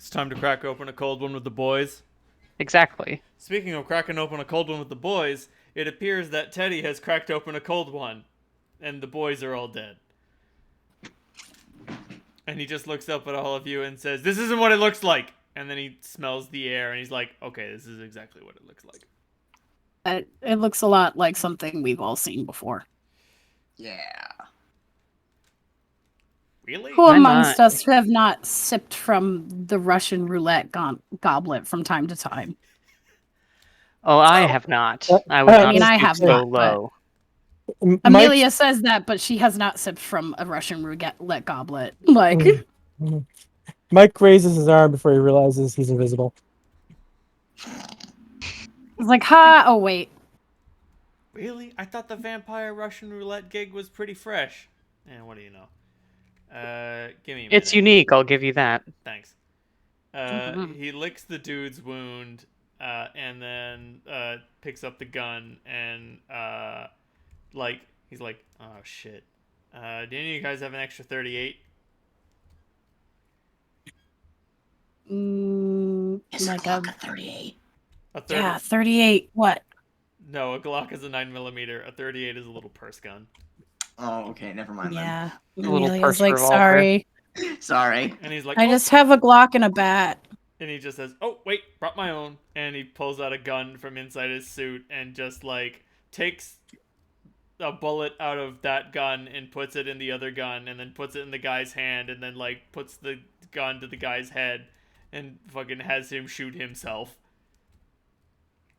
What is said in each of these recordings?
It's time to crack open a cold one with the boys. Exactly. Speaking of cracking open a cold one with the boys, it appears that Teddy has cracked open a cold one, and the boys are all dead. And he just looks up at all of you and says, "This isn't what it looks like." And then he smells the air and he's like, "Okay, this is exactly what it looks like." It looks a lot like something we've all seen before. Yeah. Really? Who My, amongst my. us have not sipped from the Russian roulette goblet from time to time? Oh, I have not. I would I not mean, I stoop have so not, but low. Mike, Amelia says that, but she has not sipped from a Russian roulette goblet. Like, Mike raises his arm before he realizes he's invisible. it's like, ha! Oh wait, Really? I thought the vampire Russian roulette gig was pretty fresh. And what do you know? Give me a minute. It's unique, I'll give you that. Thanks. Mhm. He licks the dude's wound, and then picks up the gun and he's like, "Oh shit! Do any of you guys have an extra 38?" Is like Glock a a 38? A 30? yeah, 38. What? No, a Glock is a 9mm. A 38 is a little purse gun. Oh, okay, never mind Yeah, A little Amelia's purse like, revolver. sorry, then. Sorry. And he's like, I "Oh," just have a Glock and a bat. and he just says, "Oh wait, brought my own." And he pulls out a gun from inside his suit and just like takes a bullet out of that gun and puts it in the other gun and then puts it in the guy's hand and then like puts the gun to the guy's head and fucking has him shoot himself.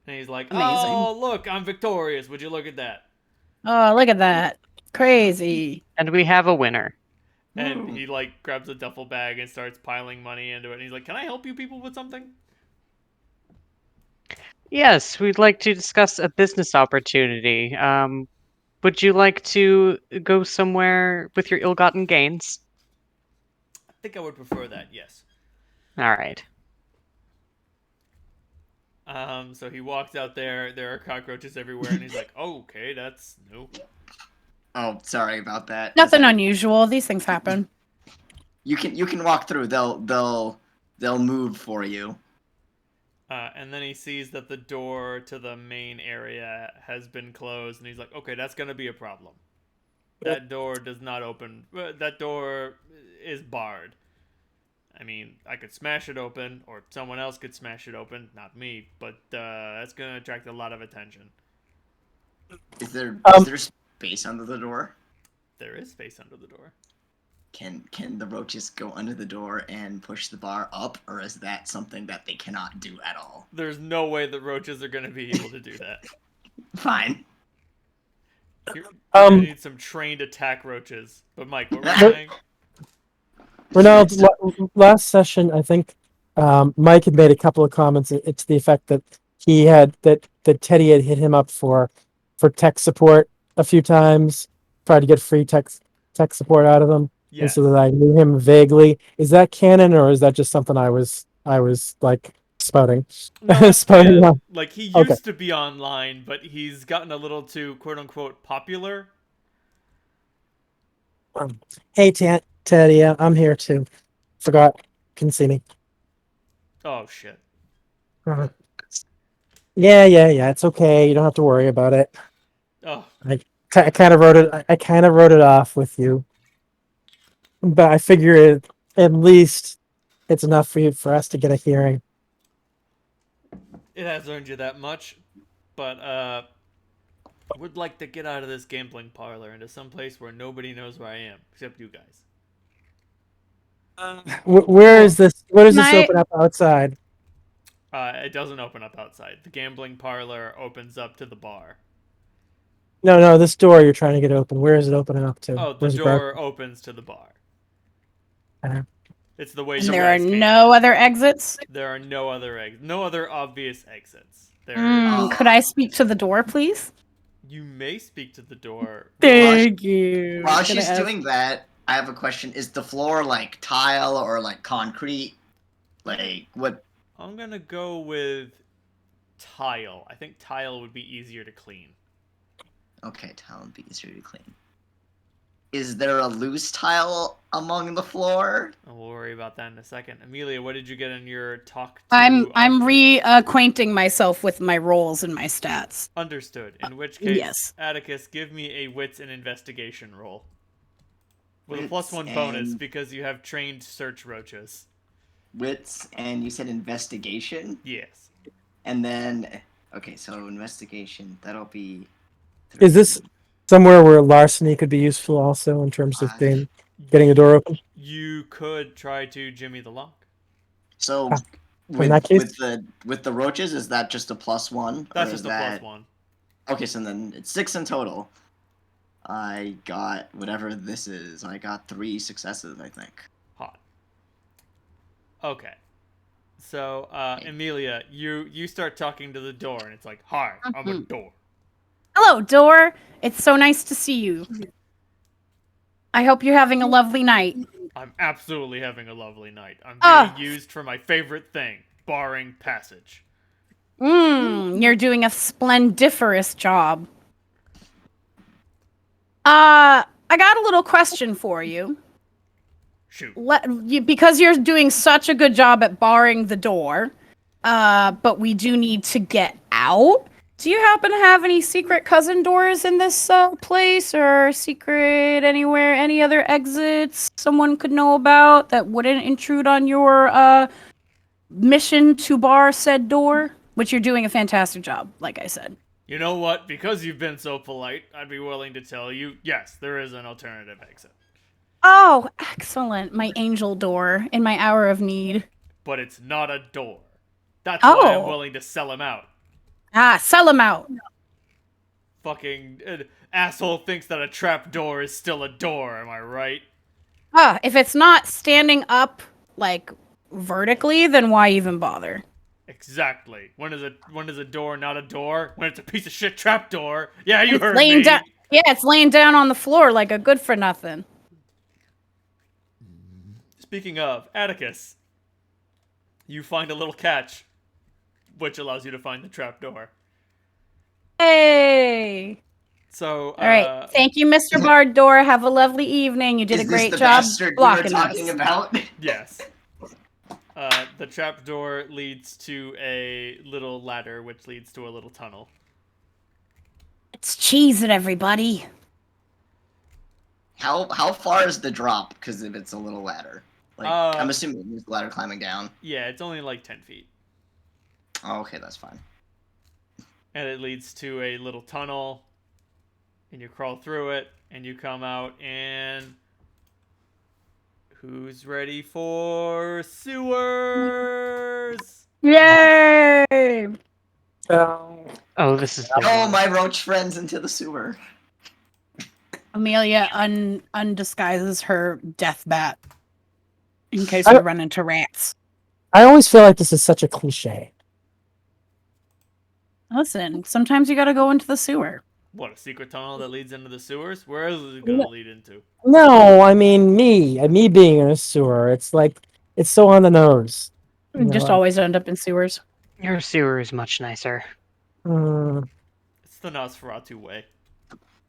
And he's like, Amazing. "Oh, look, I'm victorious. Would you look at that?" Oh, look at that, crazy. And we have a winner. And Woo. he like grabs a duffel bag and starts piling money into it. And he's like, "Can I help you people with something?" Yes, we'd like to discuss a business opportunity. Would you like to go somewhere with your ill-gotten gains? I think I would prefer that, yes. All right. So he walks out there. There are cockroaches everywhere, and he's like, "Oh, okay, that's new." Oh, sorry about that. Nothing unusual. These things happen. You can walk through. They'll move for you. And then he sees that the door to the main area has been closed, and he's like, "Okay, that's gonna be a problem. That door does not open. That door is barred. I mean, I could smash it open, or someone else could smash it open. Not me, but that's gonna attract a lot of attention. Is there space under the door? There is space under the door. Can the roaches go under the door and push the bar up, or is that something that they cannot do at all? There's no way the roaches are gonna be able to do that. Fine. You're gonna Um, need some trained attack roaches. But Mike, what were you saying? Ronald, last session, I think Mike had made a couple of comments. It's the effect that he had that Teddy had hit him up for tech support a few times, tried to get free tech support out of him, and Yes. so that I knew him vaguely. Is that canon, or is that just something I was like spouting? No, that's Spouting canon. off. Like, he Okay. used to be online, but he's gotten a little too, quote-unquote, popular. Hey, Teddy, I'm here too. Forgot, can see me. Oh, shit. Uh, yeah. It's okay. You don't have to worry about it. Oh, I kind of wrote it. I kind of wrote it off with you, but I figure at least it's enough for us to get a hearing. it has earned you that much. But, I would like to get out of this gambling parlor into some place where nobody knows where I am, except you guys. Where is this? Where does this Night. open up outside? It doesn't open up outside. The gambling parlor opens up to the bar. No, this door you're trying to get open. Where is it opening up to? Oh, the Where's it door opens to the bar. Uh, It's the way And you there are guys came. no other exits. There are no other obvious exits. There is. Could I speak to the door, please? You may speak to the door. Thank you. While Can I she's ask- doing that, I have a question. Is the floor like tile or like concrete? Like what? I'm gonna go with tile. I think tile would be easier to clean. Okay, tile would be easier to clean. Is there a loose tile among the floor? And we'll worry about that in a second. Amelia, what did you get in your talk to? I'm outfit? reacquainting myself with my roles and my stats. Understood. In which case, yes. Atticus, give me a wits and investigation roll. With a Wits +1 bonus and- because you have trained search roaches. Wits, and you said investigation? Yes. And then, okay, so investigation, that'll be... Is this somewhere where larceny could be useful also in terms of getting a door open? You could try to jimmy the lock. So, Ah, in that case- with the roaches, is that just a +1? That's or just is a that... +1. Okay, so then it's 6 in total. I got whatever this is. I got 3 successes, I think. Hot. Okay. So, Amelia, you start talking to the door, and it's like, "Hi, I'm a door." Hello, door. It's so nice to see you. I hope you're having a lovely night. I'm absolutely having a lovely night. I'm Ah. being used for my favorite thing, barring passage. You're doing a splendiferous job. I got a little question for you. Shoot. Because you're doing such a good job at barring the door, but we do need to get out. Do you happen to have any secret cousin doors in this place, or secret anywhere, any other exits someone could know about that wouldn't intrude on your mission to bar said door? Which you're doing a fantastic job, like I said. You know what? Because you've been so polite, I'd be willing to tell you, yes, there is an alternative exit. Oh, excellent. My angel door in my hour of need. But it's not a door. That's why I'm Oh. willing to sell him out. Sell them out. Fucking asshole thinks that a trap door is still a door, am I right? If it's not standing up, like, vertically, then why even bother? Exactly. When is a door not a door? When it's a piece of shit trap door. Yeah, you heard laying me. down. Yeah, it's laying down on the floor like a good for nothing. Speaking of, Atticus, you find a little catch, which allows you to find the trap door. Hey. So, All right. Thank you, Mr. Bard Door. Have a lovely evening. You did a great Is this the job bastard you were blocking talking us. about? Yes. The trap door leads to a little ladder, which leads to a little tunnel. Let's cheese it, everybody. How far is the drop? Because if it's a little ladder. Like, I'm assuming there's a ladder climbing down. Yeah, it's only like 10 feet. Oh, okay, that's fine. And it leads to a little tunnel, and you crawl through it, and you come out, and who's ready for sewers? Yay! Oh, this is the Oh, my roach friends into the sewer. Amelia undisguises her death bat in case we run into rats. I always feel like this is such a cliche. Listen, sometimes you gotta go into the sewer. What, a secret tunnel that leads into the sewers? Where else is it gonna lead into? No, I mean me being in a sewer. It's like it's so on the nose. You know, Just always end up in sewers. Your sewer is much nicer. It's the Nosferatu way.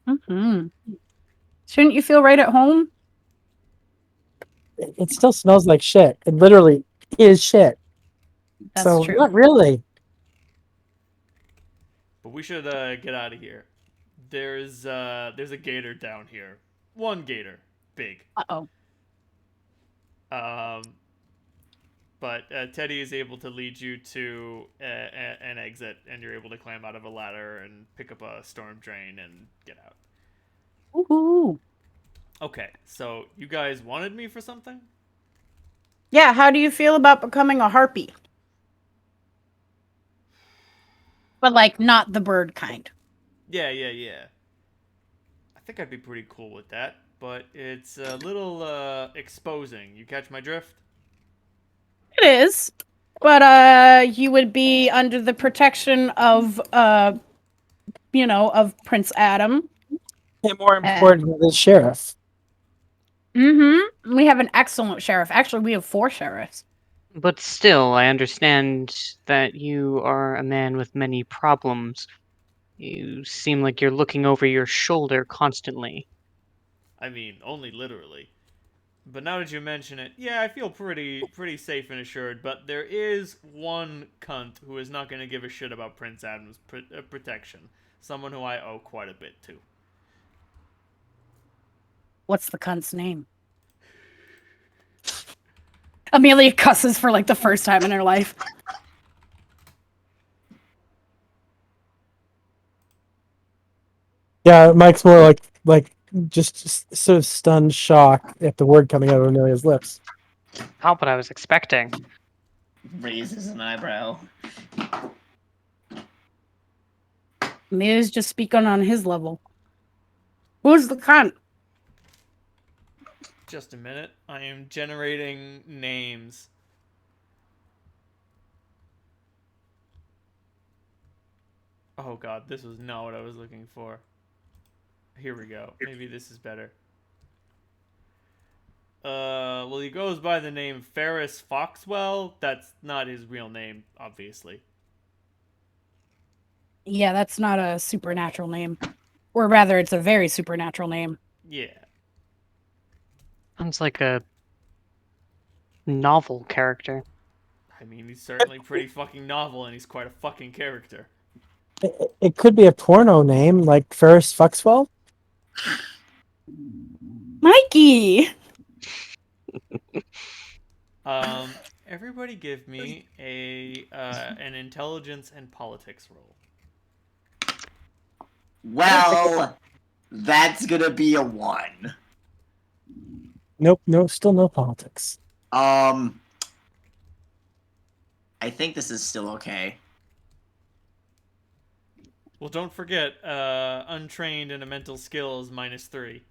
Mm-hmm. Shouldn't you feel right at home? it still smells like shit. It literally is shit. That's so true. not really. But we should get out of here. There's a gator down here. One gator, big. Uh-oh. But Teddy is able to lead you to an exit, and you're able to climb out of a ladder and pick up a storm drain and get out. Ooh. Okay, so you guys wanted me for something? Yeah, how do you feel about becoming a harpy? But, like, not the bird kind. Yeah. I think I'd be pretty cool with that, but it's a little exposing. You catch my drift? It is. But, you would be under the protection of, of Prince Adam. And more important, the sheriff. Mm-hmm. We have an excellent sheriff. Actually, we have 4 sheriffs. But still, I understand that you are a man with many problems. You seem like you're looking over your shoulder constantly. I mean, only literally. But now that you mention it, yeah, I feel pretty safe and assured. But there is one cunt who is not going to give a shit about Prince Adam's protection. Someone who I owe quite a bit to. What's the cunt's name? Amelia cusses for like the first time in her life. Yeah, Mike's more like just sort of stunned shock at the word coming out of Amelia's lips. Not what I was expecting. Raises an eyebrow. Amelia's just speaking on his level. Who's the cunt? Just a minute. I am generating names. Oh god, this was not what I was looking for. Here we go. Maybe this is better. Well, he goes by the name Ferris Foxwell. That's not his real name, obviously. Yeah, that's not a supernatural name. Or rather, it's a very supernatural name. Yeah. Sounds like a novel character. I mean, he's certainly pretty fucking novel, and he's quite a fucking character. It could be a porno name, like Ferris Foxwell. Mikey! Everybody give me an intelligence and politics roll. Well, that's gonna be a 1. Nope, no, still no politics. I think this is still okay. Well, don't forget, untrained and a mental skill is -3.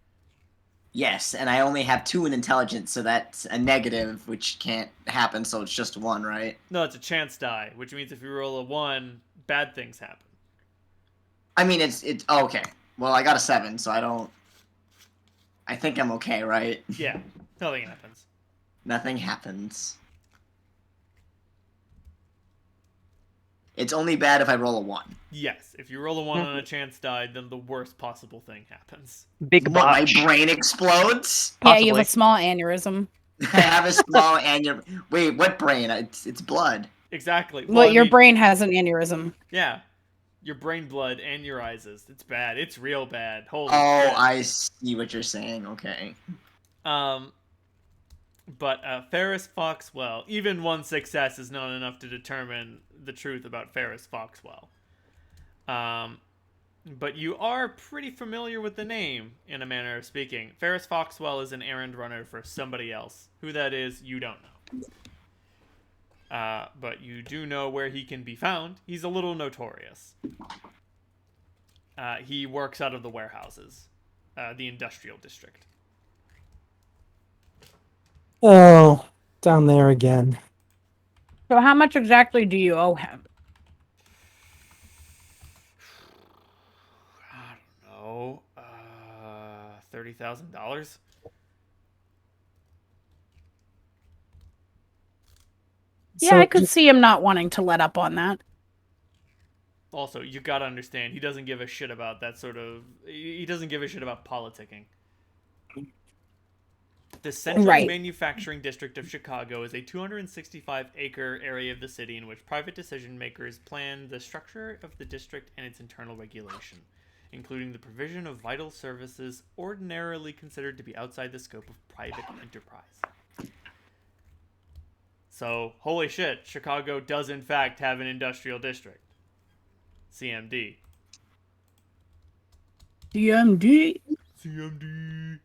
Yes, and I only have 2 in intelligence, so that's a negative, which can't happen, so it's just 1, right? No, it's a chance die, which means if you roll a 1, bad things happen. I mean, it's oh, okay. Well, I got a 7, so I think I'm okay, right? Yeah, nothing happens. Nothing happens. It's only bad if I roll a 1. Yes, if you roll a 1 on a chance die, then the worst possible thing happens. Big What, my botch. brain explodes? Yeah, you have Possibly. a small aneurysm. I have a small aneurysm. Wait, what brain? It's blood. Exactly. Well, I your mean, brain has an aneurysm. Yeah. Your brain blood aneurysms. It's bad. It's real bad. Holy Oh, shit. I see what you're saying. Okay. But Ferris Foxwell, even one success is not enough to determine the truth about Ferris Foxwell. But you are pretty familiar with the name, in a manner of speaking. Ferris Foxwell is an errand runner for somebody else. Who that is, you don't know. But you do know where he can be found. He's a little notorious. He works out of the warehouses, the industrial district. Oh, down there again. So how much exactly do you owe him? I don't know. $30,000? Yeah, So I could just- see him not wanting to let up on that. Also, you gotta understand, he doesn't give a shit about that sort of... He doesn't give a shit about politicking. The Central Right. Manufacturing District of Chicago is a 265-acre area of the city in which private decision makers plan the structure of the district and its internal regulation, including the provision of vital services ordinarily considered to be outside the scope of private enterprise. So, holy shit, Chicago does in fact have an industrial district. CMD. DMD. CMD.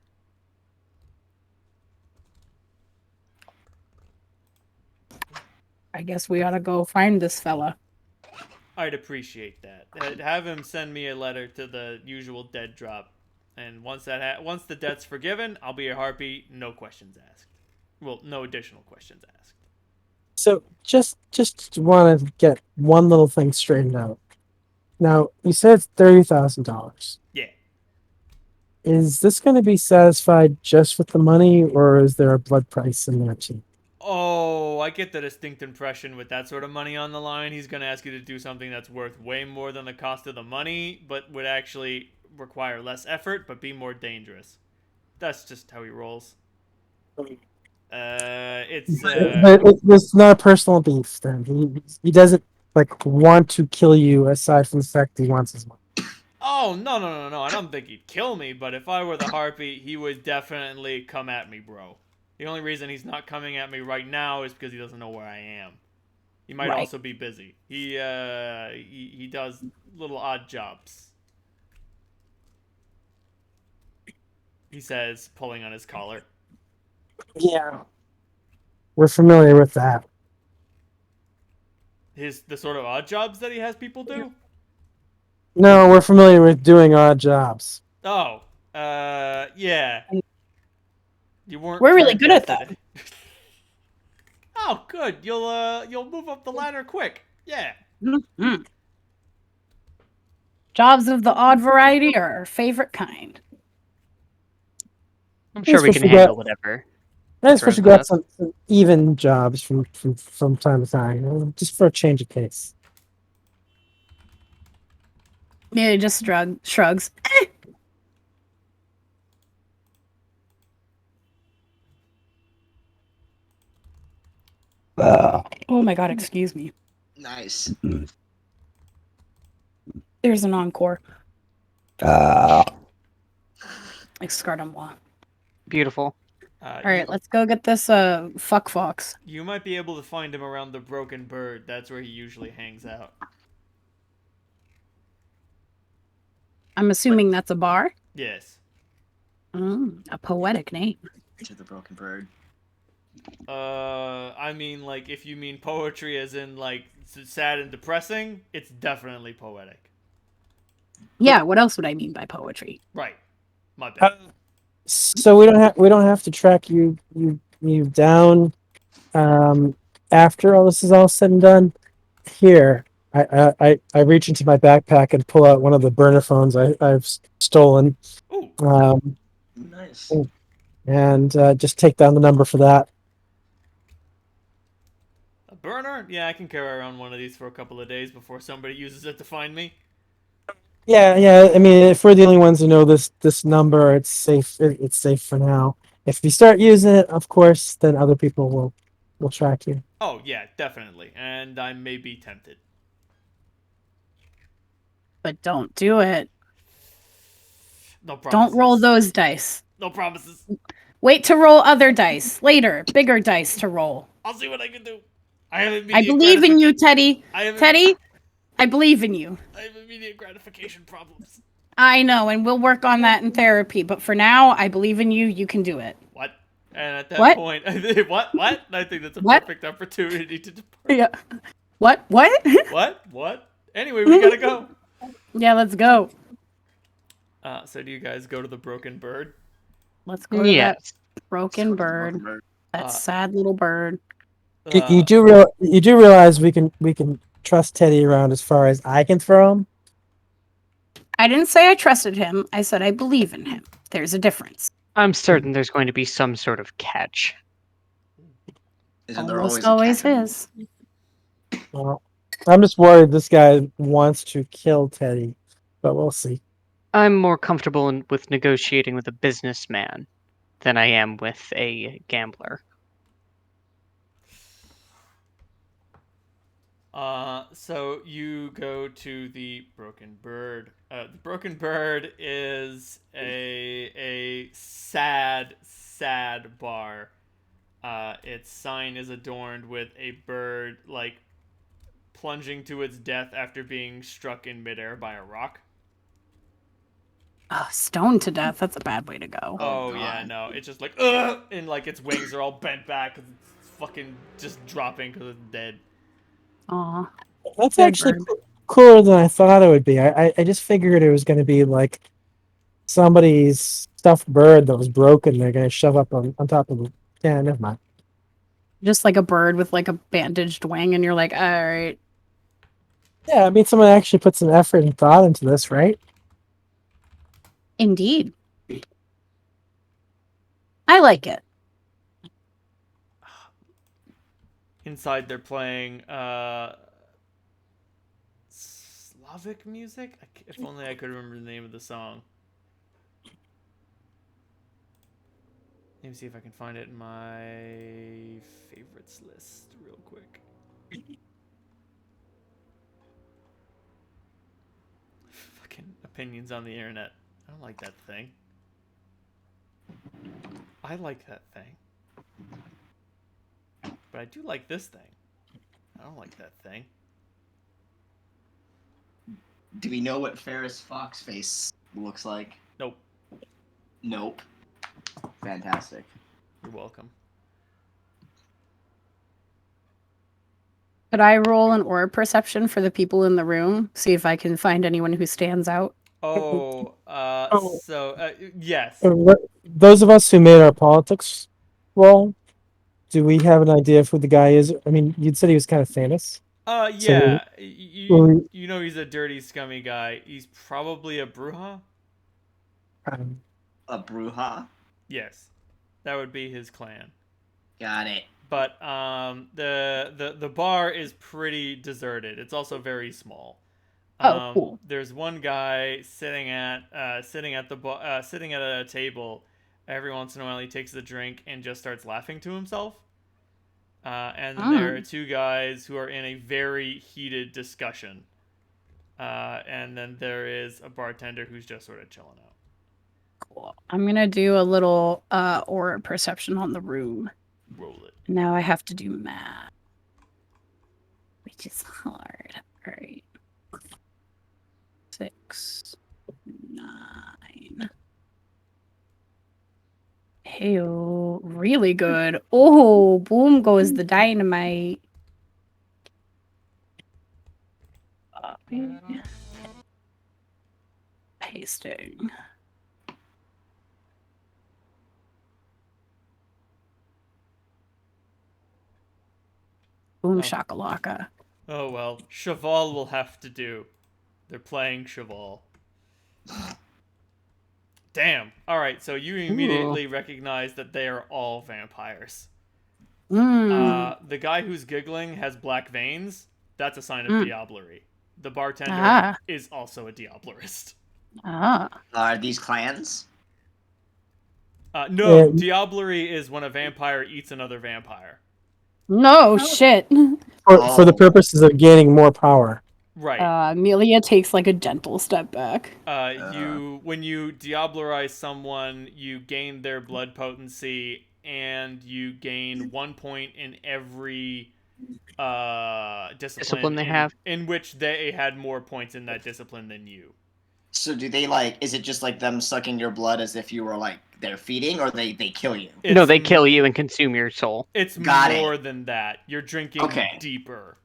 I guess we ought to go find this fella. I'd appreciate that. Have him send me a letter to the usual dead drop, and once the debt's forgiven, I'll be a harpy. No questions asked. Well, no additional questions asked. So just want to get one little thing straightened out. Now you said it's $30,000. Yeah. Is this going to be satisfied just with the money, or is there a blood price in there too? Oh, I get the distinct impression with that sort of money on the line, he's going to ask you to do something that's worth way more than the cost of the money, but would actually require less effort, but be more dangerous. That's just how he rolls. It's But it's not a personal beef. Then he doesn't like want to kill you. Aside from the fact that he wants his money. Oh, no. I don't think he'd kill me, but if I were the Harpy, he would definitely come at me, bro. The only reason he's not coming at me right now is because he doesn't know where I am. He might Right. also be busy. He does little odd jobs. He says, pulling on his collar. Yeah, we're familiar with that. The sort of odd jobs that he has people do? No, we're familiar with doing odd jobs. Oh, yeah. You weren't We're really told good at that. yesterday. Oh, good. You'll move up the ladder quick. Yeah. Mhm. Jobs of the odd variety are our favorite kind. I'm sure we can handle whatever. I just wish throws we got at us. some even jobs from time to time, just for a change of pace. Yeah, he just shrugs. Oh my god, excuse me. Nice. There's an encore. Excusez-moi. Beautiful. All right, let's go get this fuck fox. You might be able to find him around the Broken Bird. That's where he usually hangs out. I'm assuming that's a bar. Yes. A poetic name. To the broken bird. I mean, like, if you mean poetry as in, like, sad and depressing, it's definitely poetic. Yeah, what else would I mean by poetry? Right. My bad. So we don't have to track you down after all this is all said and done. Here, I reach into my backpack and pull out one of the burner phones I've stolen. Ooh. Nice. And just take down the number for that. A burner? Yeah, I can carry around one of these for a couple of days before somebody uses it to find me. Yeah. I mean, if we're the only ones who know this number, it's safe. It's safe for now. If we start using it, of course, then other people will track you. Oh, yeah, definitely. And I may be tempted. But don't do it. No promises. Don't roll those dice. No promises. Wait to roll other dice later. Bigger dice to roll. I'll see what I can do. I have I immediate believe in you, Teddy. I believe in you. have immediate gratification problems. I know, and we'll work on that in therapy. But for now, I believe in you. You can do it. What? And at that What? point, what? I think that's a What? perfect opportunity to depart. Yeah. What? What? Anyway, we gotta go. Yeah, let's go. So do you guys go to the Broken Bird? Let's go to Yes. that broken bird. That sad little bird. You do realize we can trust Teddy around as far as I can throw him. I didn't say I trusted him. I said I believe in him. There's a difference. I'm certain there's going to be some sort of catch. Isn't there Almost always always a catch? is. Well, I'm just worried this guy wants to kill Teddy, but we'll see. I'm more comfortable with negotiating with a businessman than I am with a gambler. So you go to the Broken Bird. The Broken Bird is a sad bar. Its sign is adorned with a bird, like, plunging to its death after being struck in midair by a rock. Stoned to death. That's a bad way to go. Oh God. yeah, no. It's just like, ugh! And, like, its wings are all bent back because it's fucking just dropping because it's dead. Aw. That's Big actually bird. cooler than I thought it would be. I just figured it was going to be like somebody's stuffed bird that was broken. They're going to shove up on top of it. Yeah, never mind. Just like a bird with like a bandaged wing, and you're like, all right. Yeah, I mean, someone actually put some effort and thought into this, right? Indeed. I like it. Inside, they're playing Slavic music. If only I could remember the name of the song. Let me see if I can find it in my favorites list real quick. Fucking opinions on the internet. I don't like that thing. I like that thing. But I do like this thing. I don't like that thing. Do we know what Ferris Foxface looks like? Nope. Nope. Fantastic. You're welcome. Could I roll an aura perception for the people in the room? See if I can find anyone who stands out. Oh, Oh. yes. Those of us who made our politics roll, do we have an idea of who the guy is? I mean, you'd said he was kind of famous. Yeah. So- You know he's a dirty, scummy guy. He's probably a Bruja? Um, A Bruja? Yes. That would be his clan. Got it. But the bar is pretty deserted. It's also very small. Oh, cool. There's one guy sitting at a table. Every once in a while, he takes a drink and just starts laughing to himself. And then there are two guys who are in a very heated discussion. And then there is a bartender who's just sort of chilling out. Cool. I'm gonna do a little aura perception on the room. Roll it. Now I have to do math, which is hard. All right. 6, 9. Hey, really good. Oh, boom goes the dynamite. Copy. Pasting. Boom Oh. shakalaka. Oh well, Cheval will have to do. They're playing Cheval. Damn. All right, so you immediately recognize that they are all vampires. The guy who's giggling has black veins. That's a sign of diablerie. The bartender is also a diablerist. Are these clans? No, diablerie is when a vampire eats another vampire. No shit. for the purposes of gaining more power. Right. Amelia takes like a gentle step back. When you diablerize someone, you gain their blood potency, and you gain 1 point in every discipline they have. in which they had more points in that discipline than you. So do they is it just like them sucking your blood as if you were like they're feeding, or they kill you? No, they kill you and consume your soul. It's Got more than that. You're drinking deeper.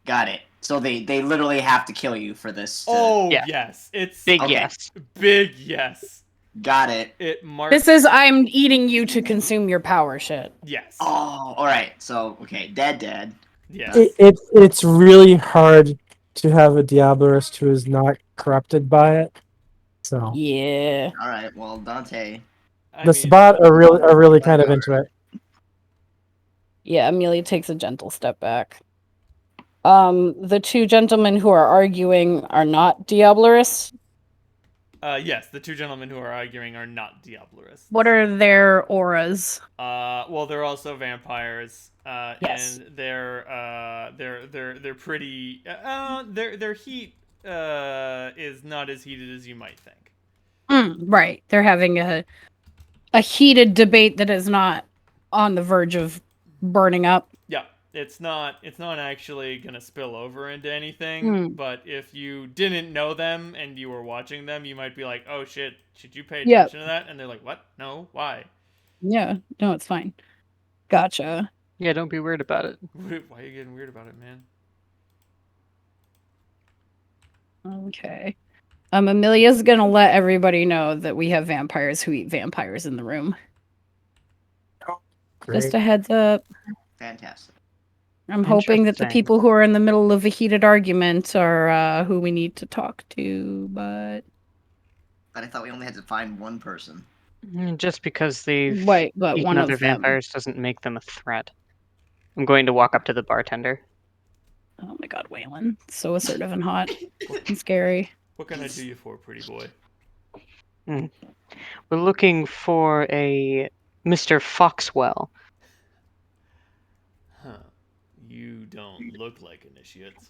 Got it. So they literally have to kill you for this. Yes. It's Big yes. Big yes. Got it. It marks. This is I'm eating you to consume your power shit. Yes. Oh, all right. So dead. Yes. It's really hard to have a diablerist who is not corrupted by it. So Yeah. All right. Well, Dante. the Sabat are really kind of into it. Yeah, Amelia takes a gentle step back. The two gentlemen who are arguing are not diablerists. Yes, the two gentlemen who are arguing are not diablerists. What are their auras? Well, they're also vampires. Yes. And they're pretty. Their heat is not as heated as you might think. Right. They're having a heated debate that is not on the verge of burning up. Yeah, it's not actually gonna spill over into anything. But if you didn't know them and you were watching them, you might be like, "Oh shit, should you pay attention to that?" And they're like, "What? No, why?" Yeah. No, it's fine. Gotcha. Yeah, don't be weird about it. Why are you getting weird about it, man? Okay. Amelia's gonna let everybody know that we have vampires who eat vampires in the room. Great. Just a heads up. Fantastic. I'm hoping that the Interesting. people who are in the middle of a heated argument are who we need to talk to, but But I thought we only had to find one person. Just because they've wait, but eaten one other of them. vampires doesn't make them a threat. I'm going to walk up to the bartender. Oh my god, Waylon. So assertive and hot. And scary. What can I do you for, pretty boy? We're looking for a Mr. Foxwell. Huh. You don't look like initiates.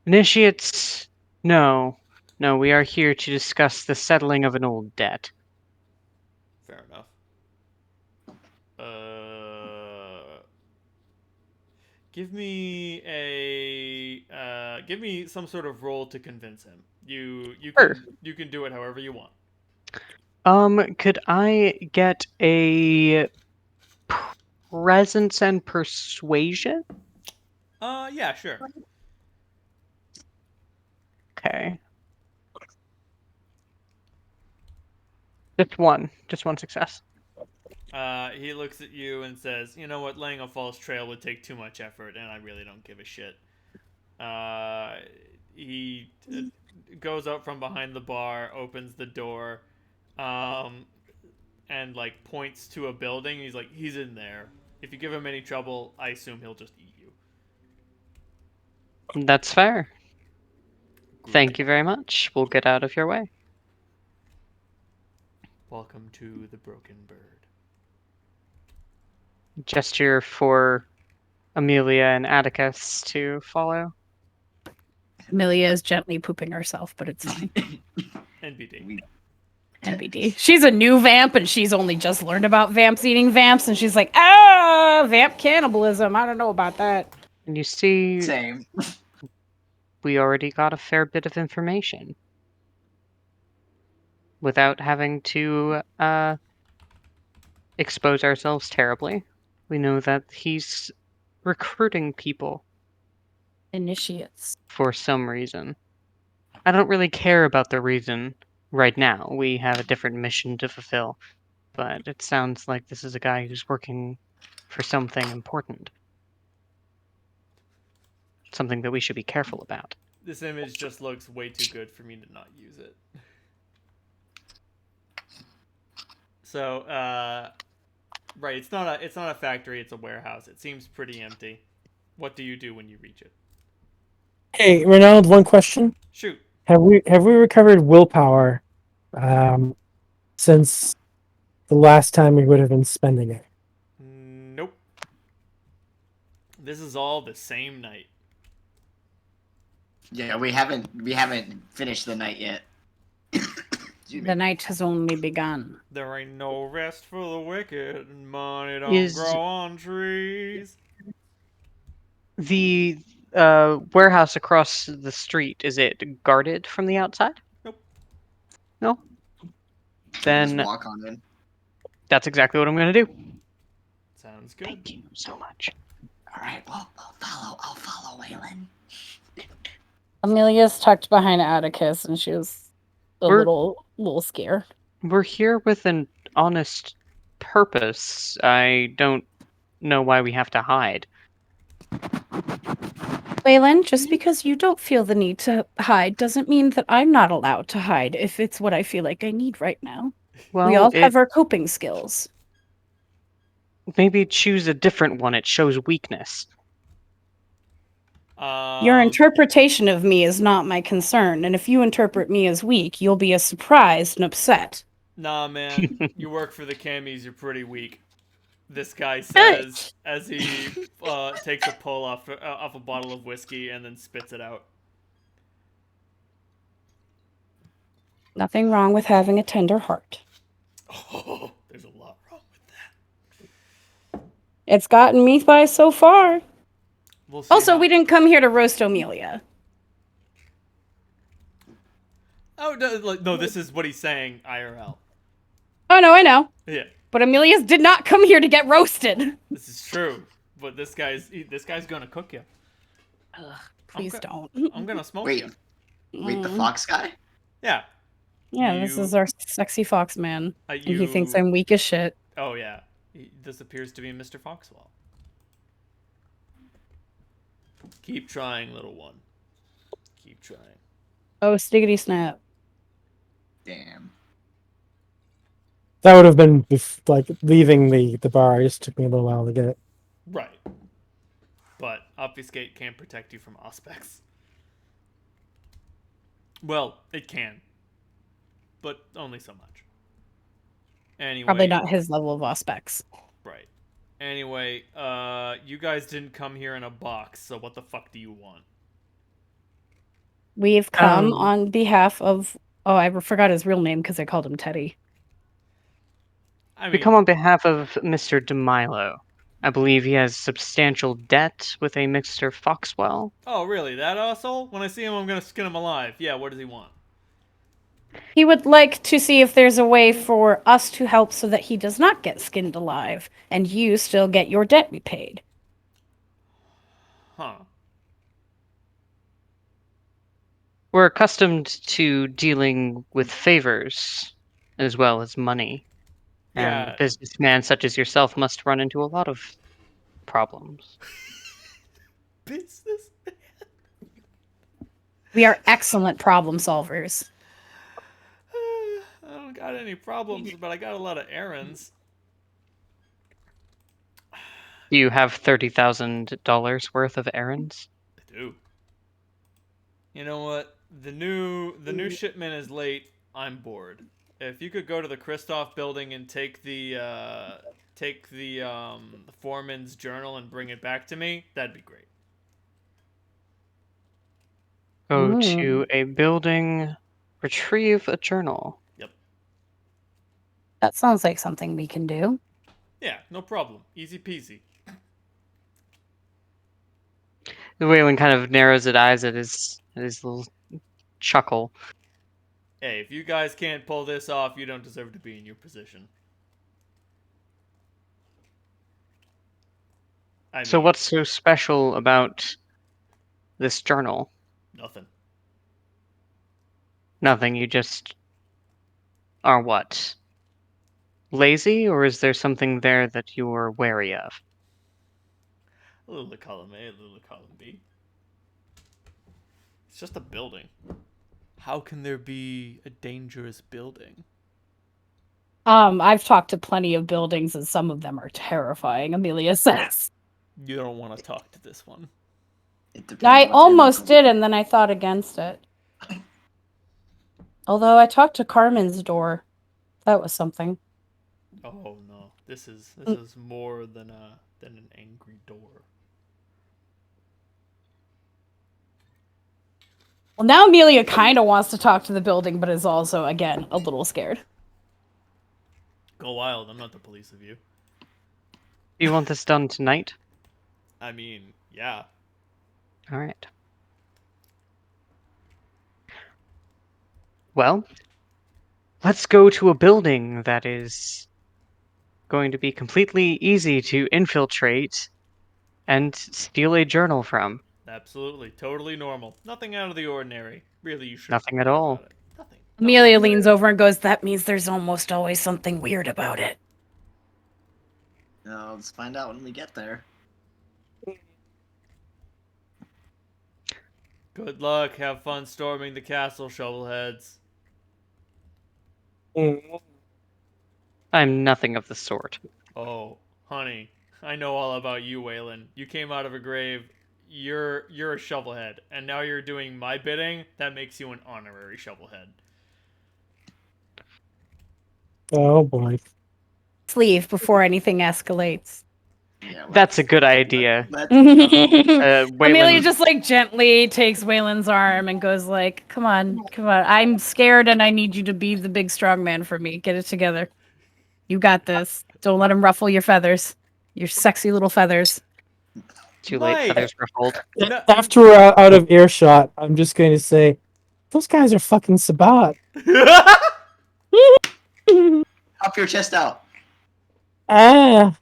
Initiates, no. No, we are here to discuss the settling of an old debt. Fair enough. Give me give me some sort of roll to convince him. You Sure. can do it however you want. Could I get a presence and persuasion? Yeah, sure. Okay. Just one success. He looks at you and says, "You know what? Laying a false trail would take too much effort, and I really don't give a shit." He goes out from behind the bar, opens the door, and like points to a building. He's like, "He's in there. If you give him any trouble, I assume he'll just eat you." That's fair. Good. Thank you very much. We'll get out of your way. Welcome to the Broken Bird. Gesture for Amelia and Atticus to follow. Amelia is gently pooping herself, but it's fine. NBD. NBD. She's a new vamp, and she's only just learned about vamps eating vamps, and she's like, vamp cannibalism. I don't know about that. And you see, Same. we already got a fair bit of information. Without having to expose ourselves terribly. We know that he's recruiting people Initiates. for some reason. I don't really care about the reason right now. We have a different mission to fulfill. But it sounds like this is a guy who's working for something important. Something that we should be careful about. This image just looks way too good for me to not use it. So, right, it's not a factory, it's a warehouse. It seems pretty empty. What do you do when you reach it? Hey, Ronald, one question. Shoot. Have we recovered willpower since the last time we would have been spending it? Nope. This is all the same night. Yeah, we haven't finished the night yet. Excuse me. The night has only begun. There ain't no rest for the wicked, and money don't grow on trees. The warehouse across the street, is it guarded from the outside? Nope. No? Just Then walk on in. that's exactly what I'm going to do. Sounds good. Thank you so much. All right, well, I'll follow Waylon. Amelia's tucked behind Atticus, and she was a We're- little scared. We're here with an honest purpose. I don't know why we have to hide. Waylon, just because you don't feel the need to hide doesn't mean that I'm not allowed to hide if it's what I feel like I need right now. Well, We all have our coping skills. maybe choose a different one. It shows weakness. Your interpretation of me is not my concern, and if you interpret me as weak, you'll be as surprised and upset. Nah, man. You work for the camis, you're pretty weak. This guy says as he takes a pull off a bottle of whiskey and then spits it out. Nothing wrong with having a tender heart. Oh, there's a lot wrong with that. It's gotten me by so far. We'll see Also, how- we didn't come here to roast Amelia. Oh, no, this is what he's saying IRL. Oh, no, I know. Yeah, But Amelia's did not come here to get roasted. this is true. But this guy's gonna cook you. Ugh, please don't. I'm gonna smoke Wait, you. wait, the fox guy? Yeah. Yeah, this You- is our sexy fox man. And he thinks you- I'm weak as shit. Oh yeah. This appears to be Mr. Foxwell. Keep trying, little one. Keep trying. Oh, stiggity snap. Damn. That would have been like leaving the bar. It just took me a little while to get it. Right. But obfuscate can't protect you from aspects. Well, it can. But only so much. Anyway, Probably not his level of specs. right. Anyway, you guys didn't come here in a box, so what the fuck do you want? We've come Um, on behalf of. Oh, I forgot his real name because I called him Teddy. I We mean, come on behalf of Mr. DeMilo. I believe he has substantial debt with a Mr. Foxwell. oh really? That asshole? When I see him, I'm gonna skin him alive. Yeah, what does he want? He would like to see if there's a way for us to help so that he does not get skinned alive and you still get your debt repaid. Huh. We're accustomed to dealing with favors as well as money. And a Yeah. businessman such as yourself must run into a lot of problems. Business. We are excellent problem solvers. I don't got any problems, but I got a lot of errands. Do you have $30,000 worth of errands? I do. You know what? The new shipment is late. I'm bored. If you could go to the Kristoff building and take the foreman's journal and bring it back to me, that'd be great. Go to a building, retrieve a journal. Yep. That sounds like something we can do. Yeah, no problem. Easy peasy. Waylon kind of narrows his eyes at his little chuckle. Hey, if you guys can't pull this off, you don't deserve to be in your position. So what's so special about this journal? Nothing. Nothing, you just are what? Lazy, or is there something there that you're wary of? A little to column A, a little to column B. It's just a building. How can there be a dangerous building? I've talked to plenty of buildings and some of them are terrifying, Amelia says. You don't want to talk to this one. It depends I what's in the almost building. did, and then I thought against it. Although I talked to Carmen's door. That was something. Oh no, this is more than an angry door. Well, now Amelia kind of wants to talk to the building, but is also, again, a little scared. Go wild. I'm not the police of you. Do you want this done tonight? I mean, yeah. All right. Well, let's go to a building that is going to be completely easy to infiltrate and steal a journal from. Absolutely, totally normal. Nothing out of the ordinary. Really, you should. Nothing at all. About it. Nothing. Amelia leans over and goes, that means there's almost always something weird about it. Let's find out when we get there. Good luck. Have fun storming the castle, shovelheads. I'm nothing of the sort. Oh, honey, I know all about you, Waylon. You came out of a grave. You're a shovelhead, and now you're doing my bidding. That makes you an honorary shovelhead. Oh boy. Let's leave before anything escalates. Yeah, That's a good idea. Let's go. Amelia Waylon, just like gently takes Waylon's arm and goes like, come on. I'm scared and I need you to be the big strong man for me. Get it together. You got this. Don't let him ruffle your feathers. Your sexy little feathers. too late, Mike! feathers ruffled. No. After we're out of earshot, I'm just going to say, those guys are fucking Sabat. Up your chest out. Ah.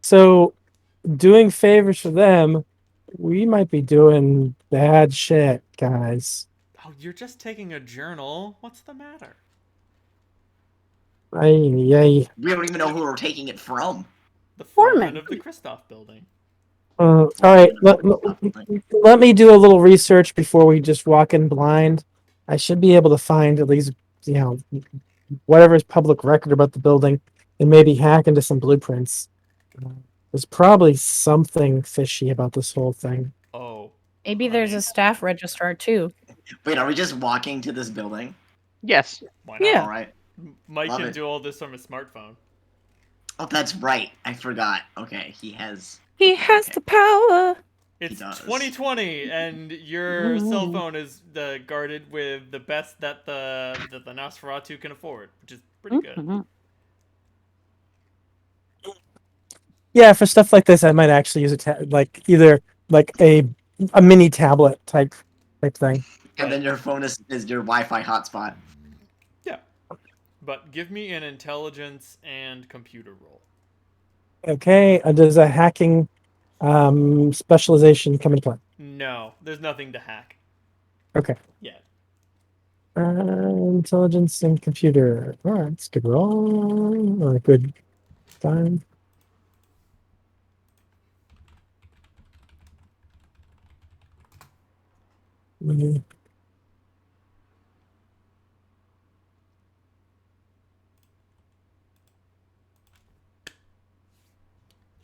So, doing favors for them, we might be doing bad shit, guys. Oh, you're just taking a journal. What's the matter? Yay. We don't even know who we're taking it from. The Foreman. foreman of the Kristoff building. All right, let me do a little research before we just walk in blind. I should be able to find at least, whatever's public record about the building and maybe hack into some blueprints. There's probably something fishy about this whole thing. Oh. Maybe there's a staff registrar too. Wait, are we just walking to this building? Yes. Why not? Yeah. All right. Mike Love can it. do all this from his smartphone. Oh, that's right. I forgot. Okay, he has. He has the power. It's does. 2020, and your cell phone is guarded with the best that the Nosferatu can afford, which is pretty good. Mhm. Yeah, for stuff like this, I might actually use like either like a mini tablet type thing. And then your phone is your Wi-Fi hotspot. Yeah. But give me an intelligence and computer roll. Okay, does a hacking specialization come into play? No, there's nothing to hack. Okay. Yeah. Intelligence and computer. All right, that's a good roll. Or a good time. Mhm.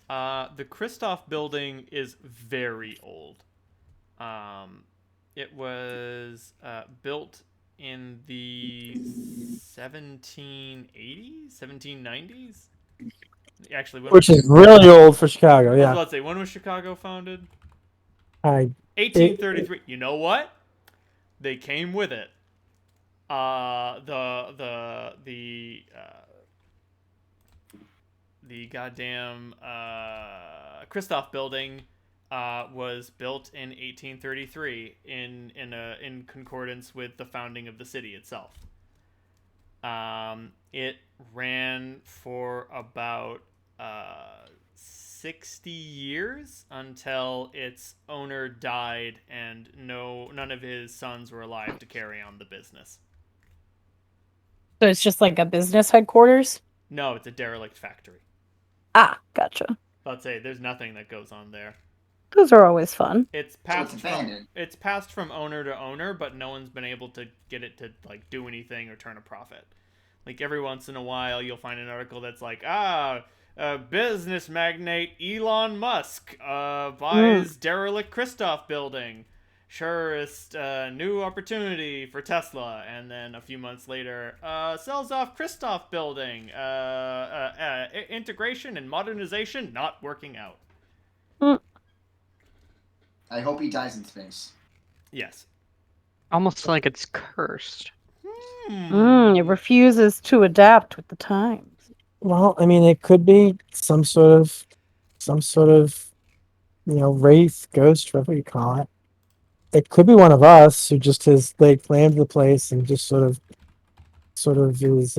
The Christoph building is very old. It was built in the 1780s, 1790s. Actually, when Which is really old for Chicago. I was Yeah. about to say, when was Chicago founded? I 1833. You know what? They came with it. The goddamn Christoph building was built in 1833 in concordance with the founding of the city itself. It ran for about 60 years until its owner died and none of his sons were alive to carry on the business. So it's just like a business headquarters? No, it's a derelict factory. Ah, gotcha. Let's say there's nothing that goes on there. Those are always fun. It's So passed it's from abandoned. it's passed from owner to owner, but no one's been able to get it to like do anything or turn a profit. Like every once in a while, you'll find an article that's like, business magnate Elon Musk buys derelict Christoph building. Surest new opportunity for Tesla, and then a few months later, sells off Christoph building. Integration and modernization not working out. I hope he dies in space. Yes. Almost like it's cursed. It refuses to adapt with the times. Well, I mean, it could be some sort of, wraith, ghost, whatever you call it. It could be one of us who just has laid claim to the place and just sort of is,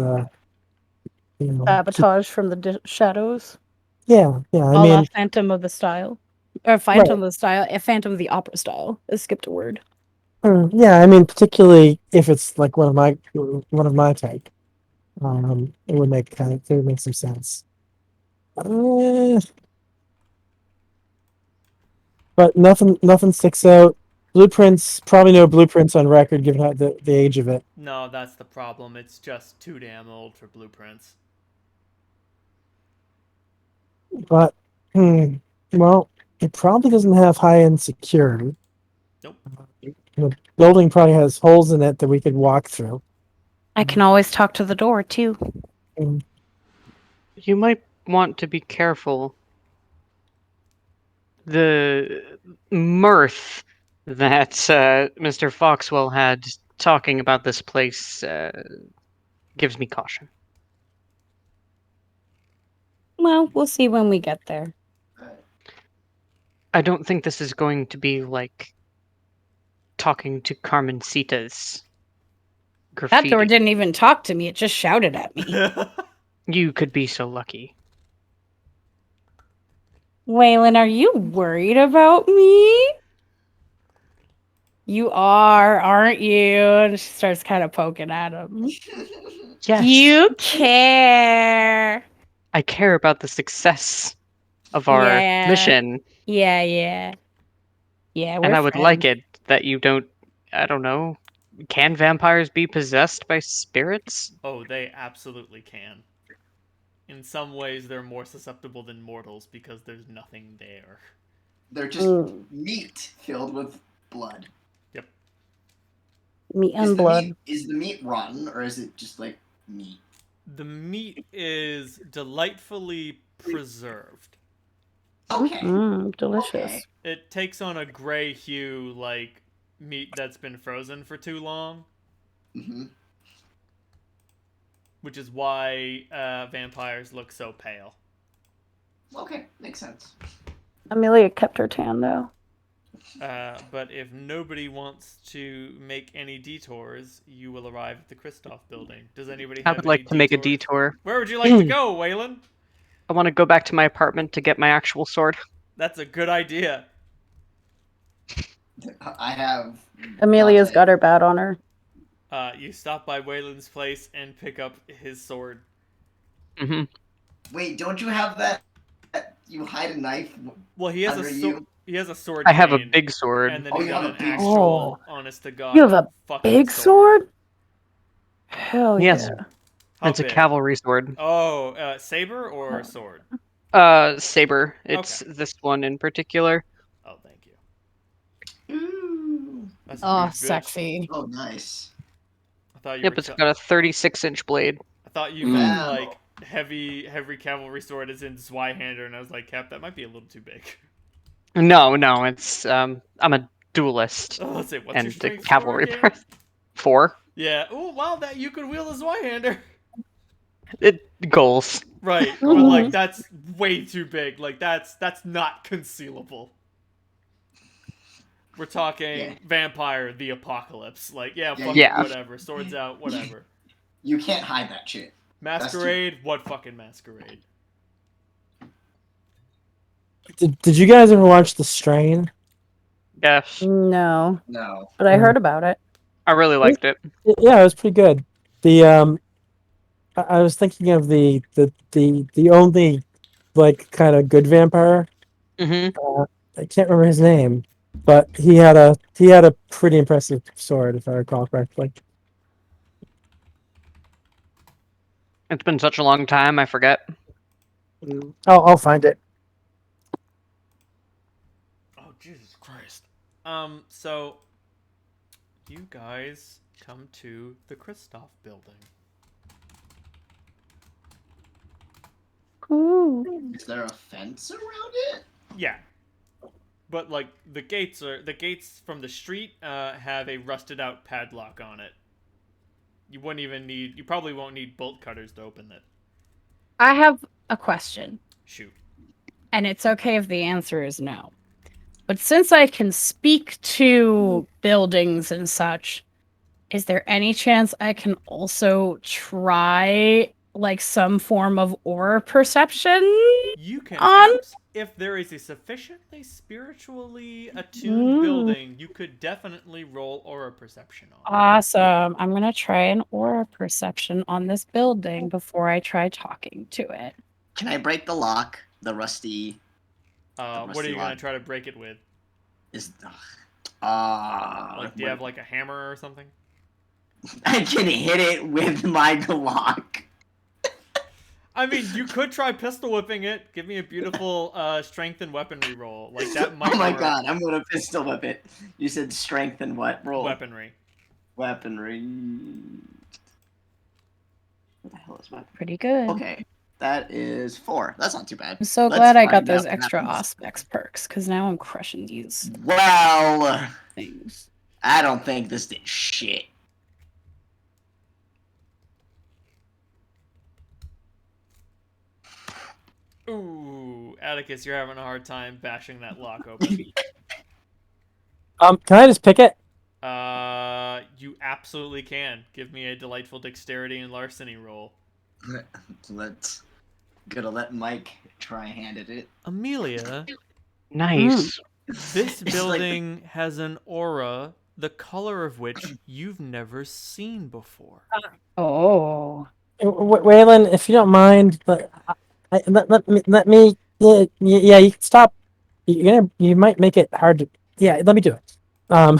Sabotage from the shadows. yeah. I A la mean, Phantom of the Style. Or Phantom of the Style. Phantom of the Opera Style. I skipped a word. yeah. I mean, particularly if it's like one of my type, it would make some sense. But nothing sticks out. Blueprints, probably no blueprints on record given how the age of it. No, that's the problem. It's just too damn old for blueprints. But well, it probably doesn't have high-end security. Nope. The building probably has holes in it that we could walk through. I can always talk to the door, too. Mm, You might want to be careful. The mirth that Mr. Foxwell had talking about this place gives me caution. Well, we'll see when we get there. I don't think this is going to be like talking to Carmencita's That graffiti. door didn't even talk to me. It just shouted at me. You could be so lucky. Waylon, are you worried about me? You are, aren't you? And she starts kind of poking at him. Yes, You care. I care about the success of our Yeah. mission, Yeah, we're and I would friends. like it that you don't. I don't know. Can vampires be possessed by spirits? Oh, they absolutely can. In some ways, they're more susceptible than mortals because there's nothing there. They're just meat filled with blood. Yep. Meat and blood. Is the meat rotten or is it just like meat? The meat is delightfully preserved. Okay. Delicious. Okay. It takes on a gray hue like meat that's been frozen for too long, Mm-hmm. which is why vampires look so pale. Okay, makes sense. Amelia kept her tan though. But if nobody wants to make any detours, you will arrive at the Kristoff building. Does anybody I have would any like to make a detours? detour. Where would you like to go, Waylon? I want to go back to my apartment to get my actual sword. That's a good idea. I have. Amelia's Dante. got her bat on her. You stop by Waylon's place and pick up his sword. Hmm. Wait, don't you have that? You hide a knife. Well, he has a Under sword. you? He has a sword. I have a cane, big sword. and then Oh, he's you got have an a big actual, sword. honest to god, You have a fucking big sword? Hell Yes. yeah. How It's a big? cavalry sword. Oh, saber or sword? Saber. It's this one in particular. Oh, thank you. Ooh. That's a Oh, huge bitch. sexy. Oh, nice. I thought you Yep, were. it's got a 36-inch blade. I thought you meant Wow. like heavy cavalry sword as in Zweihander, and I was like, Cap, that might be a little too big. No, it's I'm a duelist Oh, let's see. What's your and a strength cavalry score again? person. 4. Yeah. Oh, wow, that you could wield a Zweihander. Goals. Right, but like that's way too big. Like that's not concealable. We're talking Yeah. vampire, the apocalypse. Like, yeah, Yeah, fuck yeah. it, whatever. Swords out, whatever. You can't hide that shit. Masquerade, what fucking masquerade? Did you guys ever watch The Strain? Yes, No, No. but I heard about it. I really liked it. Yeah, it was pretty good. The I was thinking of the only like kind of good vampire. Hmm. I can't remember his name, but he had a pretty impressive sword, if I recall correctly. It's been such a long time, I forget. I'll find it. Oh, Jesus Christ. So you guys come to the Kristoff building. Ooh. Is there a fence around it? Yeah. But like the gates from the street have a rusted out padlock on it. You probably won't need bolt cutters to open it. I have a question, Shoot. and it's okay if the answer is no. But since I can speak to buildings and such, is there any chance I can also try like some form of aura perception? You can On? if there is a sufficiently spiritually attuned building, you could definitely roll aura perception on. Awesome. I'm going to try an aura perception on this building before I try talking to it. Can I break the lock? The rusty What are rusty you gonna lock. try to break it with? Is Like, do you have like a hammer or something? I can hit it with my Glock. I mean, you could try pistol whipping it. Give me a beautiful strength and weaponry roll. Like that might Oh my work. god, I'm gonna pistol whip it. You said strength and what? Roll. Weaponry. Weaponry. What the hell is weapon? Pretty good. Okay, that is 4. That's not too bad. I'm so Let's glad I got find those out what extra happens. aspects perks because now I'm crushing these Well, things. I don't think this did shit. Ooh, Atticus, you're having a hard time bashing that lock open. Can I just pick it? You absolutely can. Give me a delightful dexterity and larceny roll. Let's gonna let Mike try hand at it. Amelia, Nice. this It's like building has an aura, the color of which you've never seen before. Oh. Waylon, if you don't mind, but let me. Yeah, you can stop. You might make it hard to. Yeah, let me do it. Oh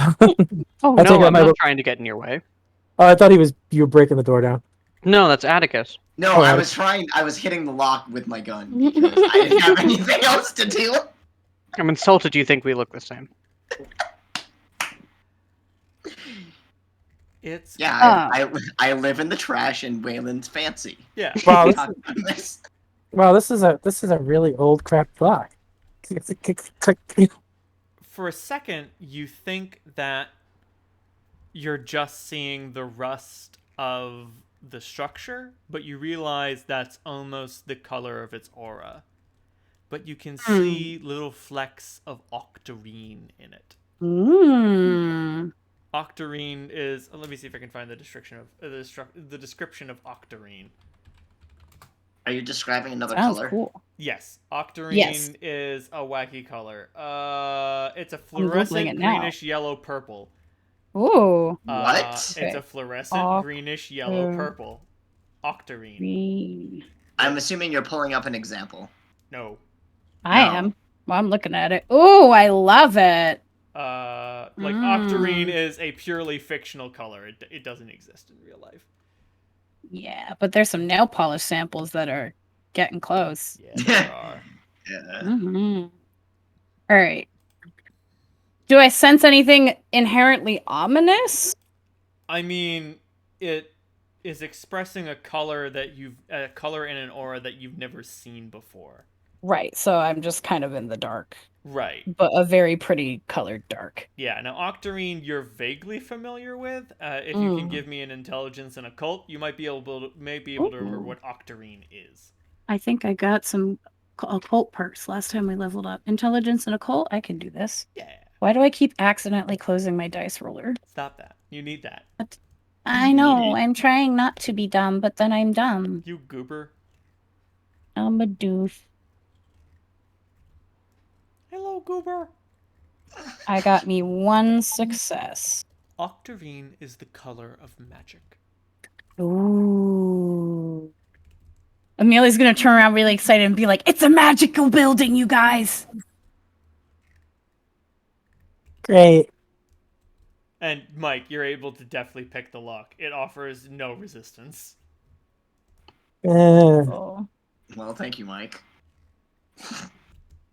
I take no, out I'm my not ro- trying to get in your way. Oh, I thought you were breaking the door down. No, that's Atticus. No, Oh, I right. was hitting the lock with my gun because I didn't have anything else to do. I'm insulted you think we look the same. It's Yeah, I live in the trash and Wayland's fancy. yeah. Wow, We this, talked about this. wow, this is a really old crap clock. For a second, you think that you're just seeing the rust of the structure, but you realize that's almost the color of its aura. But you can see little flecks of octarine in it. Mm. Octarine is. Let me see if I can find the description of the description of octarine. Are you describing another Sounds color? cool. Yes, octarine Yes. is a wacky color. It's a I'm Googling fluorescent it now. greenish yellow purple. Ooh. What? It's Okay. a fluorescent greenish yellow purple. Octarine. Green. I'm assuming you're pulling up an example. No. I No. am. Well, I'm looking at it. Ooh, I love it. Octarine is a purely fictional color. It doesn't exist in real life. Yeah, but there's some nail polish samples that are getting close. Yeah, there are. Yeah. Mm-hmm. All right. Do I sense anything inherently ominous? I mean, it is expressing a color in an aura that you've never seen before. Right, so I'm just kind of in the dark, Right. but a very pretty colored dark. Yeah. Now, octarine, you're vaguely familiar with. If you can give me an intelligence and occult, you might be able to remember what octarine is. I think I got some occult perks last time we leveled up. Intelligence and occult, I can do this. Yeah. Why do I keep accidentally closing my dice roller? Stop that. You need that. I know, I'm trying not to be dumb, but then I'm dumb. You goober. I'm a doof. Hello, goober. I got me one success. Octarine is the color of magic. Ooh. Amelia's gonna turn around really excited and be like, "It's a magical building, you guys!" Great. And Mike, you're able to deftly pick the lock. It offers no resistance. Oh. Well, thank you, Mike.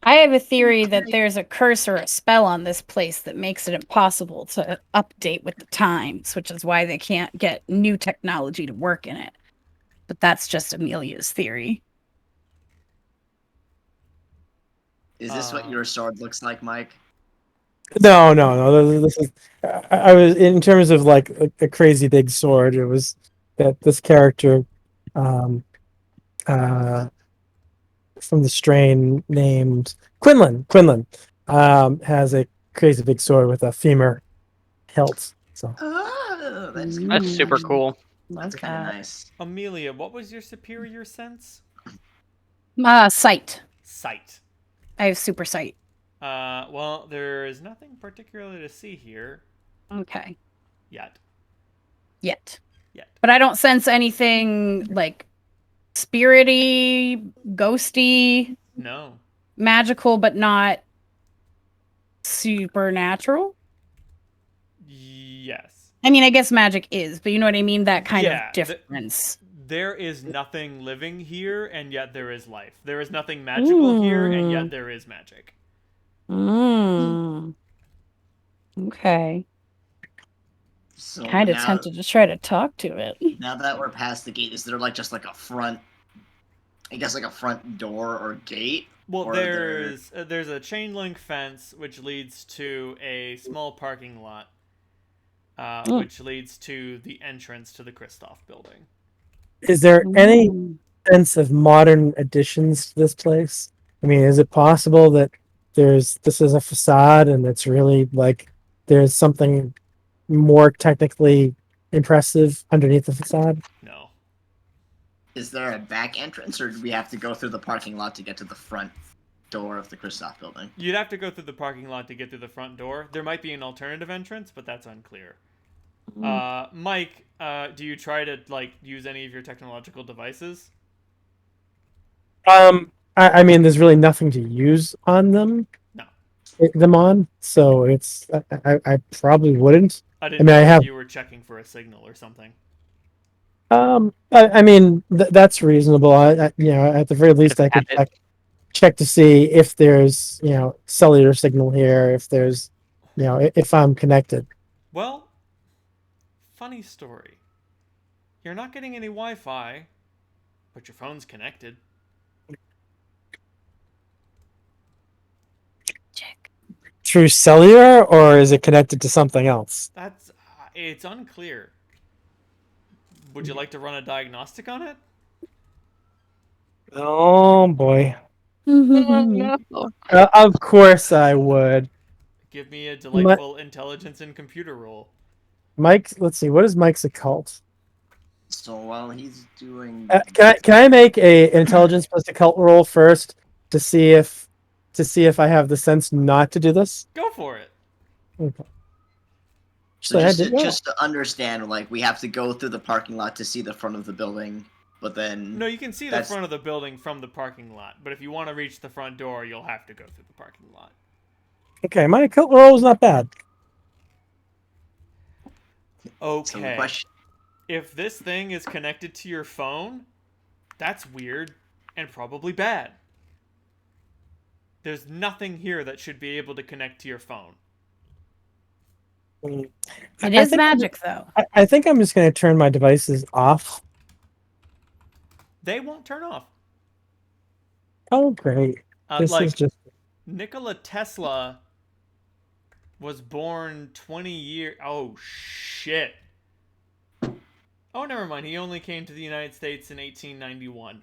I have a theory that there's a curse or a spell on this place that makes it impossible to update with the times, which is why they can't get new technology to work in it. But that's just Amelia's theory. Is this what your sword looks like, Mike? No. This is. I was in terms of like a crazy big sword. It was that this character, um, from the strain named Quinlan. Has a crazy big sword with a femur hilt. So Oh, that's Mm. That's super cool. Love That's kind that. of nice. Amelia, what was your superior sense? Sight. Sight. I have super sight. Well, there is nothing particularly to see here Okay. yet. Yet. Yet. But I don't sense anything like spirity, ghosty, No. magical, but not supernatural. Yes. I mean, I guess magic is, but you know what I mean? That kind Yeah, of difference. There is nothing living here, and yet there is life. There is nothing magical here, and yet there is magic. Okay. So Kind of now, tempted to try to talk to it. now that we're past the gate, is there like just like a front? I guess like a front door or gate. Well, Or there's a chain link fence which leads to a small parking lot, which leads to the entrance to the Kristoff building. is there any sense of modern additions to this place? I mean, is it possible that this is a facade and it's really like there's something more technically impressive underneath the facade? No. Is there a back entrance, or do we have to go through the parking lot to get to the front door of the Kristoff building? You'd have to go through the parking lot to get through the front door. There might be an alternative entrance, but that's unclear. Mike, do you try to like use any of your technological devices? I mean, there's really nothing to use on them. No. Them on, so it's I probably wouldn't. I didn't I mean, know I if have- you were checking for a signal or something. I mean that's reasonable. You know, at the very least, I could check to see if there's cellular signal here, if there's if I'm connected. Well, funny story. You're not getting any Wi-Fi, but your phone's connected. Through cellular, or is it connected to something else? That's it's unclear. Would you like to run a diagnostic on it? Oh boy. No. Of course I would. Give me a delightful intelligence and computer roll. Mike, let's see. What is Mike's occult? So while he's doing, Can I make a intelligence plus occult roll first to see if I have the sense not to do this? Go for it. Okay. so I did well. just to understand, like we have to go through the parking lot to see the front of the building, but then No, you can see the That's- front of the building from the parking lot, but if you want to reach the front door, you'll have to go through the parking lot. Okay, my occult roll is not bad. so the Okay. question. If this thing is connected to your phone, that's weird and probably bad. There's nothing here that should be able to connect to your phone. It I is think- magic, though. I think I'm just going to turn my devices off. They won't turn off. Oh, great. This Like is just... Nikola Tesla was born 20 years. Oh shit. Oh, never mind. He only came to the United States in 1891.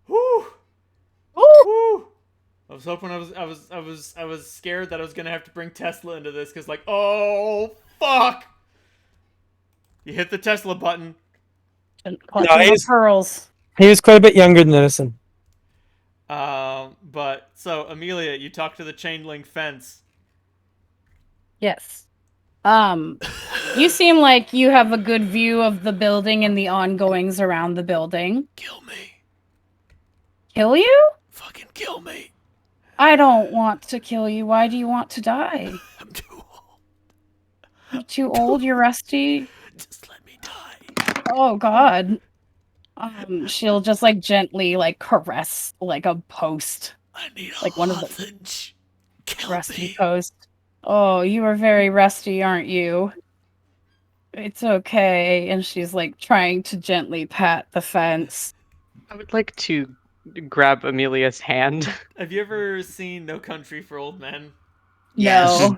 Whew. Whew. I was hoping I was scared that I was gonna have to bring Tesla into this because, like, oh fuck! You hit the Tesla button. Clutching pearls. He was quite a bit younger than Edison. But so Amelia, you talk to the chain link fence. Yes. You seem like you have a good view of the building and the ongoings around the building. Kill me. Kill you? Fucking kill me. I don't want to kill you. Why do you want to die? I'm too old. You're too old, you're rusty. Just let me die. Oh god. She'll just like gently like caress like a post. I need a Like one of the- hostage. Kill Rusty me. post. Oh, you are very rusty, aren't you? It's okay. And she's like trying to gently pat the fence. I would like to grab Amelia's hand. Have you ever seen No Country for Old Men? Yes. No.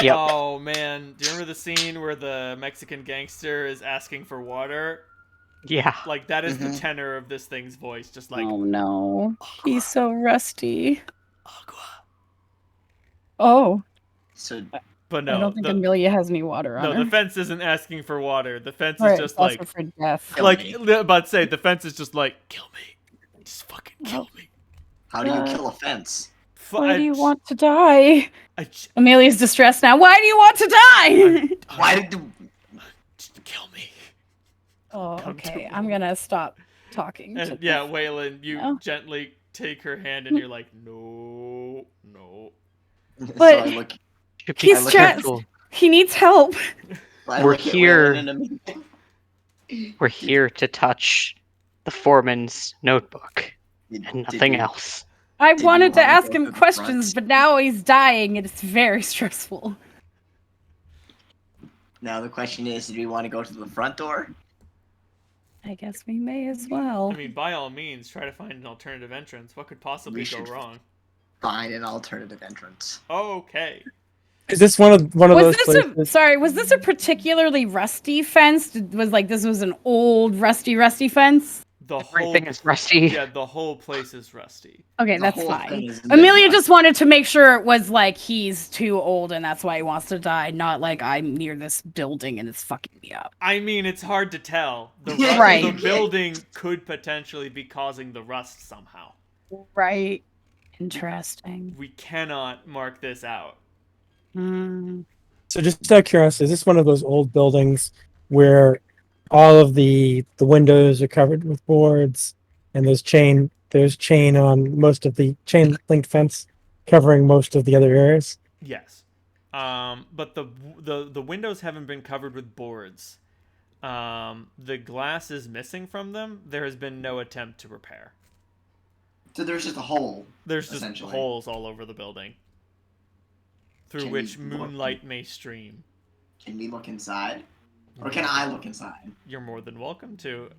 Yep. Oh man, do you remember the scene where the Mexican gangster is asking for water? Yeah. Like that is the Mhm. tenor of this thing's voice, just like Oh no. agua, He's so rusty. agua. Oh, So But I no, don't think the, Amelia has any water on no, her. the fence isn't asking for water. The fence is Right, just also like, for death. Kill me. about to say, the fence is just like, kill me, just fucking kill me. how do you kill a fence? Why do you want to die? I j- Amelia's distressed now. Why do you want to die? I- Why did the just kill me? Oh, Come to okay. me. I'm gonna stop talking. And to yeah, this. Waylon, you No. gently take her hand and you're like, no, no. so But- I look, Should He's be stressed. careful. He needs help. I We're look at here. Waylon and Amelia. We're here to touch the foreman's notebook Did- and did nothing we- else. I Did you wanted to wanna ask go him to the questions, front? but now he's dying and it's very stressful. Now the question is, do we want to go to the front door? I guess we may as well. I mean, by all means, try to find an alternative entrance. What could possibly We go should- wrong? Find an alternative entrance. Okay. Is this one of Was those this places? sorry, was this a particularly rusty fence? This was an old rusty fence? The Everything whole is rusty. yeah, the whole place is rusty. Okay, The that's whole thing fine. is Amelia mid-rust. just wanted to make sure it was like he's too old and that's why he wants to die, not like I'm near this building and it's fucking me up. I mean, it's hard to tell. The Yeah. Right. the building could potentially be causing the rust somehow. Right. Interesting. We cannot mark this out. Hmm. So just out of curiosity, is this one of those old buildings where all of the windows are covered with boards and there's chain on most of the chain link fence covering most of the other areas? Yes. But the windows haven't been covered with boards. The glass is missing from them. There has been no attempt to repair. So there's just a hole. There's just Essentially. holes all over the building through Can which we- moonlight may stream. Can we look inside? Or can I look inside? You're more than welcome to.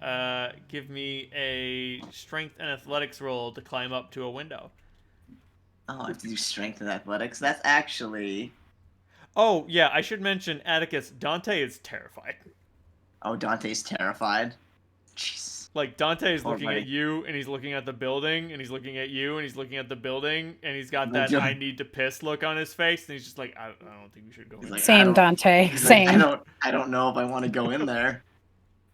Give me a strength and athletics roll to climb up to a window. Oh, I have to do strength and athletics. That's actually... Oh, yeah, I should mention, Atticus, Dante is terrified. Oh, Dante's terrified. Jeez. Like, Dante is Poor looking buddy. at you, and he's looking at the building, and he's looking at you, and he's looking at the building, and he's got My that God. I need to piss look on his face, and he's just like, I don't think we should go He's in like, there. I Same, don't- Dante. He's like, Same. I don't know if I want to go in there.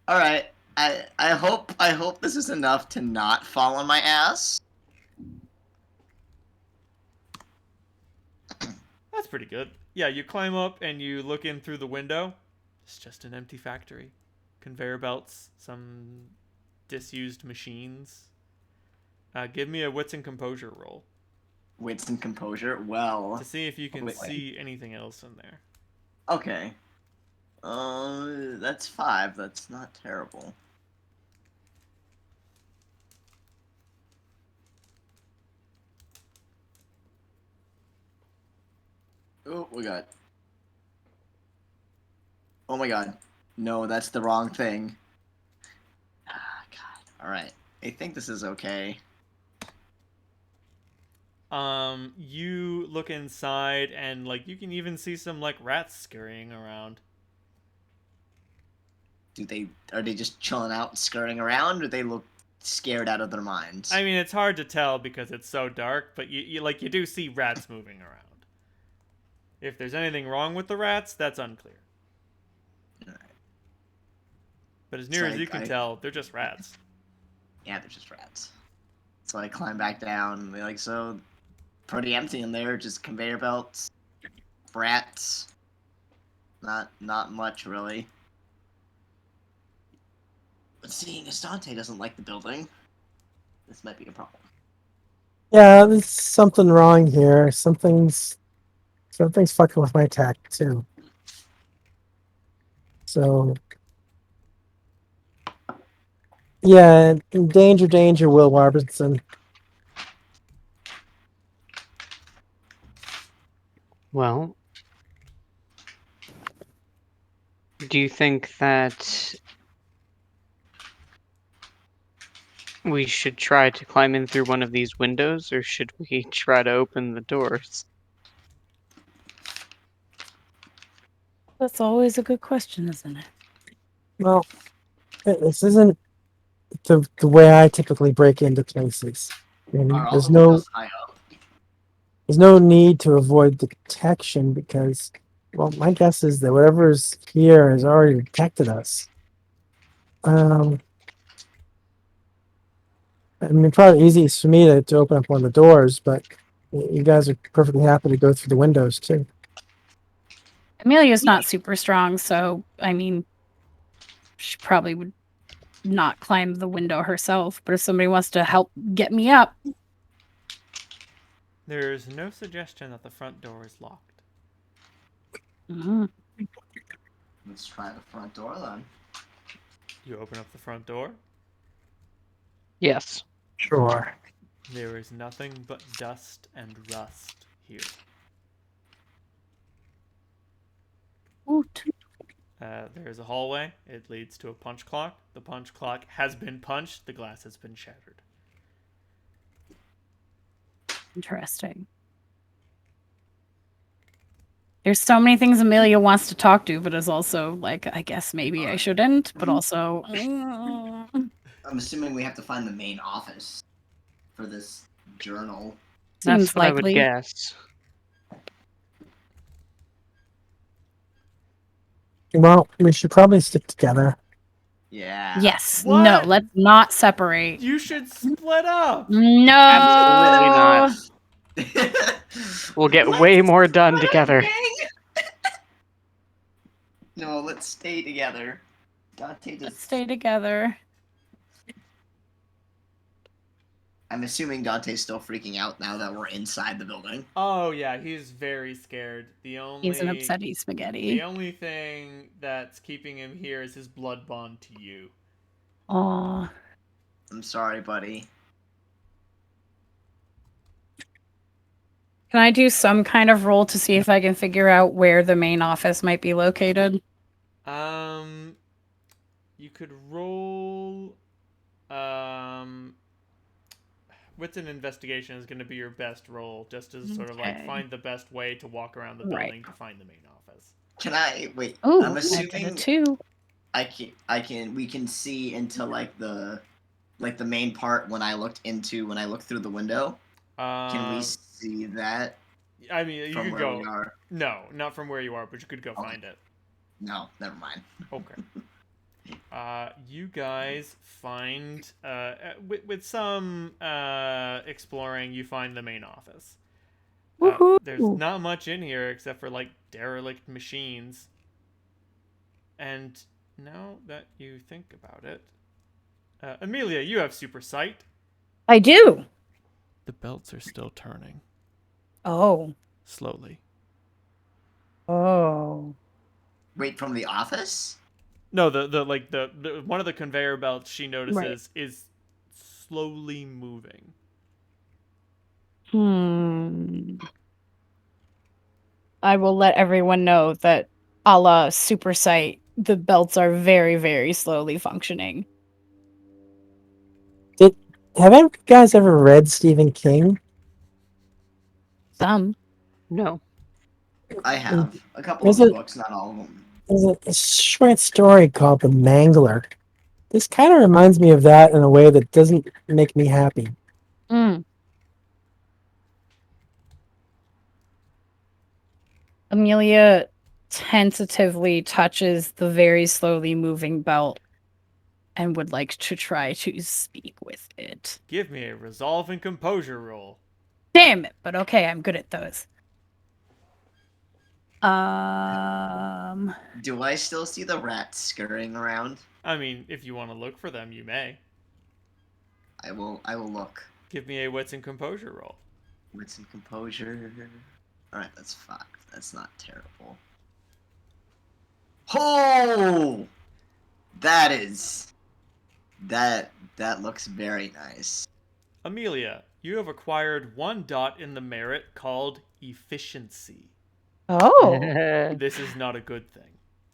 All right. I hope this is enough to not fall on my ass. That's pretty good. Yeah, you climb up, and you look in through the window. It's just an empty factory. Conveyor belts, some disused machines. Give me a wits and composure roll Wits and composure. Well, to see if you can Wait. see anything else in there. okay. That's 5. That's not terrible. Oh, we got. Oh my God. No, that's the wrong thing. Ah, God. All right. I think this is okay. You look inside, and like you can even see some like rats scurrying around. Are they just chilling out, scurrying around, or they look scared out of their minds? I mean, it's hard to tell because it's so dark, but you do see rats moving around. If there's anything wrong with the rats, that's unclear. Alright. But as near So as you can tell, they're just rats. Yeah, they're just rats. So I climb back down and be like, so pretty empty in there, just conveyor belts, rats. Not much really. But seeing as Dante doesn't like the building, this might be a problem. Yeah, there's something wrong here. Something's fucking with my tech too. So yeah, danger, Will Robertson. Well, do you think that we should try to climb in through one of these windows, or should we try to open the doors? That's always a good question, isn't it? Well, this isn't the way I typically break into places. I mean, Are all there's the no windows high up? need to avoid detection because, well, my guess is that whatever's here has already detected us. I mean, probably easiest for me to open up one of the doors, but you guys are perfectly happy to go through the windows too. Amelia's not super strong, so I mean, she probably would not climb the window herself. But if somebody wants to help get me up, There's no suggestion that the front door is locked. Mhm. Let's try the front door then. You open up the front door. Yes. Sure. There is nothing but dust and rust here. Woot. There's a hallway. It leads to a punch clock. The punch clock has been punched. The glass has been shattered. Interesting. There's so many things Amelia wants to talk to, but is also like, I guess maybe I shouldn't, but also. I'm assuming we have to find the main office for this journal. That's Seems what I would likely. guess. Well, we should probably stick together. Yeah. Yes. What? No, let's not separate. You should split up. No. Absolutely not. We'll get way more done together. No, let's stay together. Dante Let's just. stay together. I'm assuming Dante's still freaking out now that we're inside the building. Oh yeah, he's very scared. He's an upsetty spaghetti. The only thing that's keeping him here is his blood bond to you. Aw. I'm sorry, buddy. Can I do some kind of roll to see if I can figure out where the main office might be located? You could roll. What's an investigation is going to be your best roll, just to sort of like Okay. find the best way to walk around the Right. building to find the main office. Can I wait? Oh, I'm I got a assuming 2. we can see into like the main part when I looked through the window. Can we see that I mean, you from could where go. we are? No, not from where you are, but you could go Okay. find it. No, never mind. Okay. You guys find with some exploring, you find the main office. Woohoo! There's not much in here except for like derelict machines. And now that you think about it, Amelia, you have super sight. I do. The belts are still turning Oh. slowly. Oh. Wait, from the office? No, the one of the conveyor belts she notices is slowly moving. I will let everyone know that a la Super Sight, the belts are very, very slowly functioning. Have you guys ever read Stephen King? Some. No. I have a couple Is of it- books, not all of them. There's a short story called The Mangler. This kind of reminds me of that in a way that doesn't make me happy. Amelia tentatively touches the very slowly moving belt and would like to try to speak with it. Give me a resolve and composure roll. Damn it, but okay, I'm good at those. Um, Do I still see the rats scurrying around? I mean, if you want to look for them, you may. I will look. Give me a wits and composure roll. With some composure. Alright, that's 5. That's not terrible. Oh! That looks very nice. Amelia, you have acquired 1 dot in the merit called efficiency. oh, This is not a good thing.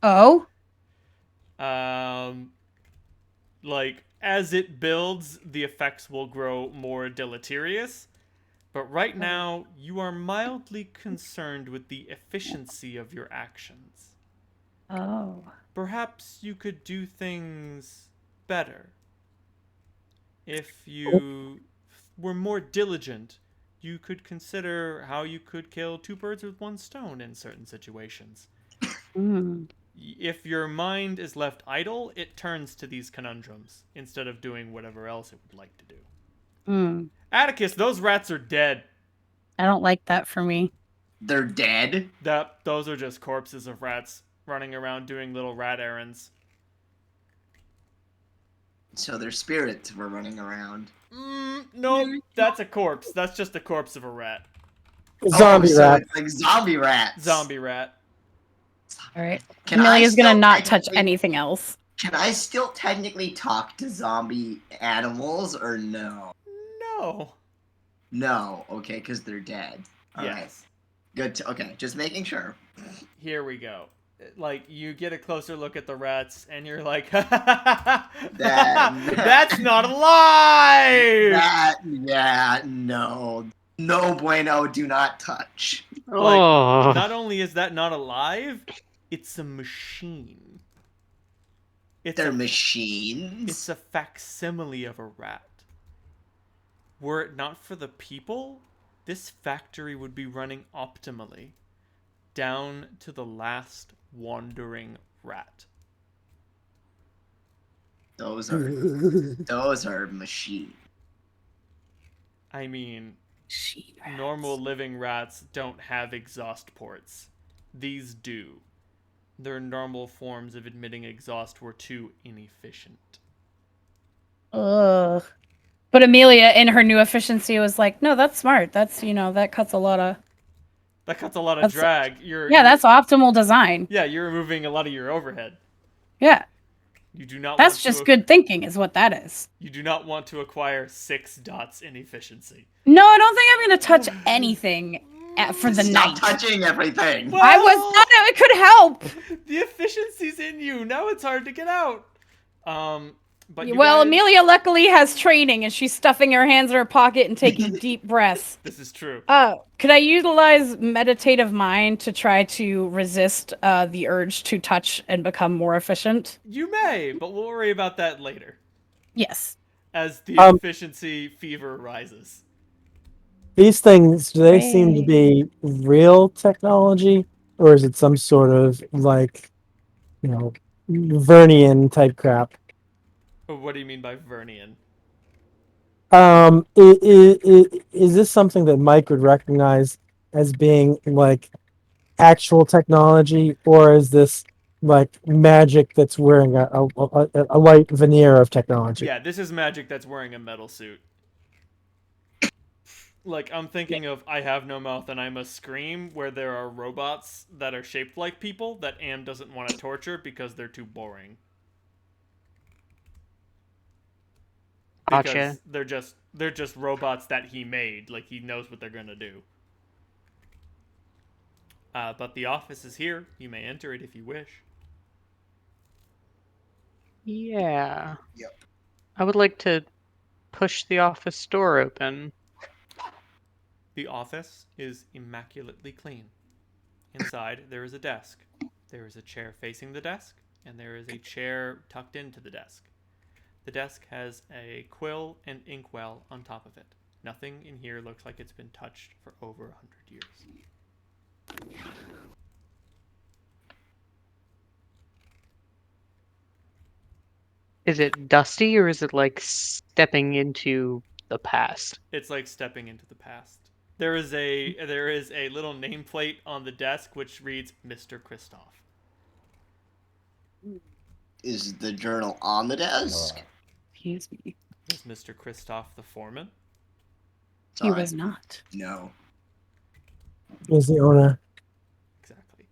oh, Like, as it builds, the effects will grow more deleterious. But right now, you are mildly concerned with the efficiency of your actions. oh. Perhaps you could do things better. If you were more diligent, you could consider how you could kill 2 birds with 1 stone in certain situations. If your mind is left idle, it turns to these conundrums instead of doing whatever else it would like to do. Atticus, those rats are dead. I don't like that for me. They're dead? Those are just corpses of rats running around doing little rat errands. So their spirits were running around. Nope, that's a corpse. That's just a corpse of a rat. Zombie so rat. it's like zombie rats. Zombie rat. All right. Can Amelia's I gonna still not touch technically- anything else. Can I still technically talk to zombie animals or no? No. No, okay, because they're dead. Alright. Yes. Good. Okay, just making sure. Here we go. Like, you get a closer look at the rats, and you're like, That- that's not alive! No. No bueno, do not touch. Like, Oh. not only is that not alive, it's a machine. They're It's machines. a facsimile of a rat. Were it not for the people, this factory would be running optimally, down to the last wandering rat. Those are machines. I mean, She rats. normal living rats don't have exhaust ports. These do. Their normal forms of emitting exhaust were too inefficient. Ugh. But Amelia, in her new efficiency, was like, "No, that's smart. That's that cuts a lot of That cuts a lot of That's- drag. that's optimal design. Yeah, you're removing a lot of your overhead. Yeah, You do not. that's want just to, good thinking, is what that is. You do not want to acquire 6 dots in efficiency. No, I don't think I'm gonna touch anything for the Stop night. touching everything. Well, I was thought it could help. The efficiency's in you. Now it's hard to get out. But you Well, guys... Amelia luckily has training, and she's stuffing her hands in her pocket and taking deep breaths. This is true. Could I utilize meditative mind to try to resist the urge to touch and become more efficient? You may, but we'll worry about that later. Yes. As the efficiency fever rises. These things, do they seem to be real technology, or is it some sort of like, Vernian type crap? What do you mean by Vernian? Is this something that Mike would recognize as being like actual technology, or is this like magic that's wearing a light veneer of technology? Yeah, this is magic that's wearing a metal suit. Like, I'm thinking of I Have No Mouth and I Must Scream, where there are robots that are shaped like people that Am doesn't want to torture because they're too boring. Because Gotcha. they're just robots that he made. Like, he knows what they're gonna do. But the office is here. You may enter it if you wish. Yeah. Yep. I would like to push the office door open. The office is immaculately clean. Inside, there is a desk. There is a chair facing the desk, and there is a chair tucked into the desk. The desk has a quill and inkwell on top of it. Nothing in here looks like it's been touched for over 100 years. Is it dusty or is it like stepping into the past? It's like stepping into the past. There is a little nameplate on the desk which reads Mr. Kristoff. Is the journal on the desk? Excuse me. Is Mr. Kristoff the foreman? He Sorry. was not. No. Is the owner? Exactly.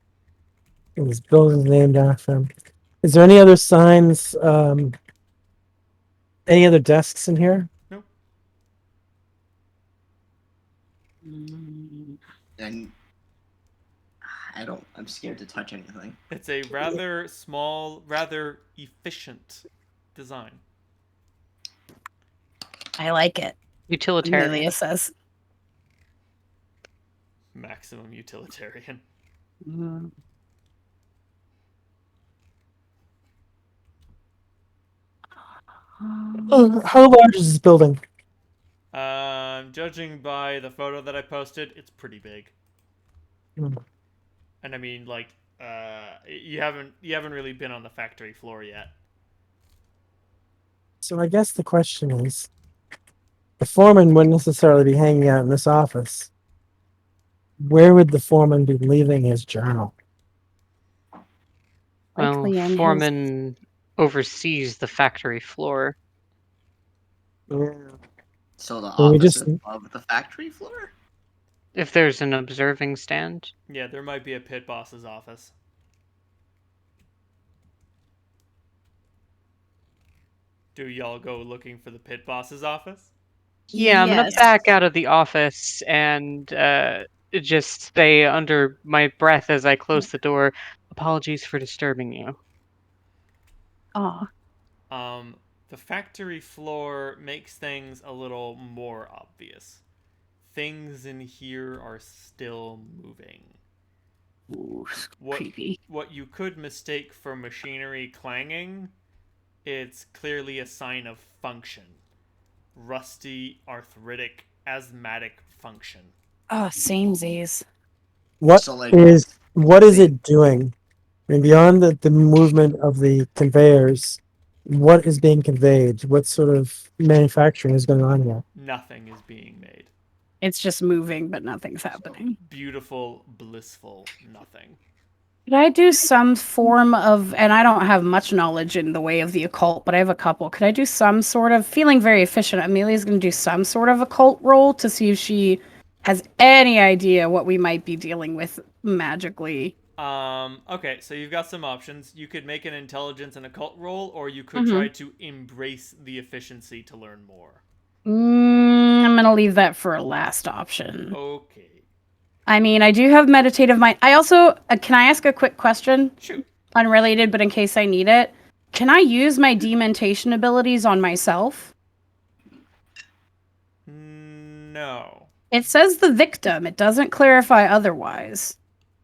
It was building named after him. Is there any other signs? Any other desks in here? Nope. And I'm scared to touch anything. It's a rather small, rather efficient design. I like it. Utilitarian. Amelia says. Maximum utilitarian. How large is this building? Judging by the photo that I posted, it's pretty big. Hmm. And I mean, like, you haven't really been on the factory floor yet. So I guess the question is, the foreman wouldn't necessarily be hanging out in this office. Where would the foreman be leaving his journal? Well, Likely in his- Foreman oversees the factory floor. So the Well, we office just- is above the factory floor? If there's an observing stand. Yeah, there might be a pit boss's office. Do y'all go looking for the pit boss's office? Yeah, I'm gonna Yes. back out of the office and just say under my breath as I close the door, apologies for disturbing you. Aw. The factory floor makes things a little more obvious. Things in here are still moving. Ooh, What, creepy. what you could mistake for machinery clanging, it's clearly a sign of function. Rusty, arthritic, asthmatic function. Oh, samesies. What So, like, is it doing? I mean, beyond the movement of the conveyors, what is being conveyed? What sort of manufacturing is going on here? Nothing is being made. It's just moving, but nothing's happening. Beautiful, blissful, nothing. Could I do some form of, and I don't have much knowledge in the way of the occult, but I have a couple. Could I do some sort of, feeling very efficient, Amelia's going to do some sort of occult roll to see if she has any idea what we might be dealing with magically. Okay, so you've got some options. You could make an intelligence and occult roll, or you could Mhm. try to embrace the efficiency to learn more. I'm going to leave that for a last option. Okay. I mean, I do have meditative mind. I also can I ask a quick question? Shoot. Unrelated, but in case I need it. Can I use my dementation abilities on myself? No. It says the victim. It doesn't clarify otherwise.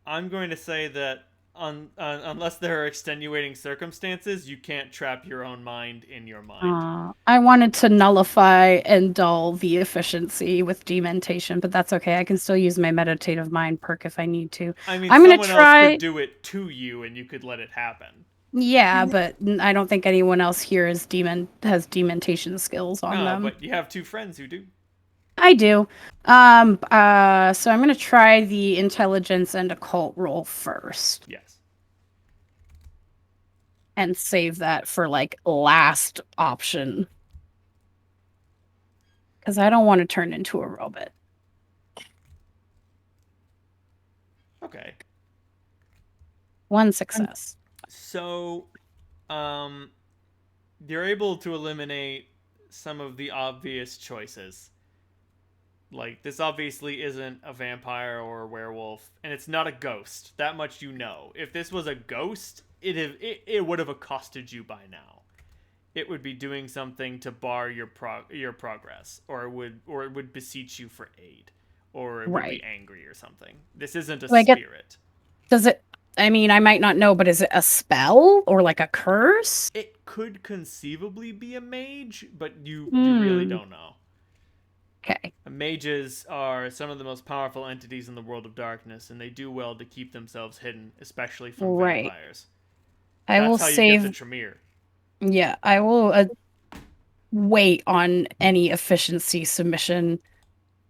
I'm going to say that unless there are extenuating circumstances, you can't trap your own mind in your mind. I wanted to nullify and dull the efficiency with dementation, but that's okay. I can still use my meditative mind perk if I need to. I mean, I'm gonna someone else try. could do it to you, and you could let it happen. Yeah, but I don't think anyone else here has dementation skills on No, them. but you have 2 friends who do. I do. So I'm gonna try the intelligence and occult roll first, Yes. and save that for like last option, because I don't want to turn into a robot. Okay. 1 success. So, you're able to eliminate some of the obvious choices. Like, this obviously isn't a vampire or a werewolf, and it's not a ghost. That much you know. If this was a ghost, it would have accosted you by now. It would be doing something to bar your progress, or it would beseech you for aid, or it would Right. be angry or something. This isn't a Do I get- spirit. Does it? I mean, I might not know, but is it a spell or like a curse? It could conceivably be a mage, but you really don't know. Okay. Mages are some of the most powerful entities in the world of darkness, and they do well to keep themselves hidden, especially from Right. vampires. I will That's how you save. get the Tremere. Yeah, I will wait on any efficiency submission.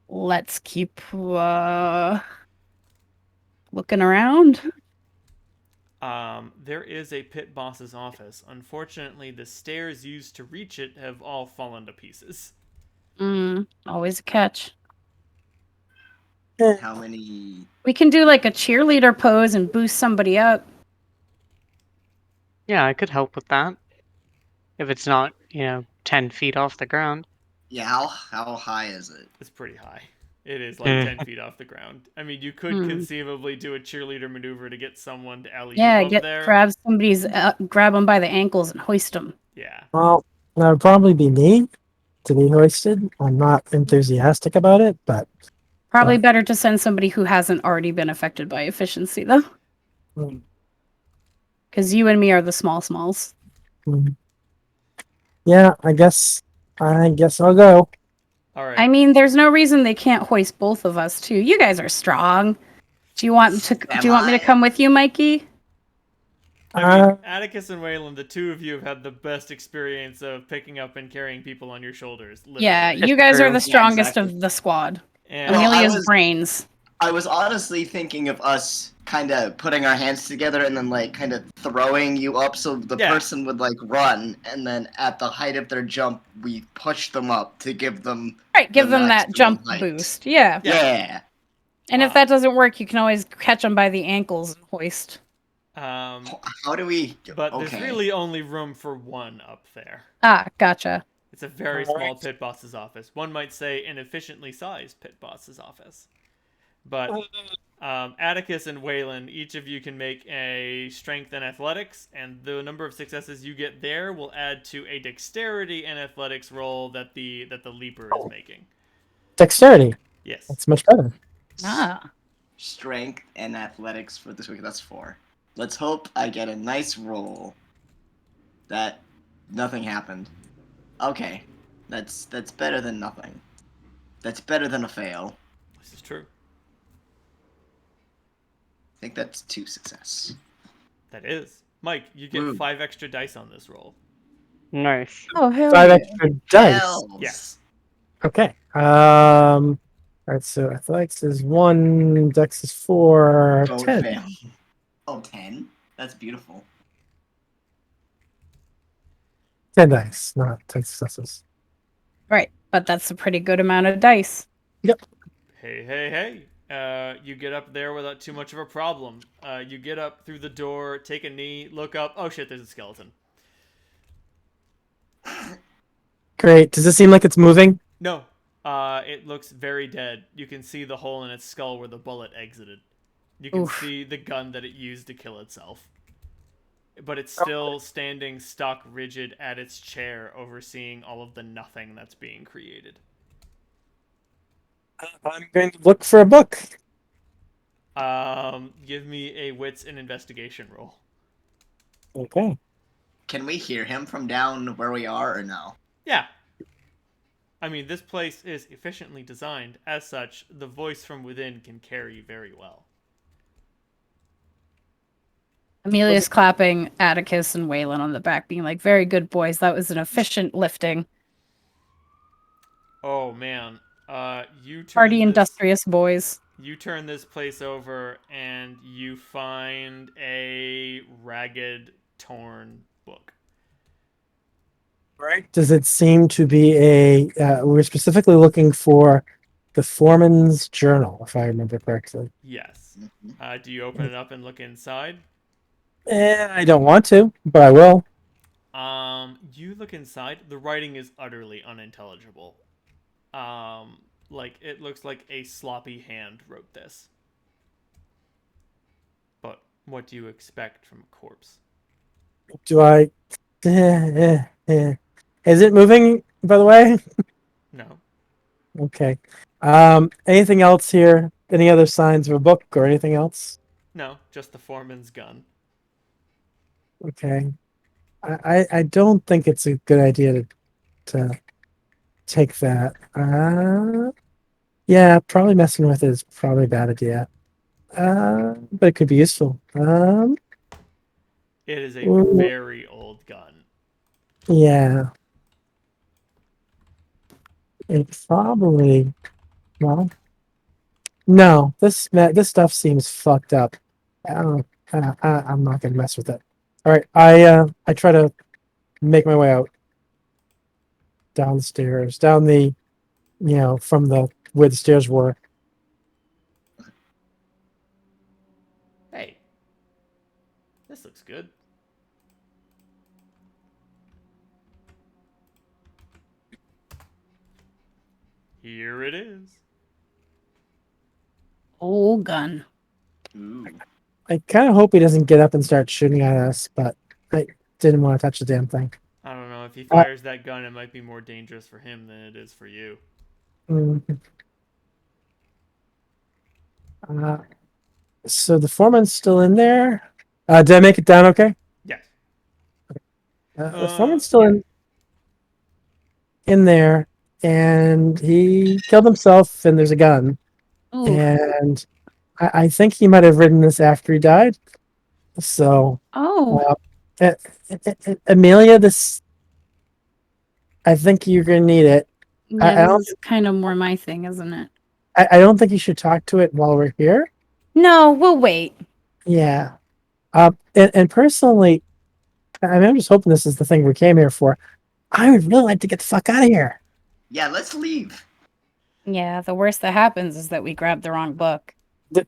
Let's keep looking around. There is a pit boss's office. Unfortunately, the stairs used to reach it have all fallen to pieces. Always a catch. How many? We can do like a cheerleader pose and boost somebody up. Yeah, I could help with that. If it's not, 10 feet off the ground. Yeah, how high is it? It's pretty high. It is like 10 feet off the ground. I mean, you could conceivably do a cheerleader maneuver to get someone to alley Yeah, up there. grab somebody's, grab them by the ankles and hoist them. Yeah. Well, that would probably be me to be hoisted. I'm not enthusiastic about it, but Probably better to send somebody who hasn't already been affected by efficiency, though. mm, Because you and me are the smalls. mm. Yeah, I guess I'll go. All right. I mean, there's no reason they can't hoist both of us too. You guys are strong. Do you want me to come with you, Mikey? I mean, Atticus and Waylon, the 2 of you have had the best experience of picking up and carrying people on your shoulders. Literally. Yeah, you guys are true. the strongest exactly. of the squad. And Amelia's brains. I was honestly thinking of us kind of putting our hands together and then like kind of throwing you up so the Yeah. person would like run, and then at the height of their jump we push them up to give them Right, give the them that maximum jump height. boost. Yeah. Yeah. And if that doesn't work, you can always catch them by the ankles and hoist. How do we? but okay. there's really only room for 1 up there. Ah, gotcha. It's a very small pit boss's office. One might say an efficiently sized pit boss's office. But Atticus and Waylon, each of you can make a strength and athletics, and the number of successes you get there will add to a dexterity and athletics roll that the leaper is making. Dexterity. Yes. That's much better. Ah. Strength and athletics for this week. That's 4. Let's hope I get a nice roll. That nothing happened. Okay, that's better than nothing. That's better than a fail. This is true. I think that's 2 success. That is. Mike, you get Ooh. 5 extra dice on this roll. Nice. Oh, hell 5 yeah. extra dice. Hells. Yes. Okay. All right. So athletics is 1, dex is 4, Don't 10. fail. Oh, 10? That's beautiful. 10 dice, not 10 successes. Right, but that's a pretty good amount of dice. Hey. You get up there without too much of a problem. You get up through the door, take a knee, look up. Oh shit, there's a skeleton. Great. Does it seem like it's moving? No. It looks very dead. You can see the hole in its skull where the bullet exited. You can Oof. see the gun that it used to kill itself. But it's still standing stock rigid at its chair, overseeing all of the nothing that's being created. I'm going to look for a book. Give me a wits and investigation roll. Okay. Can we hear him from down where we are, or no? Yeah. I mean, this place is efficiently designed. As such, the voice from within can carry very well. Amelia's clapping Atticus and Waylon on the back, being like, "Very good, boys. That was an efficient lifting. Oh man, you turn Hardy, this, industrious boys." you turn this place over and you find a ragged, torn book. Right. Does it seem to be a? We're specifically looking for the Foreman's journal, if I remember correctly. Yes. Do you open it up and look inside? I don't want to, but I will. You look inside. The writing is utterly unintelligible. Like it looks like a sloppy hand wrote this. But what do you expect from a corpse? Do I? Is it moving? By the way. No. Okay. Anything else here? Any other signs of a book or anything else? No, just the foreman's gun. Okay. I don't think it's a good idea to take that. Yeah, probably messing with it is probably a bad idea. But it could be useful. It is a Ooh. very old gun. Yeah. It probably, well, no, this stuff seems fucked up. I'm not gonna mess with it. All right, I try to make my way out downstairs, down the, from the where the stairs were. Hey, this looks good. Here it is. Old gun. Ooh. I kind of hope he doesn't get up and start shooting at us, but I didn't want to touch the damn thing. I don't know. If he fires that gun, it might be more dangerous for him than it is for you. So the foreman's still in there. Did I make it down okay? Yes. The foreman's still in there, and he killed himself, and there's a gun. Ooh. And I think he might have ridden this after he died. So, Oh. Amelia, this, I think you're gonna need it. I Yeah, don't- this is kind of more my thing, isn't it? I don't think you should talk to it while we're here. No, we'll wait. Yeah. And personally, I mean, I'm just hoping this is the thing we came here for. I would really like to get the fuck out of here. Yeah, let's leave. Yeah, the worst that happens is that we grab the wrong book.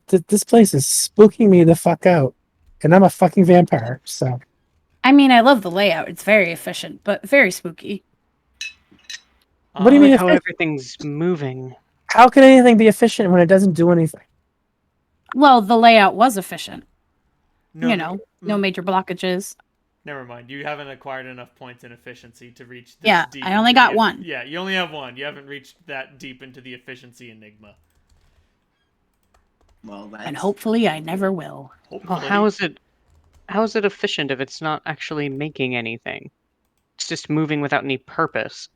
This place is spooking me the fuck out, and I'm a fucking vampire. So, I mean, I love the layout. It's very efficient, but very spooky. What do you I mean like how efficient? everything's moving. how can anything be efficient when it doesn't do anything? Well, the layout was efficient. No, You know, no major blockages. Never mind. You haven't acquired enough points in efficiency to reach this Yeah, deep. I only into got the- one. Yeah, you only have one. You haven't reached that deep into the efficiency enigma. Well, that's... And hopefully I never will. Well, Hopefully. how is it efficient if it's not actually making anything? It's just moving without any purpose.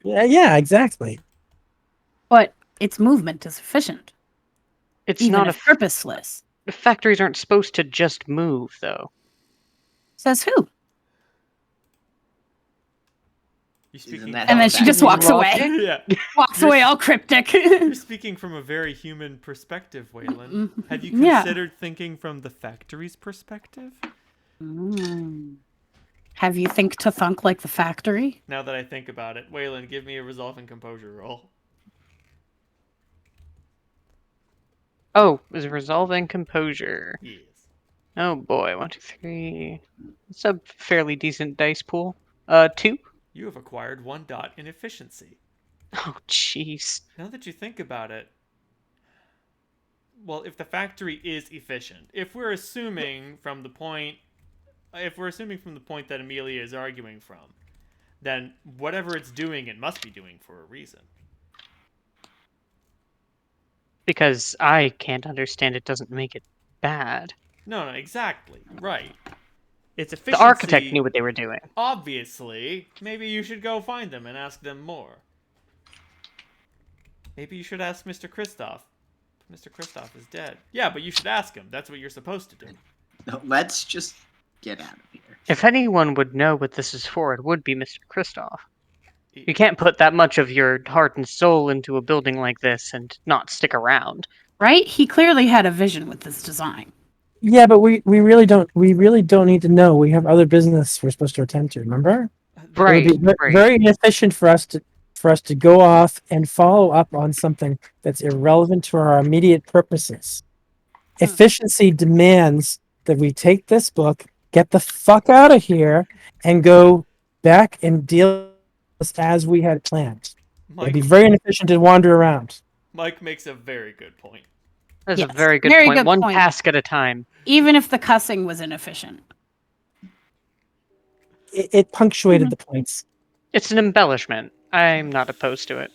Yeah, exactly. But its movement is efficient. It's Even not if a purposeless. factories aren't supposed to just move, though. Says who? You speaking? Isn't that And how then she just walks factories away. yeah. Walks You're away s- all cryptic. You're speaking from a very human perspective, Waylon. Have you Yeah. considered thinking from the factory's perspective? Have you think to thunk like the factory? Now that I think about it, Waylon, give me a resolve and composure roll. Oh, is resolving composure. Yes. Oh boy, 1, 2, 3. It's a fairly decent dice pool. 2. You have acquired 1 dot in efficiency. Oh, jeez. Now that you think about it, well, if the factory is efficient, if we're assuming from the point that Amelia is arguing from, then whatever it's doing, it must be doing for a reason. Because I can't understand it doesn't make it bad. No, exactly. Right. It's The efficiency. architect knew what they were doing. Obviously, maybe you should go find them and ask them more. Maybe you should ask Mr. Kristoff. Mr. Kristoff is dead. Yeah, but you should ask him. That's what you're supposed to do. No, let's just get out of here. If anyone would know what this is for, it would be Mr. Kristoff. You can't put that much of your heart and soul into a building like this and not stick around. Right? He clearly had a vision with this design. Yeah, but we really don't need to know. We have other business we're supposed to attend to. Remember? Right, It would be right. very inefficient for us to go off and follow up on something that's irrelevant to our immediate purposes. Efficiency demands that we take this book, get the fuck out of here, and go back and deal with this as we had planned. It'd be very inefficient to wander around. Mike makes a very good point. That's Yes, a very good very point. good One point. task at a time. Even if the cussing was inefficient. It punctuated the points. It's an embellishment. I'm not opposed to it.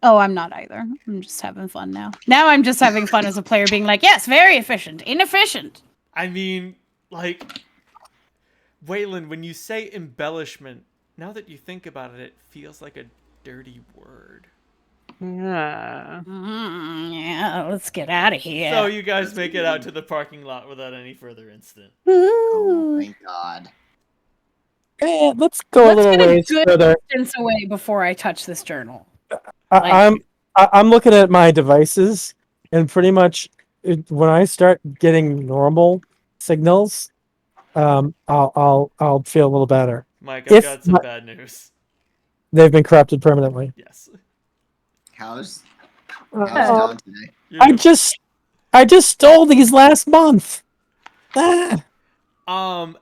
Oh, I'm not either. I'm just having fun now. Now I'm just having fun as a player being like, yes, very efficient. Inefficient. I mean, like, Waylon, when you say embellishment, now that you think about it, it feels like a dirty word. Yeah. Yeah, let's get out of here. So you guys make it out to the parking lot without any further incident. Oh, thank God. Let's go a Let's little get a ways good further. distance away before I touch this journal. I'm looking at my devices, and pretty much when I start getting normal signals, I'll feel a little better. Mike, I've If got some my- bad news. They've been corrupted permanently. Yes. How's Uh, Dawn today? You're I just stole these last month. Ah.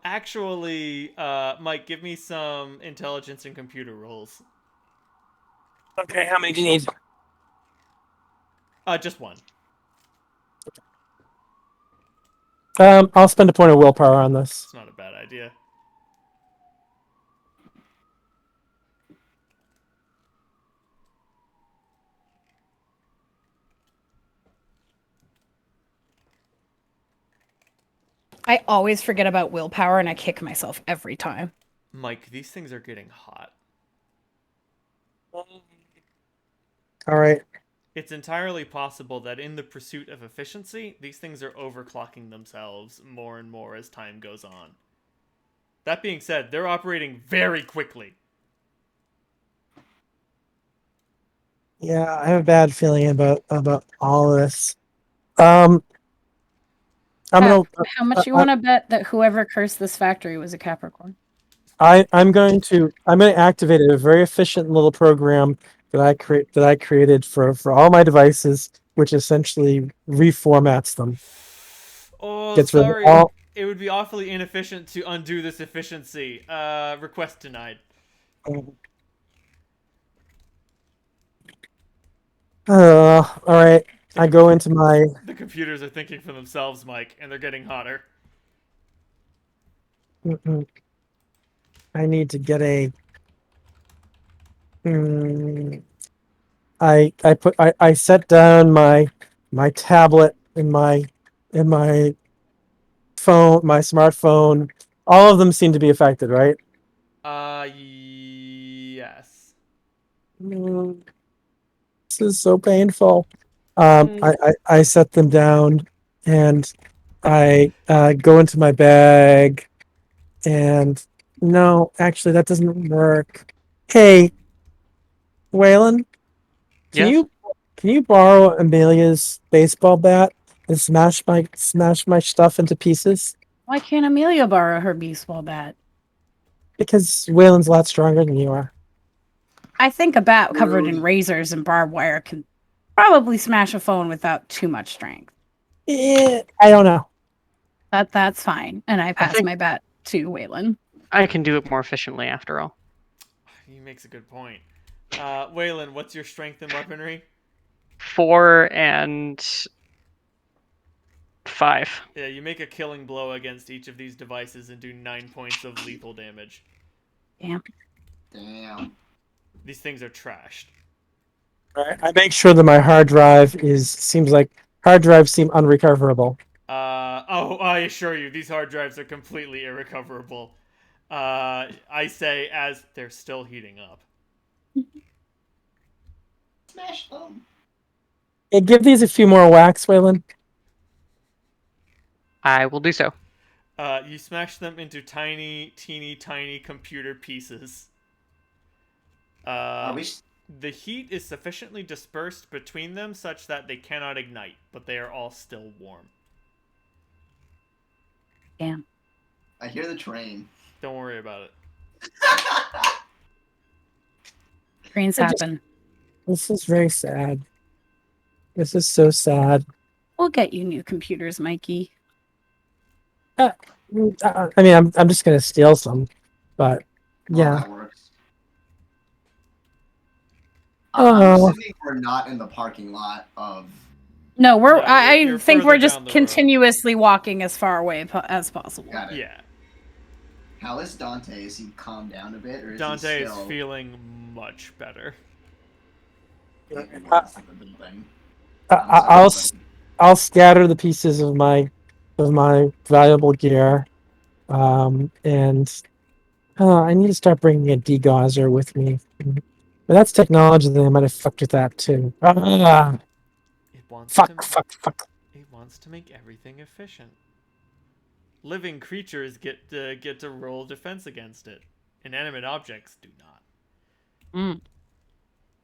Actually, Mike, give me some intelligence and computer rolls. Okay, how many do you need? Just one. I'll spend a point of willpower on this. It's not a bad idea. I always forget about willpower and I kick myself every time. Mike, these things are getting hot. All right. It's entirely possible that in the pursuit of efficiency, these things are overclocking themselves more and more as time goes on. That being said, they're operating very quickly. Yeah, I have a bad feeling about all of this. I'm gonna How much you want to bet that whoever cursed this factory was a Capricorn? I'm going to activate a very efficient little program that I created for all my devices, which essentially reformats them. Oh, Gets rid of sorry. all. It would be awfully inefficient to undo this efficiency. Request denied. All right. I go into my. The computers are thinking for themselves, Mike, and they're getting hotter. I need to get a. I set down my tablet and my phone, my smartphone. All of them seem to be affected, right? Yes. This is so painful. I set them down and I go into my bag and no, actually that doesn't work. Hey, Waylon, Yes? can you borrow Amelia's baseball bat and smash my stuff into pieces? Why can't Amelia borrow her baseball bat? Because Waylon's a lot stronger than you are. I think a bat covered in razors and barbed wire can probably smash a phone without too much strength. I don't know. That's fine. And I pass think- my bat to Waylon. I can do it more efficiently after all. He makes a good point. Waylon, what's your strength and weaponry? 4 and 5. Yeah, you make a killing blow against each of these devices and do 9 points of lethal damage. Damn. These things are trashed. I make sure that my hard drive seems like hard drives seem unrecoverable. I assure you, these hard drives are completely irrecoverable. I say as they're still heating up. Smash them. Hey, give these a few more whacks, Waylon. I will do so. You smash them into tiny, teeny, tiny computer pieces. Are we? The heat is sufficiently dispersed between them such that they cannot ignite, but they are all still warm. Damn. I hear the train. Don't worry about it. Trains happen. This is very sad. This is so sad. We'll get you new computers, Mikey. I mean, I'm just gonna steal some, but Well, yeah. that works. I'm Oh. assuming we're not in the parking lot of. No, No, I you're think further we're just down the road. continuously walking as far away as possible. Got it. Yeah. How is Dante? Is he calmed down a bit, or is Dante he is still feeling much better. getting lost in the building? I'll scatter the pieces of my valuable gear, and I need to start bringing a degauser with me. But that's technology that I might have fucked with that too. It wants Fuck. It wants to make everything efficient. Living creatures get to roll defense against it. Inanimate objects do not.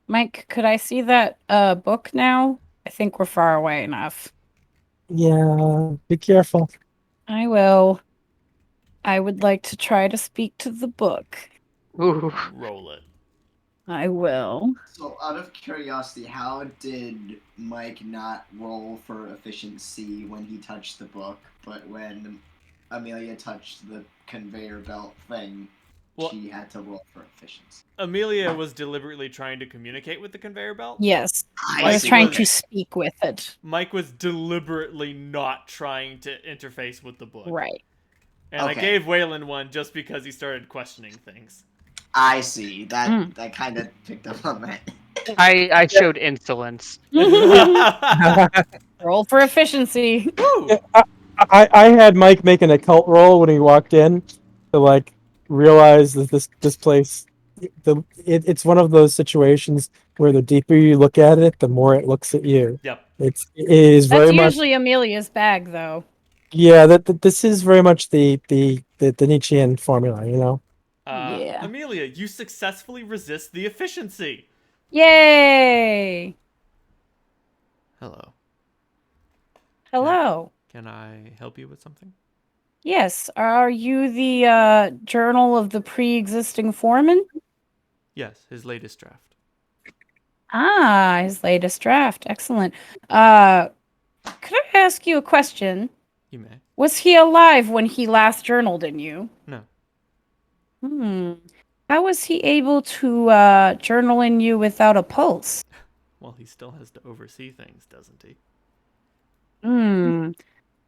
Mike, could I see that book now? I think we're far away enough. Yeah, be careful. I will. I would like to try to speak to the book. Ooh. Roll it. I will. So, out of curiosity, how did Mike not roll for efficiency when he touched the book, but when Amelia touched the conveyor belt thing, Well- she had to roll for efficiency? Amelia was deliberately trying to communicate with the conveyor belt. Yes, I Mike was trying was- to speak with it. Mike was deliberately not trying to interface with the book. Right. And I Okay. gave Waylon one just because he started questioning things. I see. That kind of picked up on that. I showed insolence. Roll for efficiency. Woo! I had Mike make an occult roll when he walked in to like realize that this place it's one of those situations where the deeper you look at it, the more it looks at you. Yep. It is very That's much usually Amelia's bag, though. yeah. That this is very much the Nietzschean formula, you know. Yeah. Amelia, you successfully resist the efficiency. Yay! Hello. Hello. Can I help you with something? Yes, are you the journal of the pre-existing Foreman? Yes, his latest draft. Ah, his latest draft. Excellent. Could I ask you a question? You may. Was he alive when he last journaled in you? No. How was he able to journal in you without a pulse? Well, he still has to oversee things, doesn't he?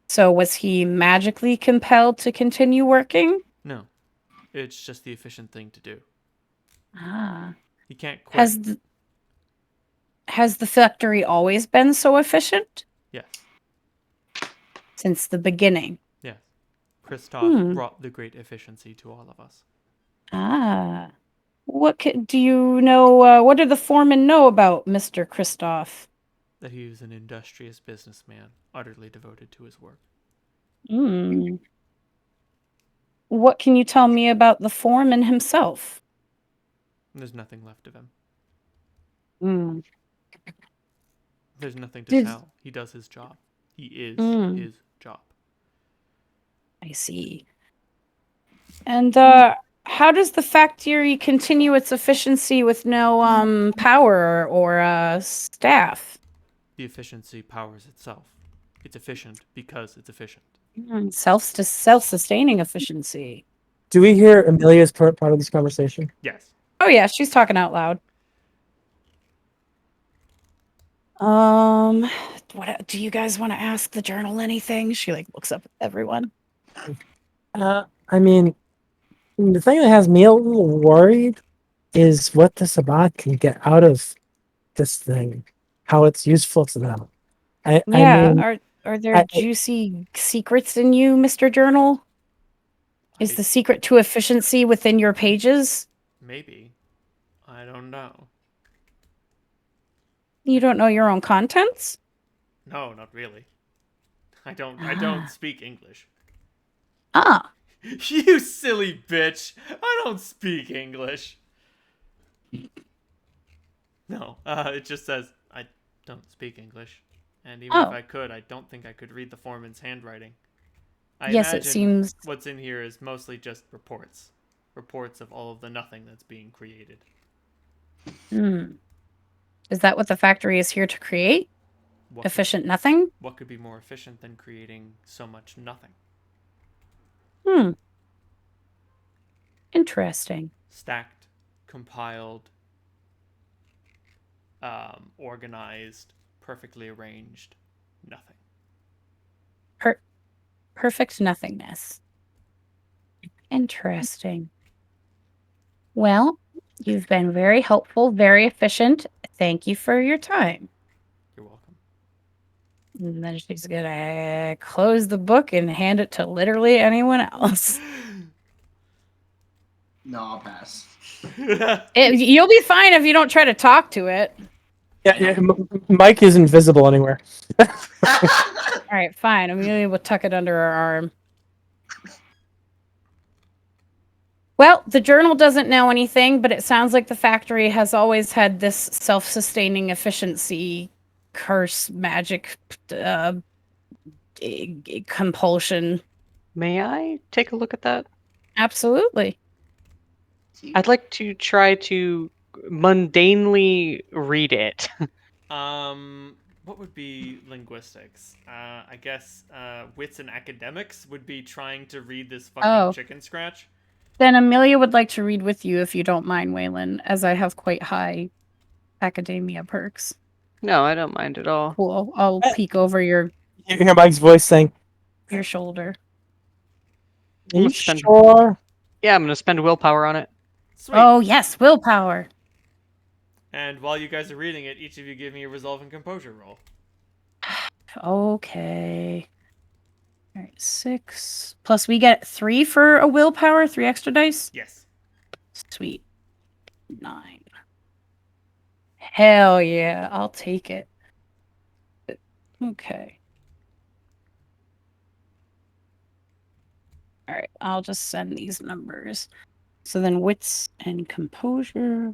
So was he magically compelled to continue working? No. It's just the efficient thing to do. Ah. He can't quit. Has the factory always been so efficient? Yes. Since the beginning. Yes. Christoph brought the great efficiency to all of us. Ah. Do you know, what do the foremen know about Mr. Christoph? That he was an industrious businessman, utterly devoted to his work. What can you tell me about the foreman himself? There's nothing left of him. Hmm. There's nothing to tell. He does his job. He is his job. I see. And how does the factory continue its efficiency with no power or staff? The efficiency powers itself. It's efficient because it's efficient. Self-sustaining efficiency. Do we hear Amelia's part of this conversation? Yes. Oh yeah, she's talking out loud. What do you guys want to ask the journal anything? She like looks up at everyone. I mean, the thing that has me a little worried is what the Sabbath can get out of this thing, how it's useful to them. I Yeah, mean, are there I, juicy secrets in you, Mr. Journal? Is I- the secret to efficiency within your pages? Maybe. I don't know. You don't know your own contents? No, not really. I don't Ah. speak English. Ah, You silly bitch. I don't speak English. No, it just says I don't speak English. And even if oh, I could, I don't think I could read the foreman's handwriting. I yes, it imagine seems. what's in here is mostly just reports. Reports of all of the nothing that's being created. Hmm. Is that what the factory is here to create? What Efficient nothing? what could be more efficient than creating so much nothing? Hmm. Interesting. Stacked, compiled, organized, perfectly arranged, nothing. Perfect nothingness. Interesting. Well, you've been very helpful, very efficient. Thank you for your time. You're welcome. And then she's gonna close the book and hand it to literally anyone else. No, I'll pass. You'll be fine if you don't try to talk to it. yeah, Mike is invisible anywhere. All right, fine. Amelia will tuck it under her arm. Well, the journal doesn't know anything, but it sounds like the factory has always had this self-sustaining efficiency curse magic compulsion. May I take a look at that? Absolutely. I'd like to try to mundanely read it. What would be linguistics? I guess wits and academics would be trying to read this fucking Oh. chicken scratch. Then Amelia would like to read with you if you don't mind, Waylon, as I have quite high academia perks. No, I don't mind at all. Cool. I'll peek over your You hear Mike's voice saying, shoulder. "Are you Let's spend- sure?" Yeah, I'm gonna spend willpower on it. Sweet. Oh, yes, willpower. And while you guys are reading it, each of you give me a resolve and composure roll. Okay. All right, 6. Plus we get 3 for a willpower, 3 extra dice. Yes. Sweet. 9. Hell yeah, I'll take it. Okay. All right, I'll just send these numbers. So then wits and composure.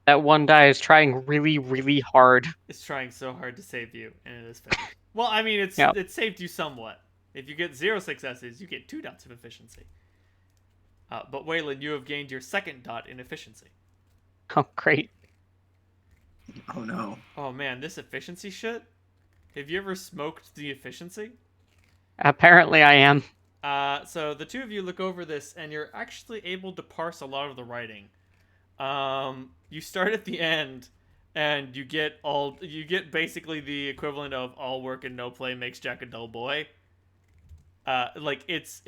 That one die is trying really, really hard. It's trying so hard to save you, and it has failed. Well, I mean, Yeah. it saved you somewhat. If you get 0 successes, you get 2 dots of efficiency. But Waylon, you have gained your second dot in efficiency. Oh, great. Oh no. Oh man, this efficiency shit? Have you ever smoked the efficiency? Apparently I am. So the two of you look over this, and you're actually able to parse a lot of the writing. You start at the end, and you get basically the equivalent of all work and no play makes Jack a dull boy. Like it's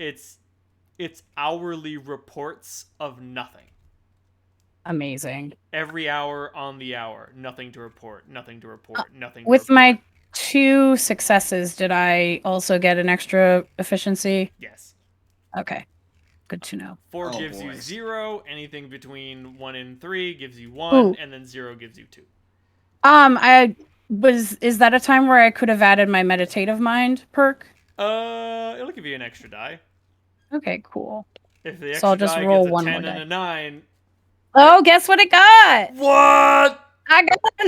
hourly reports of nothing. Amazing. Every hour on the hour, nothing to report, nothing to report, nothing. With to report. my 2 successes, did I also get an extra efficiency? Yes. Okay. Good to know. 4 Oh, gives you boys. 0. Anything between 1 and 3 gives you 1, Ooh. and then 0 gives you 2. Is that a time where I could have added my meditative mind perk? It'll give you an extra die. Okay, cool. If the So I'll extra just die roll gets a one 10 more and die. a 9. Oh, guess what it got? What? I got a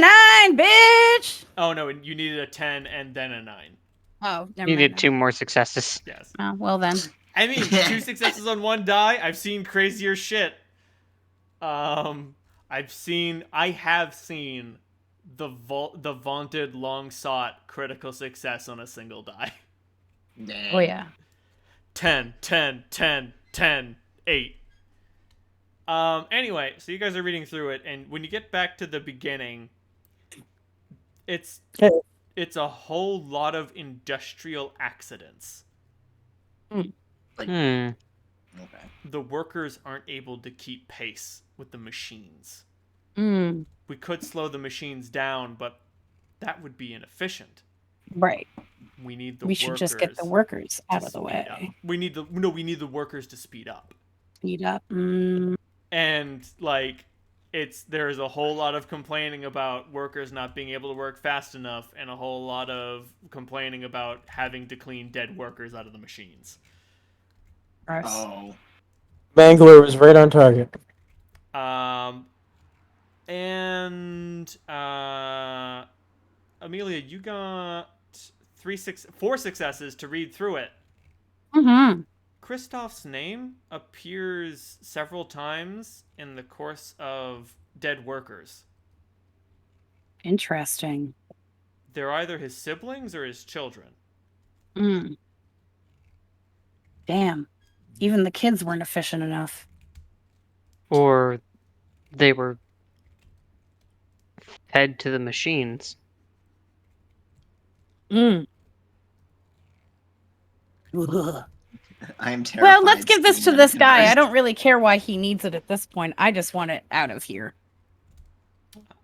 9, bitch. Oh no, you needed a 10 and then a 9. Oh, never You mind. need 2 more successes. Yes. Oh, well then. I mean, 2 successes on 1 die. I've seen crazier shit. I have seen the vaunted long sought critical success on a single die. Dang. Oh yeah. 10, 10, 10, 10, 8. Anyway, so you guys are reading through it, and when you get back to the beginning, it's Okay. it's a whole lot of industrial accidents. Like, Hmm. okay. The workers aren't able to keep pace with the machines. Mm, We could slow the machines down, but that would be inefficient. right. We need the We workers should just get the workers to out of the speed up. way. We need the workers to speed up. Speed up. And like there's a whole lot of complaining about workers not being able to work fast enough, and a whole lot of complaining about having to clean dead workers out of the machines. Gross. Oh. Mangler was right on target. And Amelia, you got 4 successes to read through it. Mm-hmm. Kristoff's name appears several times in the course of Dead Workers. Interesting. They're either his siblings or his children. Mm. Damn. Even the kids weren't efficient enough. Or they were fed to the machines. Mm. Ugh. I am terrified. Well, let's give this to seeing this them guy. I converse. don't really care why he needs it at this point. I just want it out of here.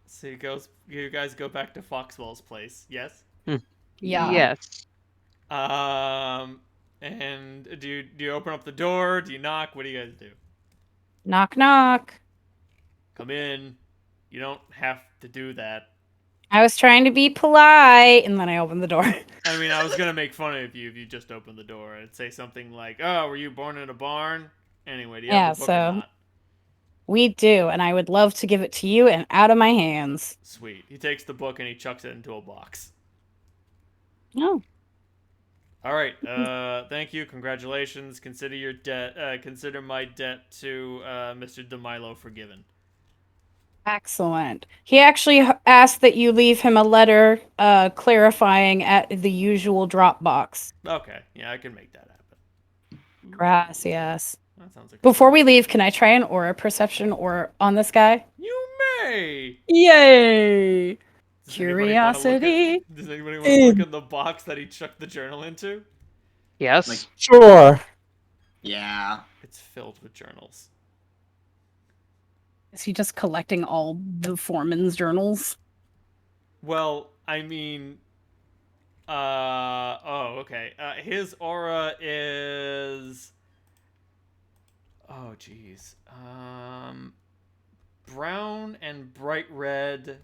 So you guys go back to Foxwell's place, yes? Yeah. Yes. And do you open up the door? Do you knock? What do you guys do? Knock, knock. Come in. You don't have to do that. I was trying to be polite, and then I opened the door. I mean, I was gonna make fun of you if you just opened the door. I'd say something like, "Oh, were you born in a barn?" Anyway, do you have the book or not? We do, and I would love to give it to you and out of my hands. Sweet. He takes the book and he chucks it into a box. No. All right. Thank you. Congratulations. Consider your debt. Consider my debt to Mr. DeMilo forgiven. Excellent. He actually asked that you leave him a letter clarifying at the usual drop box. Okay. Yeah, I can make that happen. Gracias. That sounds like. Before we leave, can I try an aura perception or on this guy? You may. Yay! Does Curiosity. Does anybody want to look in the box that he chucked the journal into? Yes. Like- Sure. Yeah. It's filled with journals. Is he just collecting all the Foreman's journals? Well, I mean, okay. His aura is, oh geez, brown and bright red,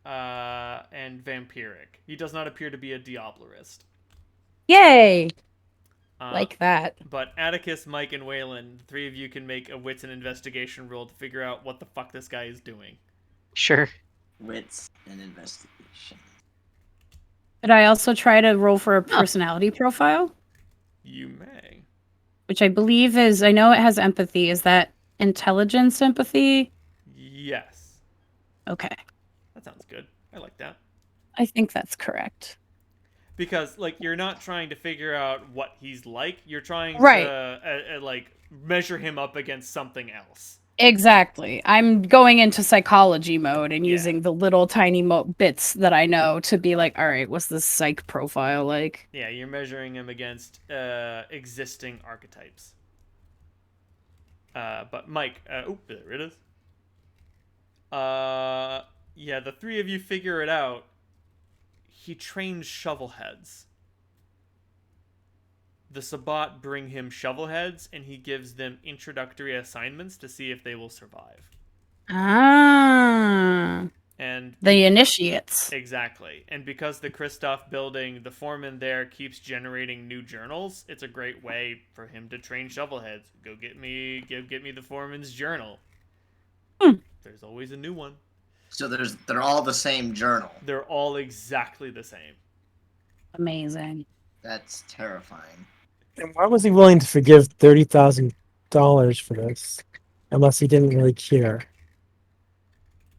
and vampiric. He does not appear to be a Diablerist. Yay! Like that. But Atticus, Mike, and Waylon, the 3 of you can make a wits and investigation roll to figure out what the fuck this guy is doing. Sure. Wits and investigation. Did I also try to roll for a personality profile? You may. Which I believe is, I know it has empathy. Is that intelligence empathy? Yes. Okay. That sounds good. I like that. I think that's correct. Because, like, you're not trying to figure out what he's like. You're trying Right. to, like, measure him up against something else. Exactly. I'm going into psychology mode and Yeah. using the little tiny bits that I know to be like, all right, what's this psych profile like? Yeah, you're measuring him against existing archetypes. But Mike, there it is. Yeah, the 3 of you figure it out. He trains shovelheads. The Sabbat bring him shovelheads, and he gives them introductory assignments to see if they will survive. Ah. And The initiates. exactly. And because the Kristoff building, the foreman there keeps generating new journals, it's a great way for him to train shovelheads. Go get me the foreman's journal. There's always a new one. So they're all the same journal. They're all exactly the same. Amazing. That's terrifying. And why was he willing to forgive $30,000 for this? Unless he didn't really care.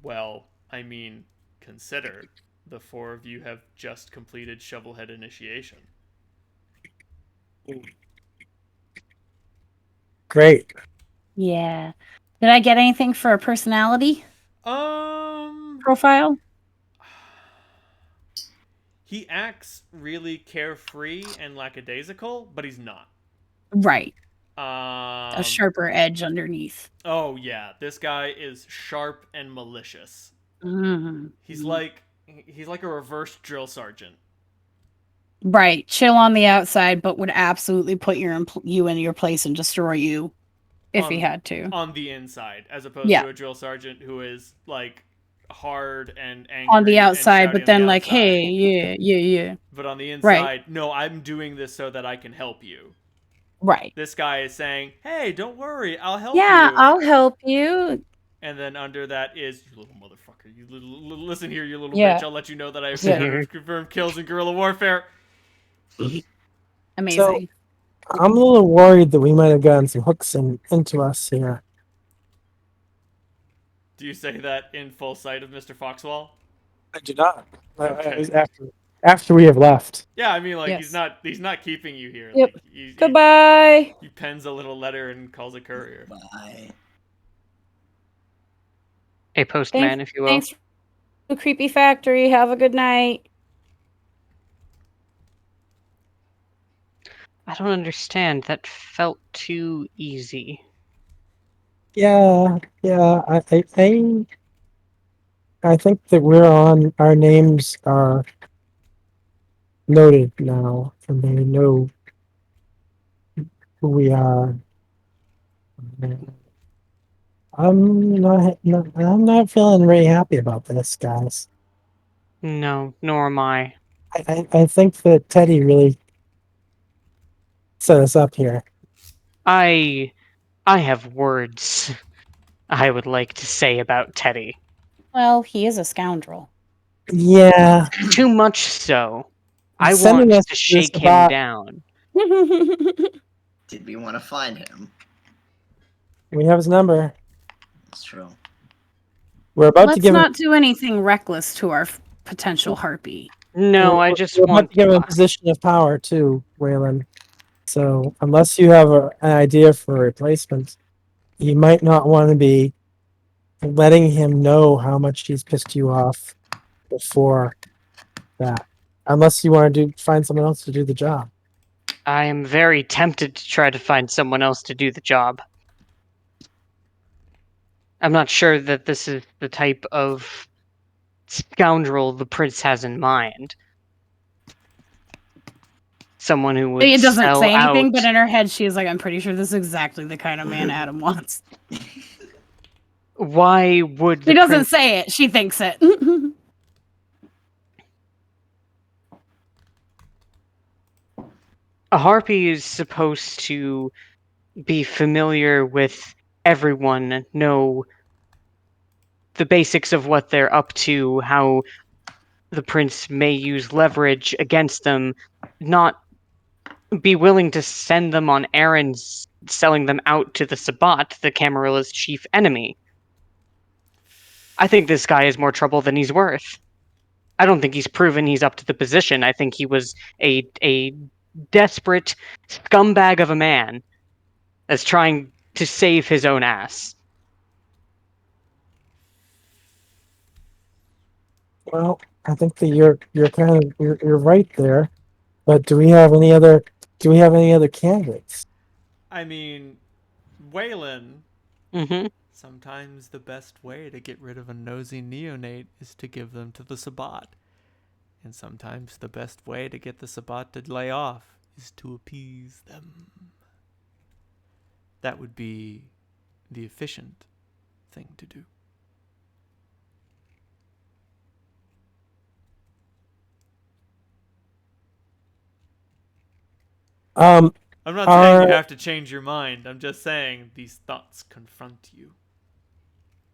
Well, I mean, consider the 4 of you have just completed shovelhead initiation. Great. Yeah. Did I get anything for a personality profile? He acts really carefree and lackadaisical, but he's not. Right. A sharper edge underneath. Oh yeah, this guy is sharp and malicious. Mm-hmm. He's like a reverse drill sergeant. Right. Chill on the outside, but would absolutely put you in your place and destroy you if he had to. On the inside, as opposed to a drill sergeant who is like hard and angry on the outside, but then like, outside. hey, yeah. But on the inside, no, I'm doing this so that I can help you. Right. This guy is saying, hey, don't worry, I'll help you. Yeah, I'll help you. And then under that is, you little motherfucker, you little listen here, you little bitch, I'll let you know that I have 300 confirmed kills in guerrilla warfare. Amazing. So, I'm a little worried that we might have gotten some hooks into us here. Do you say that in full sight of Mr. Foxwall? I do not. Okay. After we have left. Yeah, I mean, like, he's not keeping you here. Yep. Like, Goodbye. He pens a little letter and calls a courier. Bye. A postman, if you will. Thanks for the creepy factory. Have a good night. I don't understand. That felt too easy. Yeah. I think that we're on. Our names are noted now, and they know who we are. I'm not feeling very happy about this, guys. No, nor am I. I think that Teddy really set us up here. I have words I would like to say about Teddy. Well, he is a scoundrel. Yeah. Too much so. I Sending want us to shake him about- down. Did we want to find him? We have his number. That's true. We're about Let's to give not do anything reckless to our potential harpy. No, I just want to give him a position of power too, Waylon. So unless you have an idea for a replacement, you might not want to be letting him know how much he's pissed you off before that. Unless you want to find someone else to do the job. I am very tempted to try to find someone else to do the job. I'm not sure that this is the type of scoundrel the prince has in mind. Someone who would It doesn't sell say anything, out... but in her head, she's like, I'm pretty sure this is exactly the kind of man Adam wants. Why would She doesn't say it. She thinks it. A harpy is supposed to be familiar with everyone, know the basics of what they're up to, how the prince may use leverage against them, not be willing to send them on errands, selling them out to the Sabbat, the Camarilla's chief enemy. I think this guy is more trouble than he's worth. I don't think he's proven he's up to the position. I think he was a desperate scumbag of a man that's trying to save his own ass. Well, I think that you're right there. But do we have any other candidates? I mean, Waylon. Mm-hmm. Sometimes the best way to get rid of a nosy neonate is to give them to the Sabbat. And sometimes the best way to get the Sabbat to lay off is to appease them. That would be the efficient thing to do. I'm not saying you have to change your mind. I'm just saying these thoughts confront you.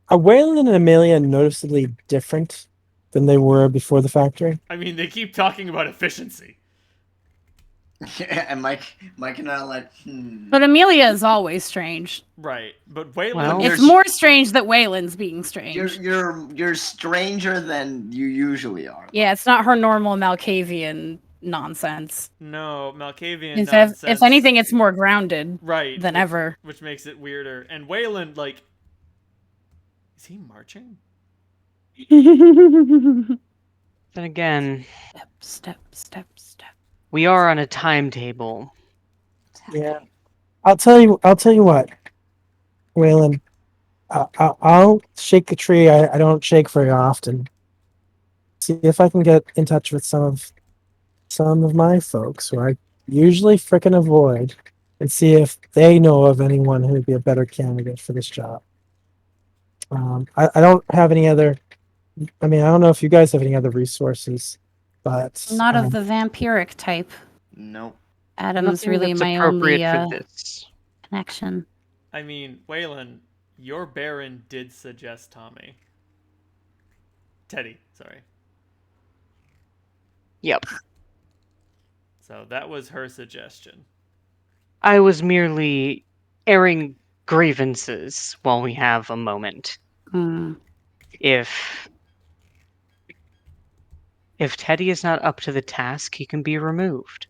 Are Waylon and Amelia noticeably different than they were before the factory? I mean, they keep talking about efficiency. And Mike and I like, But Amelia is always strange. Right, but Waylon... Well, it's more strange that Waylon's being strange. You're stranger than you usually are. Yeah, it's not her normal Malkavian nonsense. No, Malkavian nonsense. If anything, it's more grounded right, than ever. Which makes it weirder. And Waylon, like, Is he marching? Then again, Step. we are on a timetable. Yeah. I'll tell you what, Waylon. I'll shake the tree. I don't shake very often. See if I can get in touch with some of my folks who I usually frickin' avoid, and see if they know of anyone who would be a better candidate for this job. I don't have any other. I mean, I don't know if you guys have any other resources, but Not of the vampiric type. Nope. Adam's Nothing really that's my only appropriate for this. connection. I mean, Waylon, your Baron did suggest Tommy. Teddy, sorry. Yep. So that was her suggestion. I was merely airing grievances while we have a moment. Hmm. If Teddy is not up to the task, he can be removed.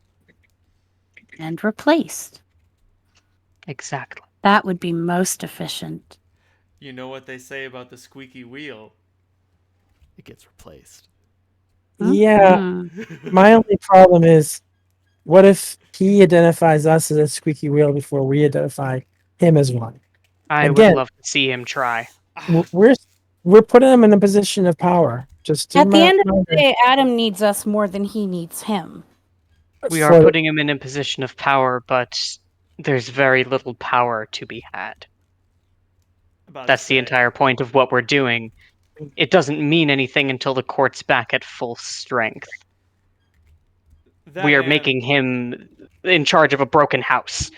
And replaced. Exactly. That would be most efficient. You know what they say about the squeaky wheel? It gets replaced. yeah. Mhm. My only problem is, what if he identifies us as a squeaky wheel before we identify him as one? I would Again, love to see him try. we're putting him in a position of power. Just At the end of the day, Adam needs us more than he needs him. We are putting him in a position of power, but there's very little power to be had. That's the entire point of what we're doing. It doesn't mean anything until the court's back at full strength. We are making him in charge of a broken house.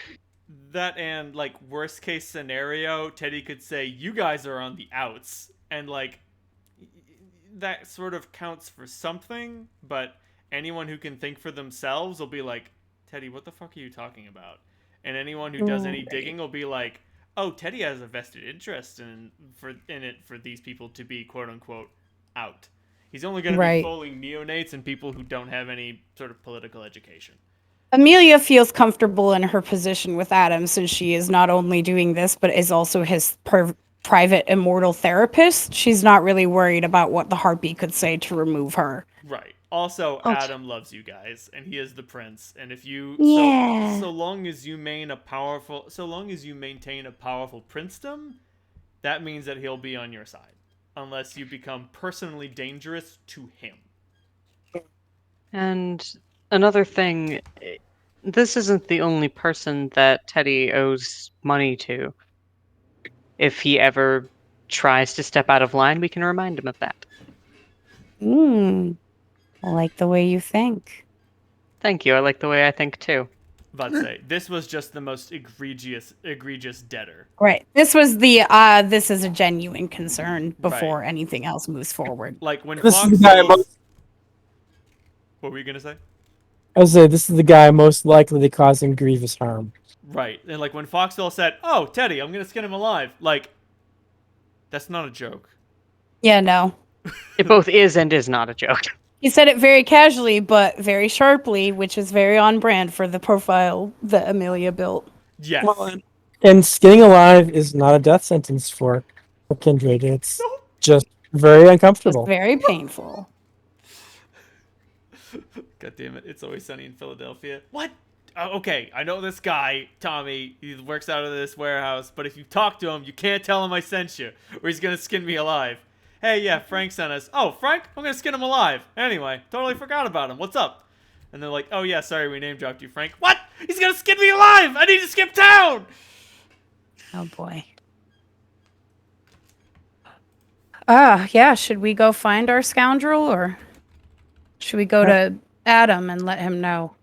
That and, like, worst case scenario, Teddy could say, you guys are on the outs. And, like, that sort of counts for something, but anyone who can think for themselves will be like, Teddy, what the fuck are you talking about? And anyone who does any digging will be like, oh, Teddy has a vested interest in it for these people to be quote unquote out. He's only going to be fooling neonates and people who don't have any sort of political education. Amelia feels comfortable in her position with Adam since she is not only doing this, but is also his private immortal therapist. She's not really worried about what the Harpy could say to remove her. Right. Also, Adam loves you guys, and he is the prince. And if you, so long as you maintain a powerful princedom, that means that he'll be on your side, unless you become personally dangerous to him. And another thing, this isn't the only person that Teddy owes money to. If he ever tries to step out of line, we can remind him of that. I like the way you think. Thank you. I like the way I think too. About to say, this was just the most egregious debtor. Right. This was the this is a genuine concern before anything else moves forward. Like when This Fox is the guy what were you gonna say? I was say this is the guy most likely to cause him grievous harm. Right. And like when Foxwell said, oh, Teddy, I'm gonna skin him alive, like, that's not a joke. Yeah, no. It both is and is not a joke. He said it very casually, but very sharply, which is very on brand for the profile that Amelia built. Yes. Well, and skinning alive is not a death sentence for Kindred. It's just very uncomfortable. It's very painful. God damn it. It's Always Sunny in Philadelphia. What? Oh, okay, I know this guy, Tommy. He works out of this warehouse, but if you talk to him, you can't tell him I sent you, or he's gonna skin me alive. Hey, yeah, Frank sent us. Oh, Frank? I'm gonna skin him alive. Anyway, totally forgot about him. What's up? And they're like, oh yeah, sorry, we name dropped you, Frank. What? He's gonna skin me alive! I need to skip town! Oh boy. Yeah, should we go find our scoundrel, or should we go to Adam and let him know?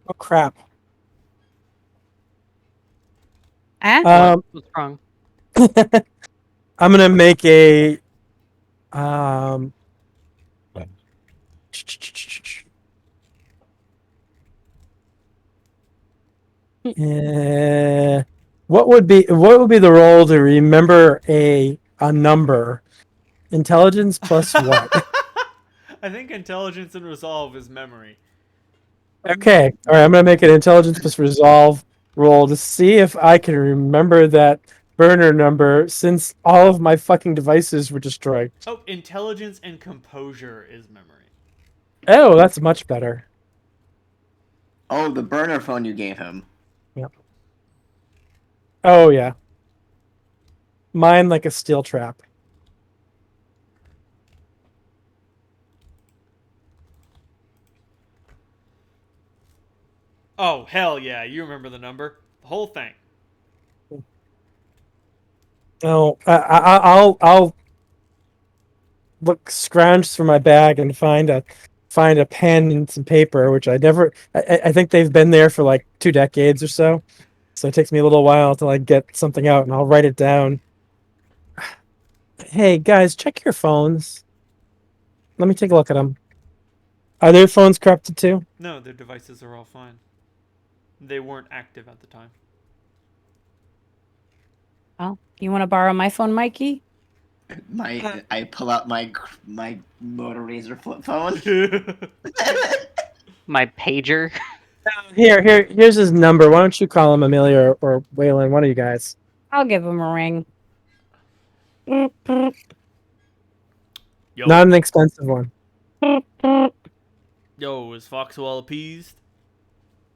Oh crap. What's wrong? I'm gonna make a what would be the role to remember a number? Intelligence plus what? I think intelligence and resolve is memory. Okay. All right. I'm gonna make an intelligence plus resolve roll to see if I can remember that burner number since all of my fucking devices were destroyed. Oh, intelligence and composure is memory. Oh, that's much better. Oh, the burner phone you gave him. Oh yeah. Mine like a steel trap. Oh, hell yeah, you remember the number. The whole thing. Oh, I'll look scrounge through my bag and find a pen and some paper, which I never. I think they've been there for like 2 decades or so. So it takes me a little while to like get something out, and I'll write it down. Hey guys, check your phones. Let me take a look at them. Are their phones corrupted too? No, their devices are all fine. They weren't active at the time. Oh, you want to borrow my phone, Mikey? I pull out my Motor Razor flip phone. My pager. Here's his number. Why don't you call him, Amelia or Waylon? One of you guys. I'll give him a ring. Yo, Not an expensive one. yo, is Foxwell appeased?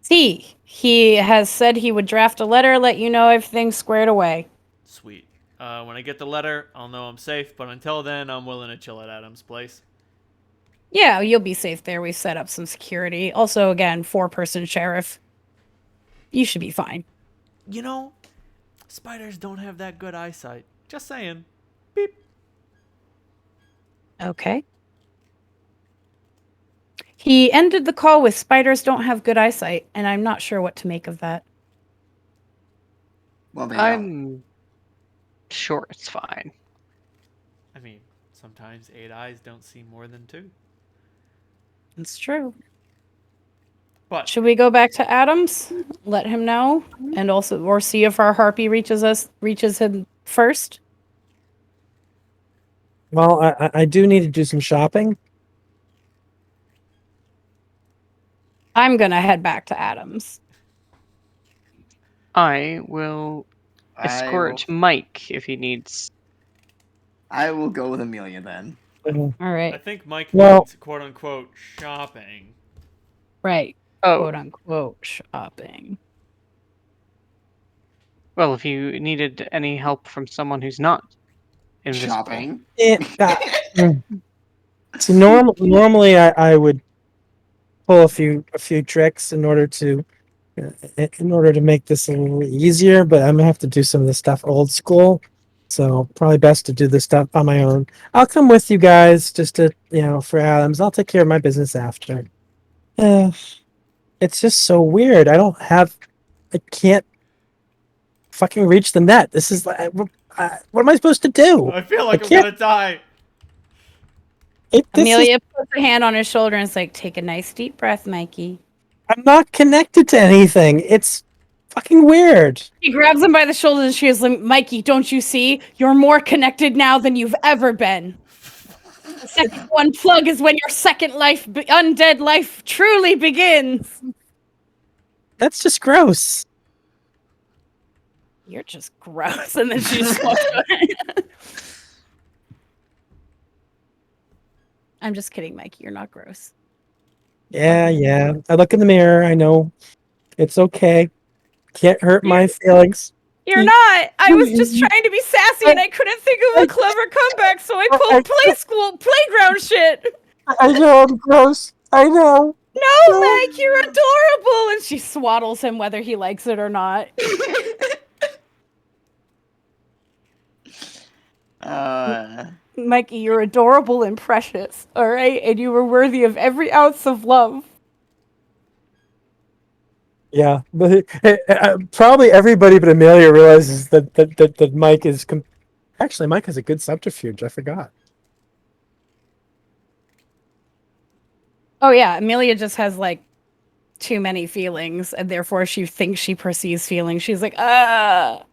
See, he has said he would draft a letter, let you know everything's squared away. Sweet. When I get the letter, I'll know I'm safe, but until then, I'm willing to chill at Adam's place. Yeah, you'll be safe there. We set up some security. Also, again, 4-person sheriff. You should be fine. You know, spiders don't have that good eyesight. Just saying. Beep. Okay. He ended the call with spiders don't have good eyesight, and I'm not sure what to make of that. Well, they don't. I'm sure it's fine. I mean, sometimes 8 eyes don't see more than 2. It's true. But Should we go back to Adams? Let him know, and also, or see if our harpy reaches him first. Well, I do need to do some shopping. I'm gonna head back to Adams. I will escort Mike if he needs. I will go with Amelia then. All I right, think Mike Well- needs quote unquote shopping. right. Oh, Quote unquote shopping. well, if you needed any help from someone who's not invisible. Shopping. See, normally I would pull a few tricks in order to make this a little easier, but I'm gonna have to do some of the stuff old school. So probably best to do this stuff on my own. I'll come with you guys just to for Adams. I'll take care of my business after. It's just so weird. I can't fucking reach the net. This is like, what am I supposed to do? I feel like I I'm can't- gonna die. This is- Amelia puts a hand on his shoulder and is like, "Take a nice deep breath, Mikey." I'm not connected to anything. It's fucking weird. She grabs him by the shoulders and she is like, "Mikey, don't you see? You're more connected now than you've ever been. The second one plug is when your second life, undead life, truly begins." That's just gross. You're just gross. And then she just walks away. I'm just kidding, Mikey. You're not gross. Yeah. I look in the mirror. I know it's okay. Can't hurt my feelings. You're not. I was just trying to be sassy and I couldn't think of a clever comeback, so I pulled playground shit. I know I'm gross. I know. No, Mike, you're adorable. And she swaddles him whether he likes it or not. Mikey, you're adorable and precious, all right? And you were worthy of every ounce of love. Yeah, but probably everybody but Amelia realizes that Mike is. Actually, Mike has a good subterfuge. I forgot. Oh, yeah, Amelia just has, like, too many feelings, and therefore she thinks she perceives feelings. She's like, ah.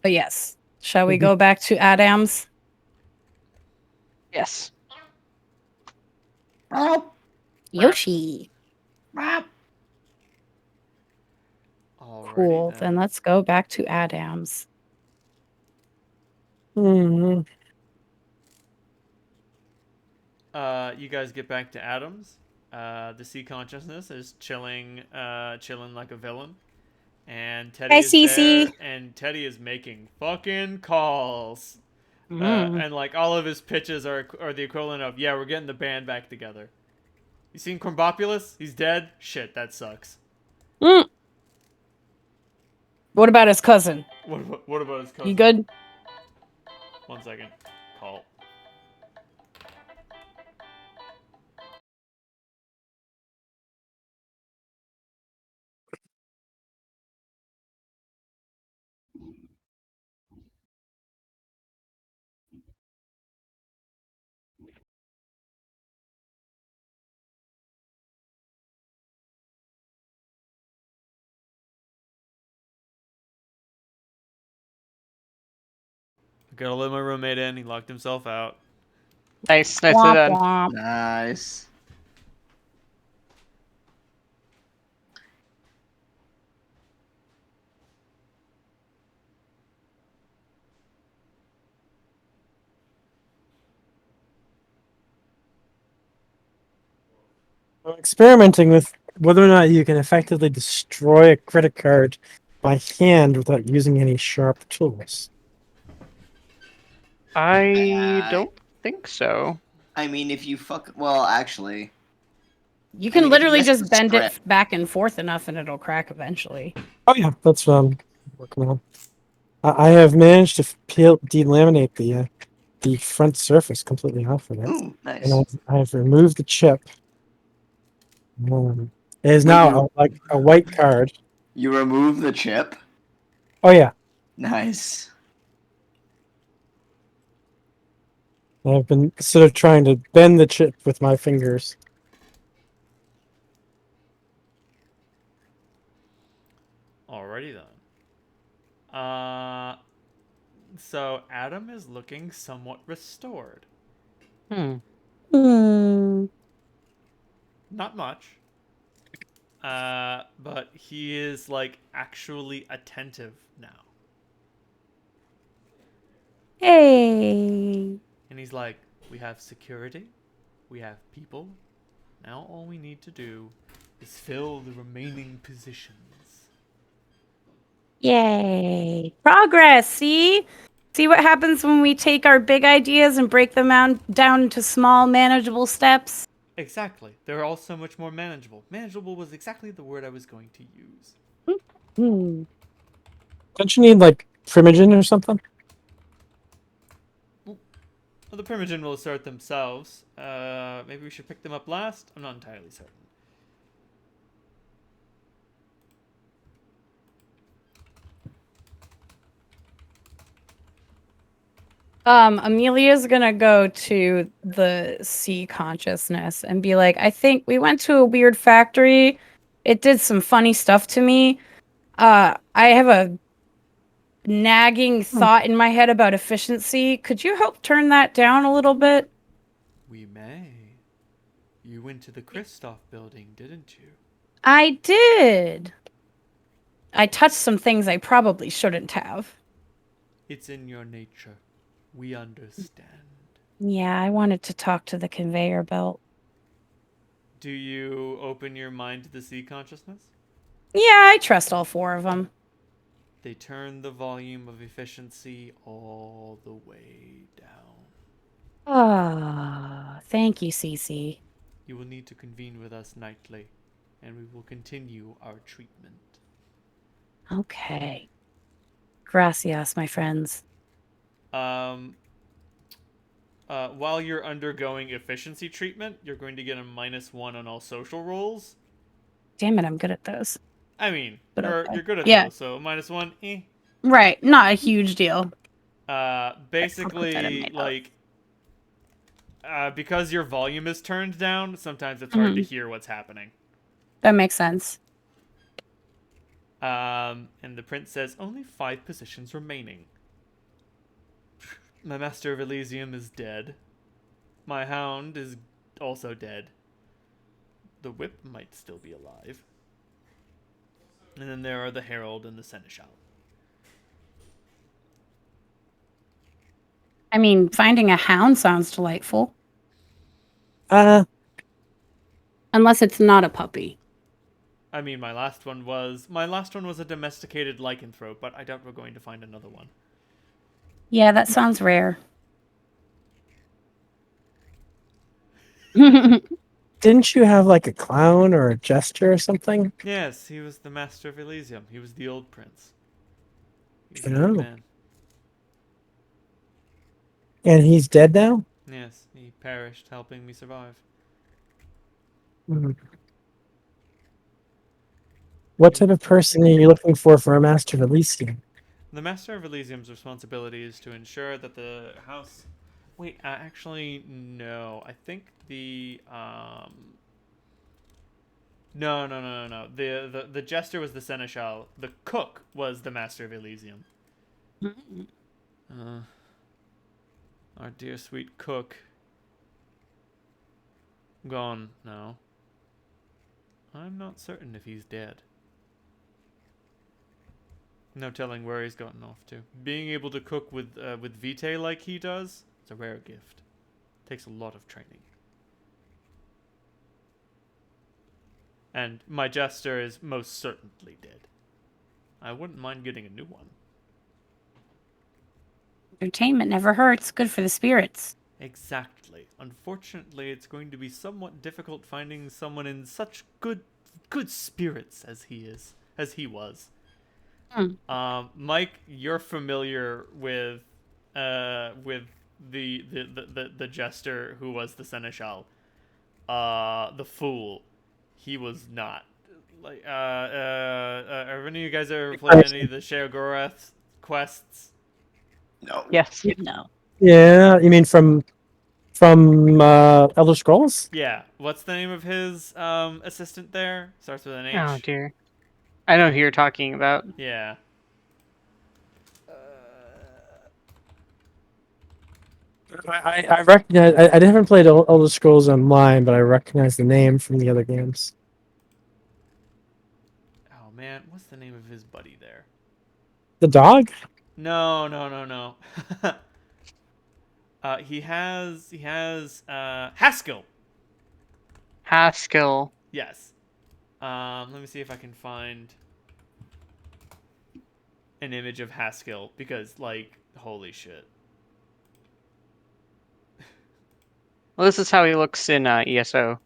But yes, shall we go back to Adams? Yes. Oh, Yoshi. crap. Alrighty Cool. Then let's go back to Adams. Hmm. You guys get back to Adams. The sea consciousness is chilling like a villain. And Teddy Hi, is Cece. there, and Teddy is making fucking calls. Mm. And like all of his pitches are the equivalent of, yeah, we're getting the band back together. You seen Crumbopulous? He's dead? Shit, that sucks. Mm. What about his cousin? What about his cousin? You good? 1 second. Call. Gotta let my roommate in. He locked himself out. Nice, nicely Womp done. womp. Nice. I'm experimenting with whether or not you can effectively destroy a credit card by hand without using any sharp tools. I I- don't think so. I mean, if you fuck. Well, actually. You I can mean, if you literally miss just the bend it script- back and forth enough and it'll crack eventually. Oh yeah, that's what I'm working on. I have managed to delaminate the front surface completely off of it, Ooh, nice. and I have removed the chip. It is Wait, now like a white card. You remove the chip? Oh yeah, Nice. I've been sort of trying to bend the chip with my fingers. Alrighty then. So Adam is looking somewhat restored. Hmm. Not much. But he is like actually attentive now. Hey. And he's like, we have security, we have people. Now all we need to do is fill the remaining positions. Yay. Progress, see? See what happens when we take our big ideas and break them down into small, manageable steps? Exactly. They're all so much more manageable. Manageable was exactly the word I was going to use. Hmm. Don't you need like Primogen or something? Well, the Primogen will assert themselves. Maybe we should pick them up last? I'm not entirely certain. Amelia's gonna go to the sea consciousness and be like, I think we went to a weird factory. It did some funny stuff to me. I have a nagging thought in my head about efficiency. Could you help turn that down a little bit? We may. You went to the Kristoff building, didn't you? I did. I touched some things I probably shouldn't have. It's in your nature. We understand. Yeah, I wanted to talk to the conveyor belt. Do you open your mind to the sea consciousness? Yeah, I trust all four of them. They turn the volume of efficiency all the way down. Ah, thank you, Cece. You will need to convene with us nightly, and we will continue our treatment. Okay. Gracias, my friends. While you're undergoing efficiency treatment, you're going to get a -1 on all social rolls. Damn it, I'm good at those. I mean, But you're okay. you're good at Yeah. those, so -1, eh. Right, not a huge deal. Basically, notes. like, because your volume is turned down, sometimes it's hard to hear what's happening. That makes sense. And the prince says, only 5 positions remaining. My Master of Elysium is dead. My Hound is also dead. The Whip might still be alive. And then there are the Herald and the Seneschal. I mean, finding a hound sounds delightful. Unless it's not a puppy. I mean, my last one was a domesticated lycanthrope, but I doubt we're going to find another one. Yeah, that sounds rare. Didn't you have like a clown or a jester or something? Yes, he was the master of Elysium. He was the old prince. He was a Oh. good man. And he's dead now? Yes, he perished helping me survive. Hmm. What type of person are you looking for a Master of Elysium? The Master of Elysium's responsibility is to ensure that the house... Wait, actually, no. I think the... No. The Jester was the Seneschal. The Cook was the Master of Elysium. Our dear sweet Cook. Gone now. I'm not certain if he's dead. No telling where he's gotten off to. Being able to cook with vitae like he does, it's a rare gift. Takes a lot of training. And my jester is most certainly dead. I wouldn't mind getting a new one. Entertainment never hurts. Good for the spirits. Exactly. Unfortunately, it's going to be somewhat difficult finding someone in such good spirits as he was. Mike, you're familiar with the jester who was the seneschal. The fool. He was not. Like have any of you guys ever played any of the Sheogorath quests? No. Yes. No. Yeah, you mean from Elder Scrolls? Yeah. What's the name of his assistant there? Starts with an H. Oh dear. I know who you're talking about. Yeah. I recognize. I haven't played Elder Scrolls Online, but I recognize the name from the other games. Oh man, what's the name of his buddy there? The dog? No. He has Haskell. Haskell. Yes. Let me see if I can find an image of Haskell because, like, holy shit. Well, this is how he looks in ESO.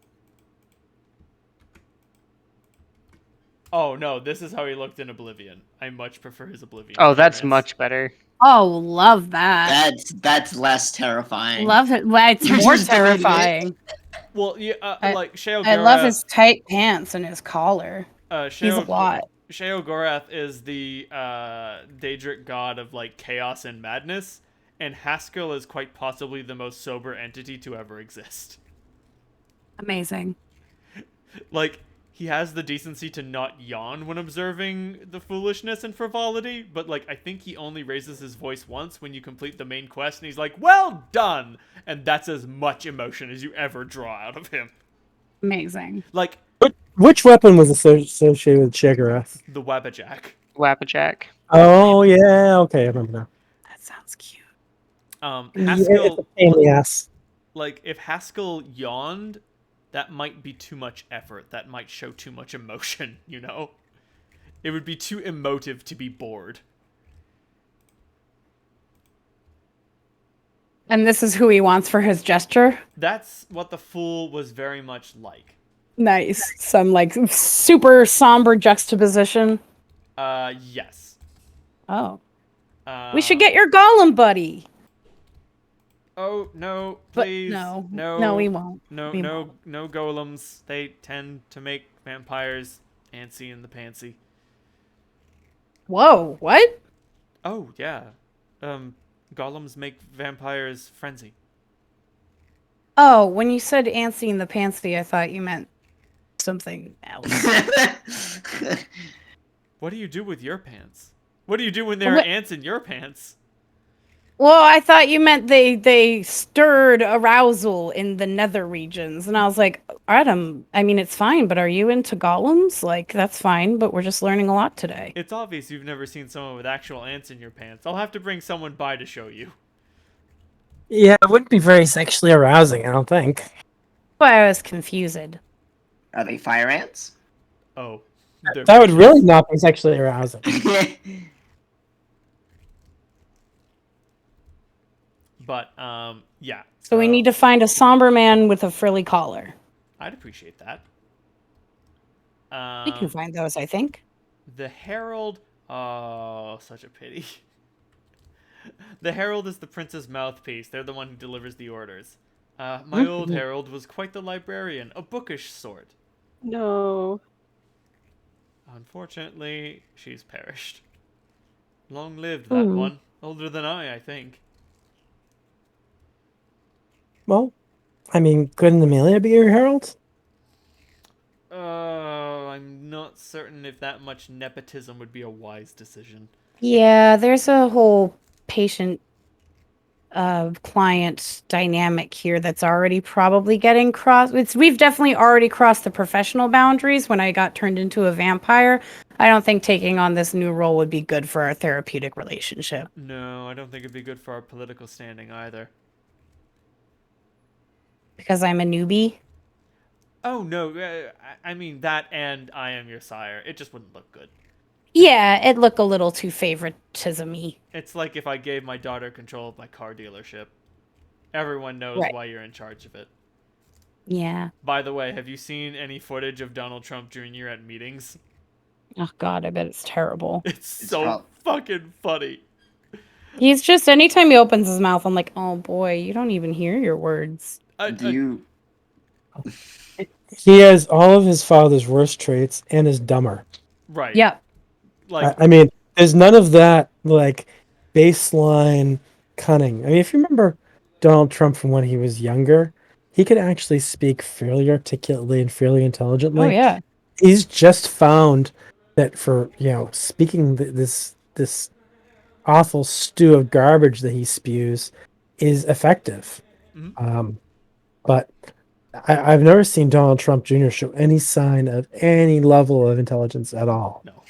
Oh no, this is how he looked in Oblivion. I much prefer his Oblivion. Oh, that's appearance. much better. Oh, love that. That's less terrifying. Love it. Well, it's You're more just deleting it. terrifying. Well, yeah, like Sheogorath. I love his tight pants and his collar. He's a Sheo lot. Sheogorath is the Daedric god of like chaos and madness, and Haskell is quite possibly the most sober entity to ever exist. Amazing. Like, he has the decency to not yawn when observing the foolishness and frivolity, but, like, I think he only raises his voice once when you complete the main quest, and he's like, well done! And that's as much emotion as you ever draw out of him. Amazing. Like, Which weapon was associated with Sheogorath? the Wabbajack. Wappajack. Oh yeah, okay, I remember now. That sounds cute. Yeah, it's a Haskell, pain in the ass. like, if Haskell yawned, that might be too much effort. That might show too much emotion, you know? It would be too emotive to be bored. And this is who he wants for his gesture? That's what the Fool was very much like. Nice. Some, like, super somber juxtaposition. Yes. Oh. We should get your golem buddy. Oh, no, But please. no, No, we won't. No, We no, won't. no golems. They tend to make vampires antsy in the pantsy. Whoa, what? Oh, yeah. Golems make vampires frenzy. Oh, when you said antsy in the pantsy, I thought you meant something else. What do you do with your pants? What do you do when there are What- ants in your pants? Well, I thought you meant they stirred arousal in the nether regions, and I was like, Adam, I mean, it's fine, but are you into golems? Like, that's fine, but we're just learning a lot today. It's obvious you've never seen someone with actual ants in your pants. I'll have to bring someone by to show you. Yeah, it wouldn't be very sexually arousing, I don't think. Why I was confused. Are they fire ants? Oh. That would really not be sexually arousing. But, yeah. So we need to find a somber man with a frilly collar. I'd appreciate that. We can find those, I think. The Herald... Oh, such a pity. The Herald is the prince's mouthpiece. They're the one who delivers the orders. My old Herald was quite the librarian, a bookish sort. No. Unfortunately, she's perished. Long lived, that one. Older than I think. Well, I mean, couldn't Amelia be your herald? I'm not certain if that much nepotism would be a wise decision. Yeah, there's a whole patient client dynamic here that's already probably getting crossed. We've definitely already crossed the professional boundaries when I got turned into a vampire. I don't think taking on this new role would be good for our therapeutic relationship. No, I don't think it'd be good for our political standing either. Because I'm a newbie? Oh, no, I mean that and I am your sire. It just wouldn't look good. Yeah, it'd look a little too favoritism-y. It's like if I gave my daughter control of my car dealership. Everyone knows why you're in charge of it. Yeah. By the way, have you seen any footage of Donald Trump Jr. at meetings? Oh god, I bet it's terrible. It's so fucking funny. He's just, anytime he opens his mouth, I'm like, oh boy, you don't even hear your words. Do you... He has all of his father's worst traits and is dumber. Right. Yep. Like, I mean, there's none of that, like, baseline cunning. I mean, if you remember Donald Trump from when he was younger, he could actually speak fairly articulately and fairly intelligently. Oh, yeah. He's just found that for, speaking this awful stew of garbage that he spews is effective. But I've never seen Donald Trump Jr. show any sign of any level of intelligence at all. No.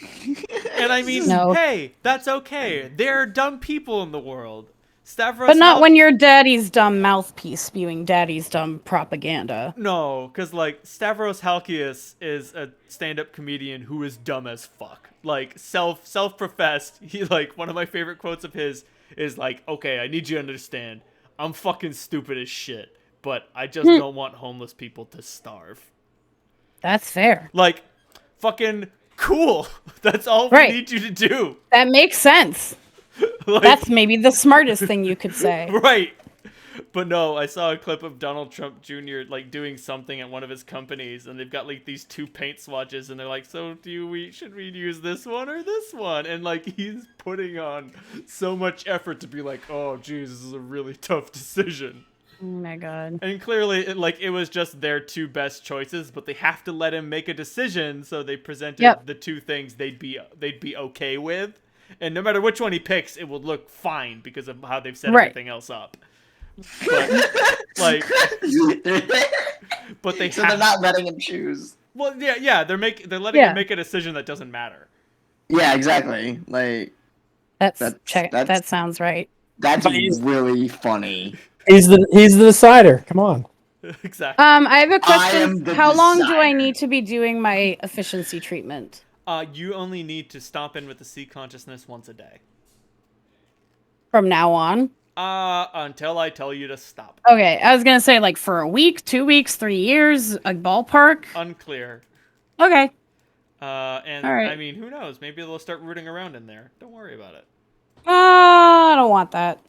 And I mean, hey, that's okay. There are dumb people in the world. Stavros but not when you're daddy's dumb mouthpiece spewing daddy's dumb propaganda. No, because, like, Stavros Halkias is a stand-up comedian who is dumb as fuck. Like, self-professed. He, like, one of my favorite quotes of his is, like, okay, I need you to understand. I'm fucking stupid as shit, but I just don't want homeless people to starve. That's fair. Like, fucking cool. That's all we need you to do. That makes sense. Like, that's maybe the smartest thing you could say. Right. But no, I saw a clip of Donald Trump Jr. like doing something at one of his companies, and they've got like these two paint swatches, and they're like, "So should we use this one or this one?" And like he's putting on so much effort to be like, "Oh, geez, this is a really tough decision." Oh my god. And clearly, it was just their two best choices, but they have to let him make a decision, so they presented the two things they'd be okay with. And no matter which one he picks, it will look fine because of how they've set everything else up. But, like, but they're not letting him choose. Well, yeah, they're letting him make a decision that doesn't matter. Yeah, exactly. Like that sounds right. That's really funny. He's the decider. Come on. Exactly. I have a question. How long do I need to be doing my efficiency treatment? You only need to stop in with the sea consciousness once a day. From now on? Until I tell you to stop. Okay, I was gonna say like for a week, 2 weeks, 3 years, a ballpark. Unclear. Okay. And all right. I mean, who knows? Maybe they'll start rooting around in there. Don't worry about it. I don't want that.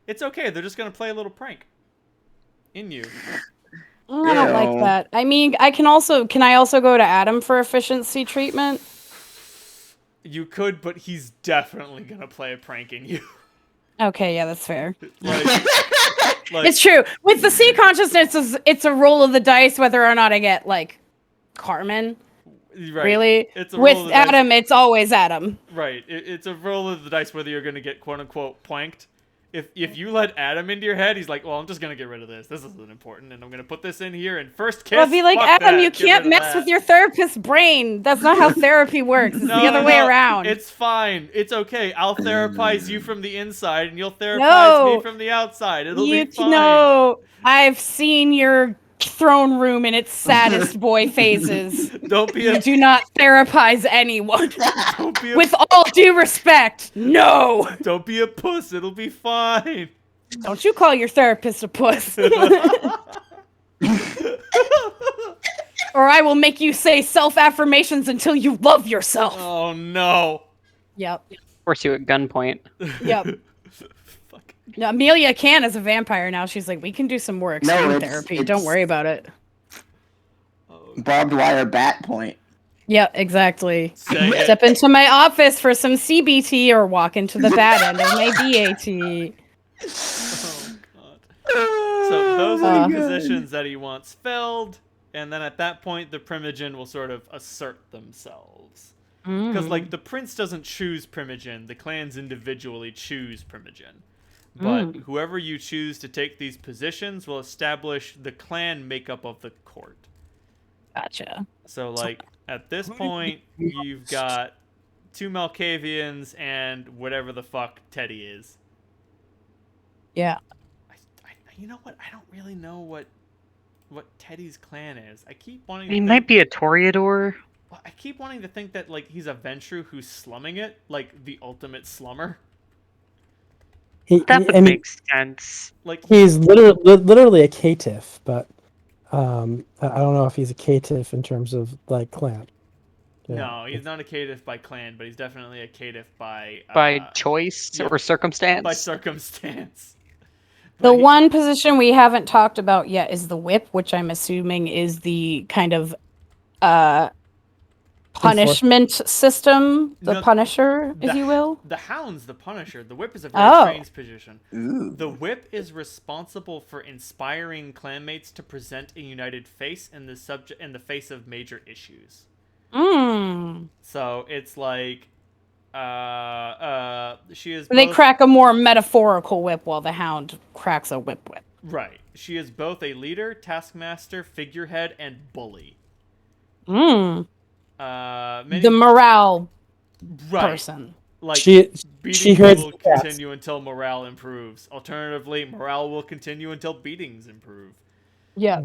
It's okay. They're just gonna play a little prank in you. I don't like that. I mean, can I also go to Adam for efficiency treatment? You could, but he's definitely gonna play a prank in you. Okay, yeah, that's fair. Like, it's true. With the sea consciousness, it's a roll of the dice whether or not I get, like, Carmen. Right. Really? It's a roll of With the dice. Adam, it's always Adam. Right. It's a roll of the dice whether you're going to get quote unquote planked. If you let Adam into your head, he's like, well, I'm just going to get rid of this. This isn't important, and I'm going to put this in here. And first kiss. I'll be like, fuck Adam, that. you Get can't rid of mess that." with your therapist's brain. That's not how therapy works. It's the other way around. It's fine. It's okay. I'll therapize you from the inside, and you'll therapize No. me from the outside. It'll You be fine. know, I've seen your throne room in its saddest boy phases. Don't be You a do not therapize anyone. don't be a With all due respect, no. don't be a puss. It'll be fine. Don't you call your therapist a puss. Or I will make you say self-affirmations until you love yourself. Oh no. Yep. Force you at gunpoint. Yep. Fuck. Now, Amelia can as a vampire now. She's like, we can do some more extreme therapy. Don't it's- worry about it. Oh, Barbed wire bat point. Yep, exactly. say it. Step into my office for some CBT or walk into the bad end of my BAT. Oh god. So those are the God. positions that he wants filled, and then at that point the Primogen will sort of assert themselves. Because like the prince doesn't choose Primogen, the clans individually choose Primogen. But whoever you choose to take these positions will establish the clan makeup of the court. Gotcha. So like at this point you've got 2 Malkavians and whatever the fuck Teddy is. Yeah. You know what? I don't really know what Teddy's clan is. I keep wanting. He to might think, be a Toreador. I keep wanting to think that like he's a Ventru who's slumming it, like the ultimate slummer. That would I mean, make sense. Like he's literally a caitiff, but I don't know if he's a caitiff in terms of like clan. Yeah. no, he's not a caitiff by clan, but he's definitely a caitiff by Choice yeah. or circumstance. by circumstance. The But he- one position we haven't talked about yet is the whip, which I'm assuming is the kind of punishment system, the No, Punisher, if the- you will. The Hound's the Punisher. The Whip is a very Oh. strange position. Ooh. The Whip is responsible for inspiring clanmates to present a united face in the face of major issues. So it's like, she is. They both, crack a more metaphorical whip while the Hound cracks a whip. right. She is both a leader, taskmaster, figurehead, and bully. The Many, morale right. person. Like She beating hurts will the cats. continue until morale improves. Alternatively, morale will continue until beatings improve. Yeah.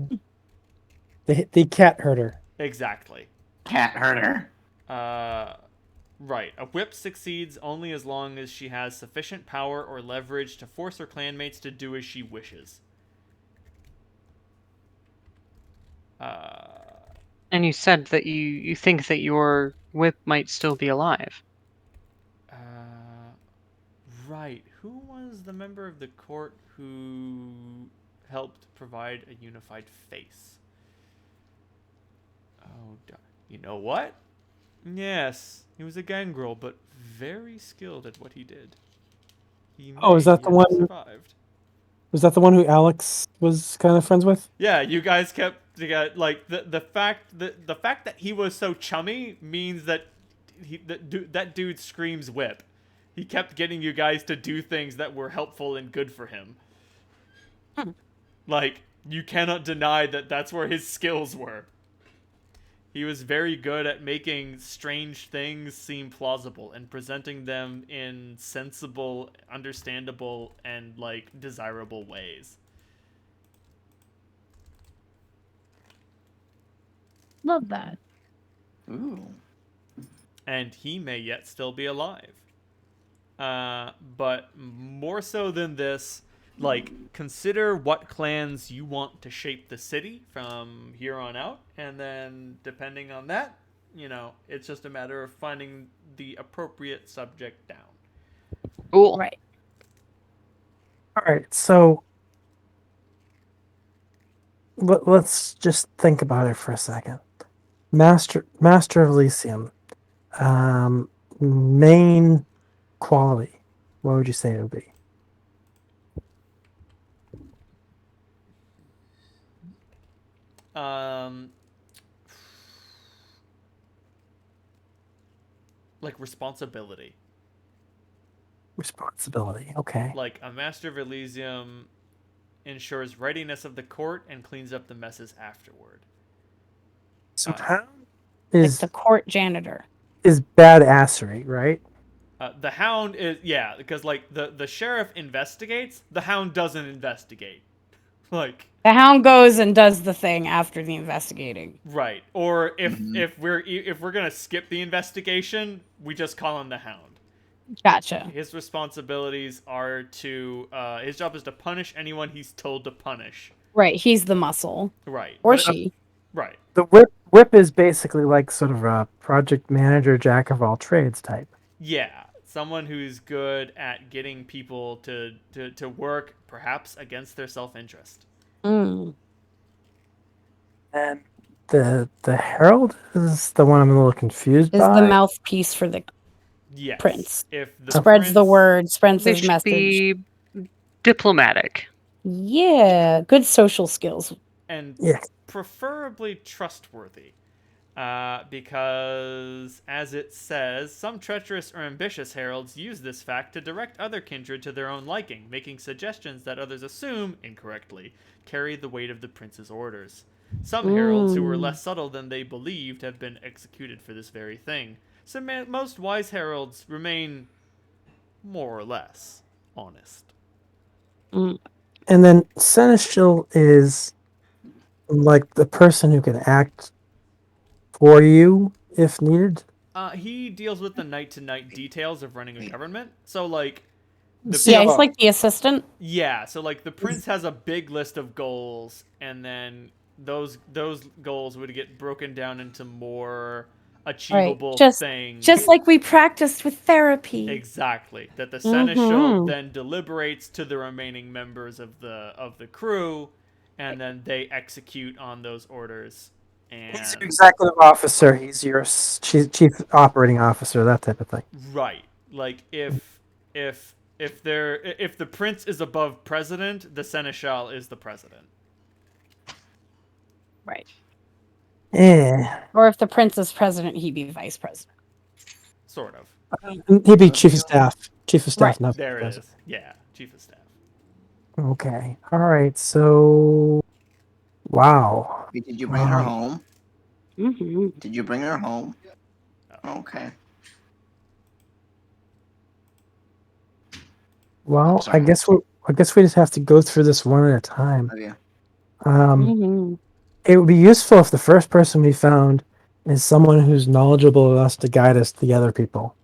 the cat herder. Exactly. Cat herder. Right. A whip succeeds only as long as she has sufficient power or leverage to force her clanmates to do as she wishes. And you said that you think that your whip might still be alive. Right. Who was the member of the court who helped provide a unified face? Oh, you know what? Yes, he was a gangrel, but very skilled at what he did. He Oh, is may that the yet one- have survived. Was that the one who Alex was kind of friends with? Yeah, you guys kept like the fact that he was so chummy means that that dude screams whip. He kept getting you guys to do things that were helpful and good for him. Like you cannot deny that that's where his skills were. He was very good at making strange things seem plausible and presenting them in sensible, understandable, and like desirable ways. Love that. Ooh. And he may yet still be alive. But more so than this, like, consider what clans you want to shape the city from here on out, and then depending on that, you know, it's just a matter of finding the appropriate subject down. Cool. Right. All right, so let's just think about it for a second. Master of Elysium, main quality. What would you say it would be? like responsibility. Responsibility. Okay. Like a Master of Elysium ensures readiness of the court and cleans up the messes afterward. So Uh, Hound Like is the court janitor. badassery, right? The Hound is because like the sheriff investigates, the Hound doesn't investigate. Like The hound goes and does the thing after the investigating. right, or Mhm. if we're gonna skip the investigation, we just call him the Hound. Gotcha. His responsibilities are to his job is to punish anyone he's told to punish. Right, he's the muscle. Right. Or But she. right. The whip is basically like sort of a project manager, jack of all trades type. Yeah, someone who's good at getting people to work perhaps against their self-interest. Mm. And the Herald is the one I'm a little confused Is the by. mouthpiece for the Yes. Prince. If the spreads the prince- word, spreads They his should message. be diplomatic. Yeah, good social skills. and Yeah. preferably trustworthy. Because, as it says, some treacherous or ambitious heralds use this fact to direct other kindred to their own liking, making suggestions that others assume, incorrectly, carry the weight of the prince's orders. Some heralds who were less subtle than they believed have been executed for this very thing. So most wise heralds remain more or less honest. Mm. And then Seneschal is like the person who can act for you if needed. He deals with the night-to-night details of running a government. So, like, the See, Yeah, he's COO. like the assistant. yeah, so like the prince has a big list of goals, and then those goals would get broken down into more achievable things. Just like we practiced with therapy. exactly that the seneschal Mhm. then deliberates to the remaining members of the crew, and then they execute on those orders. And He's your executive officer. He's your chief operating officer, that type of thing. right, like if the prince is above president, the seneschal is the president. Right. Yeah. Or if the prince is president, he'd be vice president. Sort of. He'd be chief of staff. Chief of staff, Right. not There it president. is. Yeah, chief of staff. Okay. All right. So, wow. Did you bring her Um, home? Mm-hmm. Did you bring her home? Okay. Well, Sorry. I guess we just have to go through this one at a time. Oh, yeah. Mm-hmm. It would be useful if the first person we found is someone who's knowledgeable enough to guide us to the other people.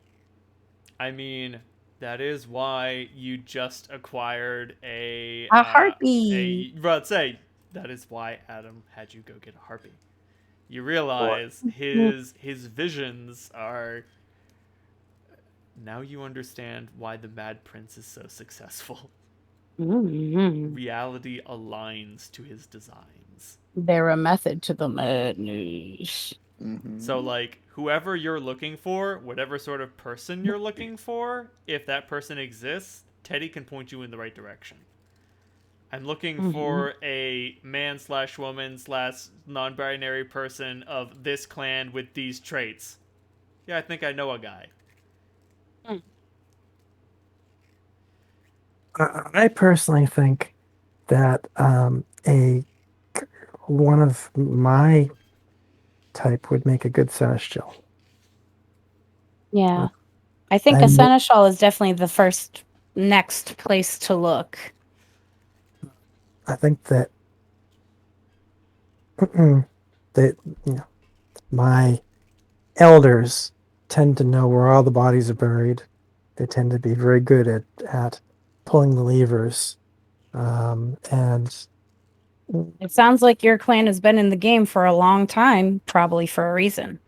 I mean, that is why you just acquired a harpy. Let's say that is why Adam had you go get a harpy. You realize his visions are. Now you understand why the Mad Prince is so successful. Mm-hmm. Reality aligns to his designs. They're a method to the madness. Mm-hmm. So, like, whoever you're looking for, whatever sort of person you're looking for, if that person exists, Teddy can point you in the right direction. I'm looking for a man/woman/ non-binary person of this clan with these traits. Yeah, I think I know a guy. I personally think that one of my type would make a good seneschal. Yeah. I think a And- seneschal is definitely the next place to look. I think that that my elders tend to know where all the bodies are buried. They tend to be very good at pulling the levers, and It sounds like your clan has been in the game for a long time, probably for a reason.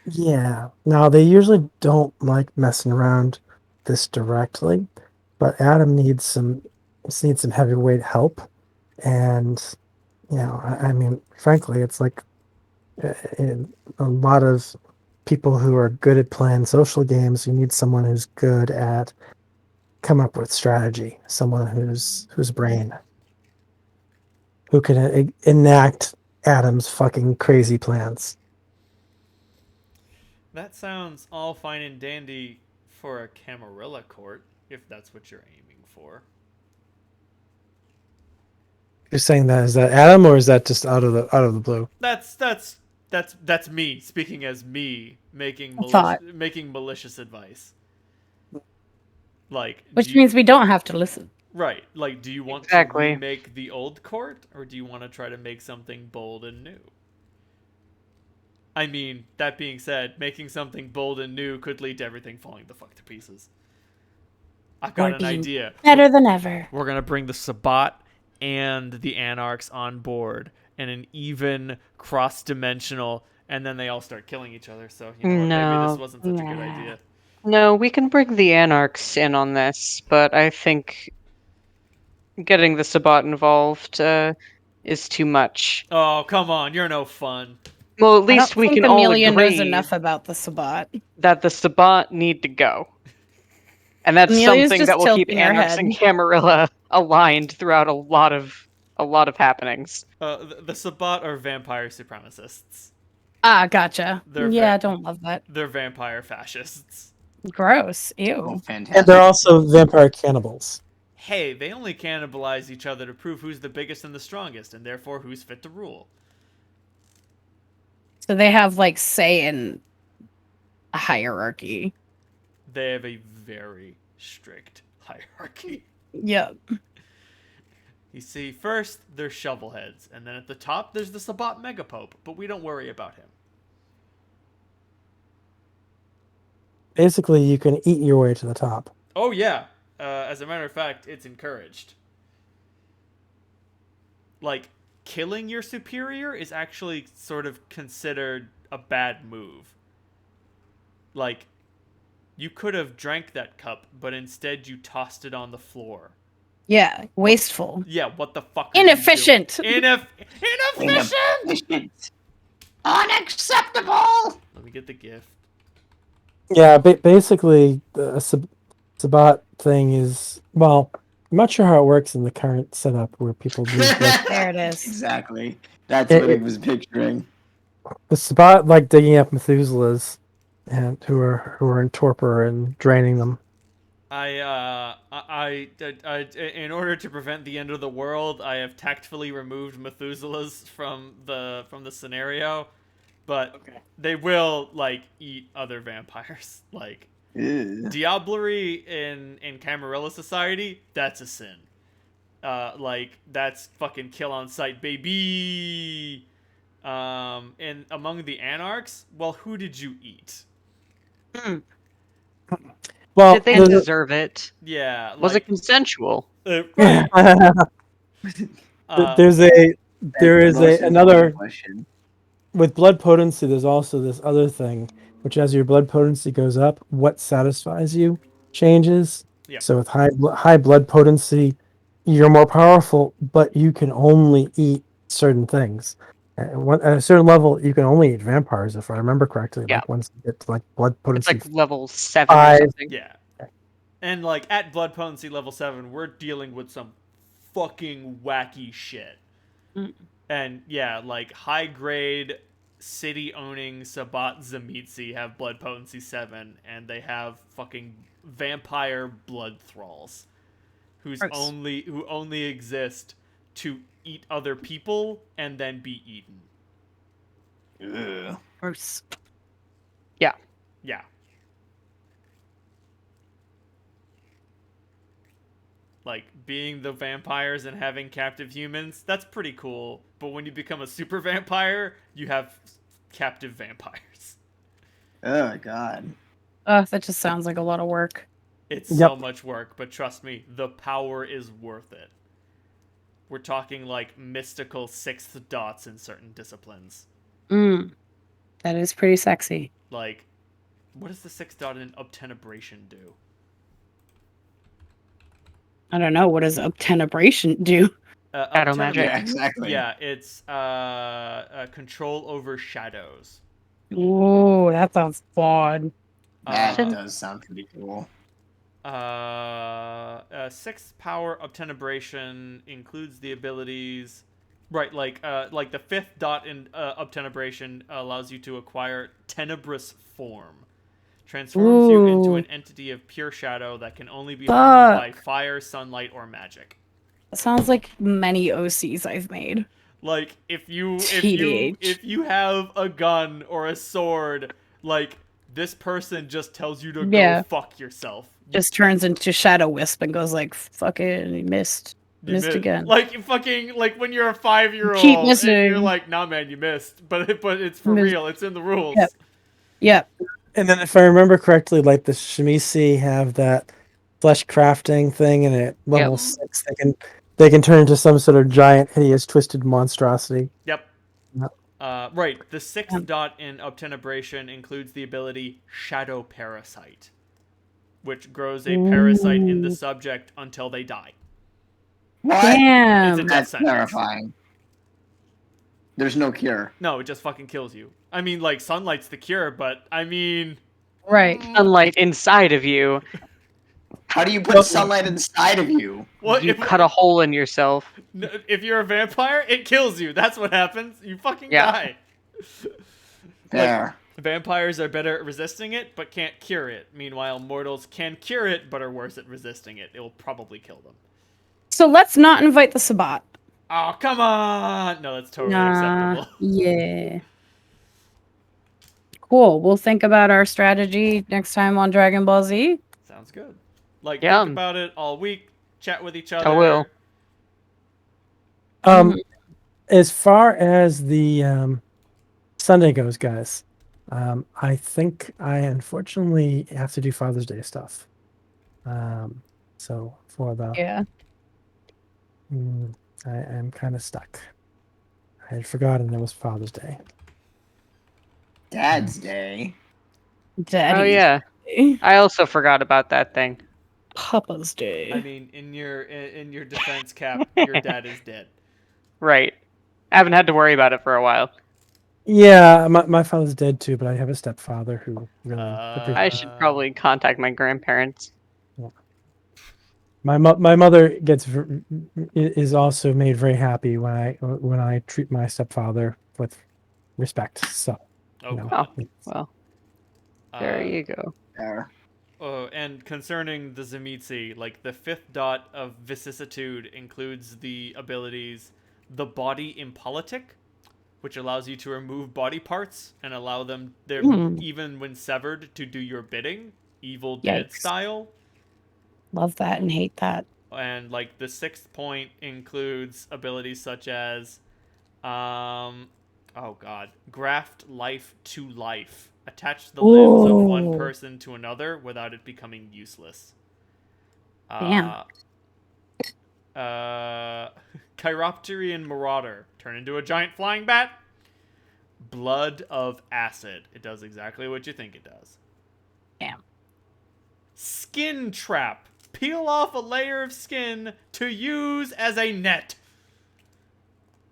yeah. Now they usually don't like messing around this directly, but Adam needs some heavyweight help, and I mean, frankly, it's like a lot of people who are good at playing social games. You need someone who's good at come up with strategy, someone whose brain, who can enact Adam's fucking crazy plans. That sounds all fine and dandy for a Camarilla court, if that's what you're aiming for. You're saying that, is that Adam, or is that just out of the blue? That's me speaking as me making Thought. malicious advice. Like, Which means we don't have to listen. right? Like, do you want Exactly. to remake the old court, or do you want to try to make something bold and new? I mean, that being said, making something bold and new could lead to everything falling the fuck to pieces. I've got Or an being idea. Better than ever. We're gonna bring the Sabbat and the Anarchs on board in an even cross-dimensional, and then they all start killing each other. So you know what? Maybe this wasn't such a good idea. No, we can bring the Anarchs in on this, but I think getting the Sabbat involved is too much. Oh, come on, you're no fun. Well, at I least don't we think can all Amelia knows agree enough about the Sabbat. that the Sabbat need to go. And that's Amelia's something just that will keep tilting her Anarchs head. and Camarilla aligned throughout a lot of happenings. The Sabbat are vampire supremacists. Ah, gotcha. They're Yeah, I don't love that. They're vampire fascists. Gross. Oh, Ew. fantastic. And they're also vampire cannibals. Hey, they only cannibalize each other to prove who's the biggest and the strongest, and therefore who's fit to rule. So they have, like, say in a hierarchy. They have a very strict hierarchy. Yep. You see, first, there's shovelheads, and then at the top, there's the Sabbat Megapope, but we don't worry about him. Basically, you can eat your way to the top. Oh, yeah. As a matter of fact, it's encouraged. Like, killing your superior is actually sort of considered a bad move. Like, you could have drank that cup, but instead you tossed it on the floor. Yeah. Wasteful. Yeah, what the fuck are you Inefficient. doing? Inefficient! Inefficient. Unacceptable. Let me get the gift. Yeah, basically, the Sabbat thing is, well, I'm not sure how it works in the current setup where people do like, There it is. Exactly. That's It- what he it- was picturing. the Sabbat like digging up Methuselahs, and who are in torpor and draining them. In order to prevent the end of the world, I have tactfully removed Methuselahs from the scenario, but they will like eat other vampires. Like Ew. diablerie in Camarilla society, that's a sin. Like that's fucking kill on sight, baby. And among the Anarchs, well, who did you eat? Well, Did they there's deserve it? Yeah, like, Was it consensual? right. there's there is Most another important question. with blood potency. There's also this other thing, which as your blood potency goes up, what satisfies you changes. Yeah. So with high blood potency, you're more powerful, but you can only eat certain things. At a certain level, you can only eat vampires, if I remember correctly. Yeah. Like once you get to like blood It's potency like level 7 or 5. something. Yeah. And like at blood potency level 7, we're dealing with some fucking wacky shit. Mm. And yeah, like high grade city owning Sabbat Zamitzi have blood potency 7, and they have fucking vampire blood thralls who Gross. only exist to eat other people and then be eaten. Ugh. Gross. Yeah. Like, being the vampires and having captive humans, that's pretty cool. But when you become a super vampire, you have captive vampires. Oh god. Ugh, that just sounds like a lot of work. It's Yep. so much work, but trust me, the power is worth it. We're talking, like, mystical sixth dots in certain disciplines. That is pretty sexy. Like, what does the sixth dot in obtenebration do? I don't know. What does obtenebration do? Shadow Obtenebration- magic. Yeah, exactly. Yeah, it's control over shadows. Ooh, that sounds fun. That Uh, does sound pretty cool. Sixth power obtenebration includes the abilities Right, like the 5th dot in Obtenebration allows you to acquire Tenebrous Form. Transforms you into Ooh. an entity of pure shadow that can only be harmed by fire, sunlight, or magic. That sounds like many OCs I've made. Like if you TBH. have a gun or a sword, like this person just tells you to go Yeah. fuck yourself. Just turns into Shadow Wisp and goes like, fucking missed. Missed again. Like fucking like when you're a 5-year-old Keep and missing. you're like, nah man, you missed. But it's for Missed. real. It's in the rules. Yep. Yep. And then, if I remember correctly, like the Shemisi have that flesh crafting thing, and at level 6, they can turn into some sort of giant, hideous, twisted monstrosity. Yep. Yep. Right. The 6th dot in Obtenebration includes the ability Shadow Parasite, which grows a parasite in the subject until they die. What? Damn. It's a death That's sentence. terrifying. There's no cure. No, it just fucking kills you. I mean, like, sunlight's the cure, but I mean... Right. Sunlight inside of you. How do you put sunlight inside of you? Well, You cut a hole in yourself. if you're a vampire, it kills you. That's what happens. You fucking Yeah. die. There. Vampires are better at resisting it, but can't cure it. Meanwhile, mortals can cure it, but are worse at resisting it. It will probably kill them. So let's not invite the Sabat. Oh, come on! No, that's totally acceptable. Yeah. Cool. We'll think about our strategy next time on Dragon Ball Z. Sounds good. Like, Yeah. think about it all week. Chat with each other. I will. As far as the Sunday goes, guys, I think I unfortunately have to do Father's Day stuff. So for the Yeah. I am kind of stuck. I had forgotten it was Father's Day. Dad's Day. Daddy's Oh yeah, Day. I also forgot about that thing. Papa's Day. I mean, in your defense, Cap, your dad is dead. Right. I haven't had to worry about it for a while. Yeah, my father's dead too, but I have a stepfather who really. I should probably contact my grandparents. My mother is also made very happy when I treat my stepfather with respect. So, Oh, Oh, good. well, there you go. There. Oh, and concerning the Zemitzi, like the 5th dot of vicissitude includes the abilities the body impolitic, which allows you to remove body parts and allow them, even when severed, to do your bidding, Evil Dead Yikes. style. Love that and hate that. And like the 6th point includes abilities such as, graft life to life. Attach the limbs of one Ooh. person to another without it becoming useless. Damn. Chiropterian Marauder. Turn into a giant flying bat. Blood of Acid. It does exactly what you think it does. Damn. Skin Trap. Peel off a layer of skin to use as a net.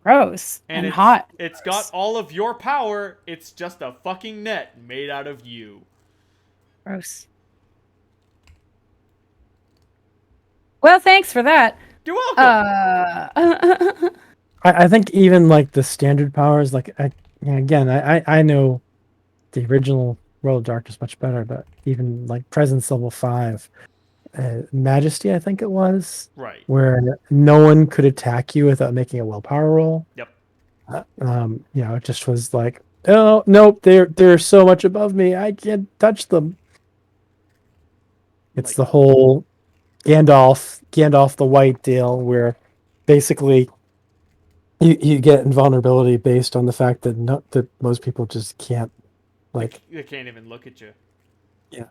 Gross. And it's, hot. It's got all of your power. It's just a fucking net made out of you. Gross. Well, thanks for that. You're welcome. I think even like the standard powers, like I know the original World of Darkness much better, but even like Presence level 5, Majesty, I think it was, Right. where no one could attack you without making a willpower roll. Yep. It just was like, oh nope, they're so much above me, I can't touch them. It's Like- the whole Gandalf the White deal, where basically you get invulnerability based on the fact that that most people just can't, like, They can't even look at you. yeah.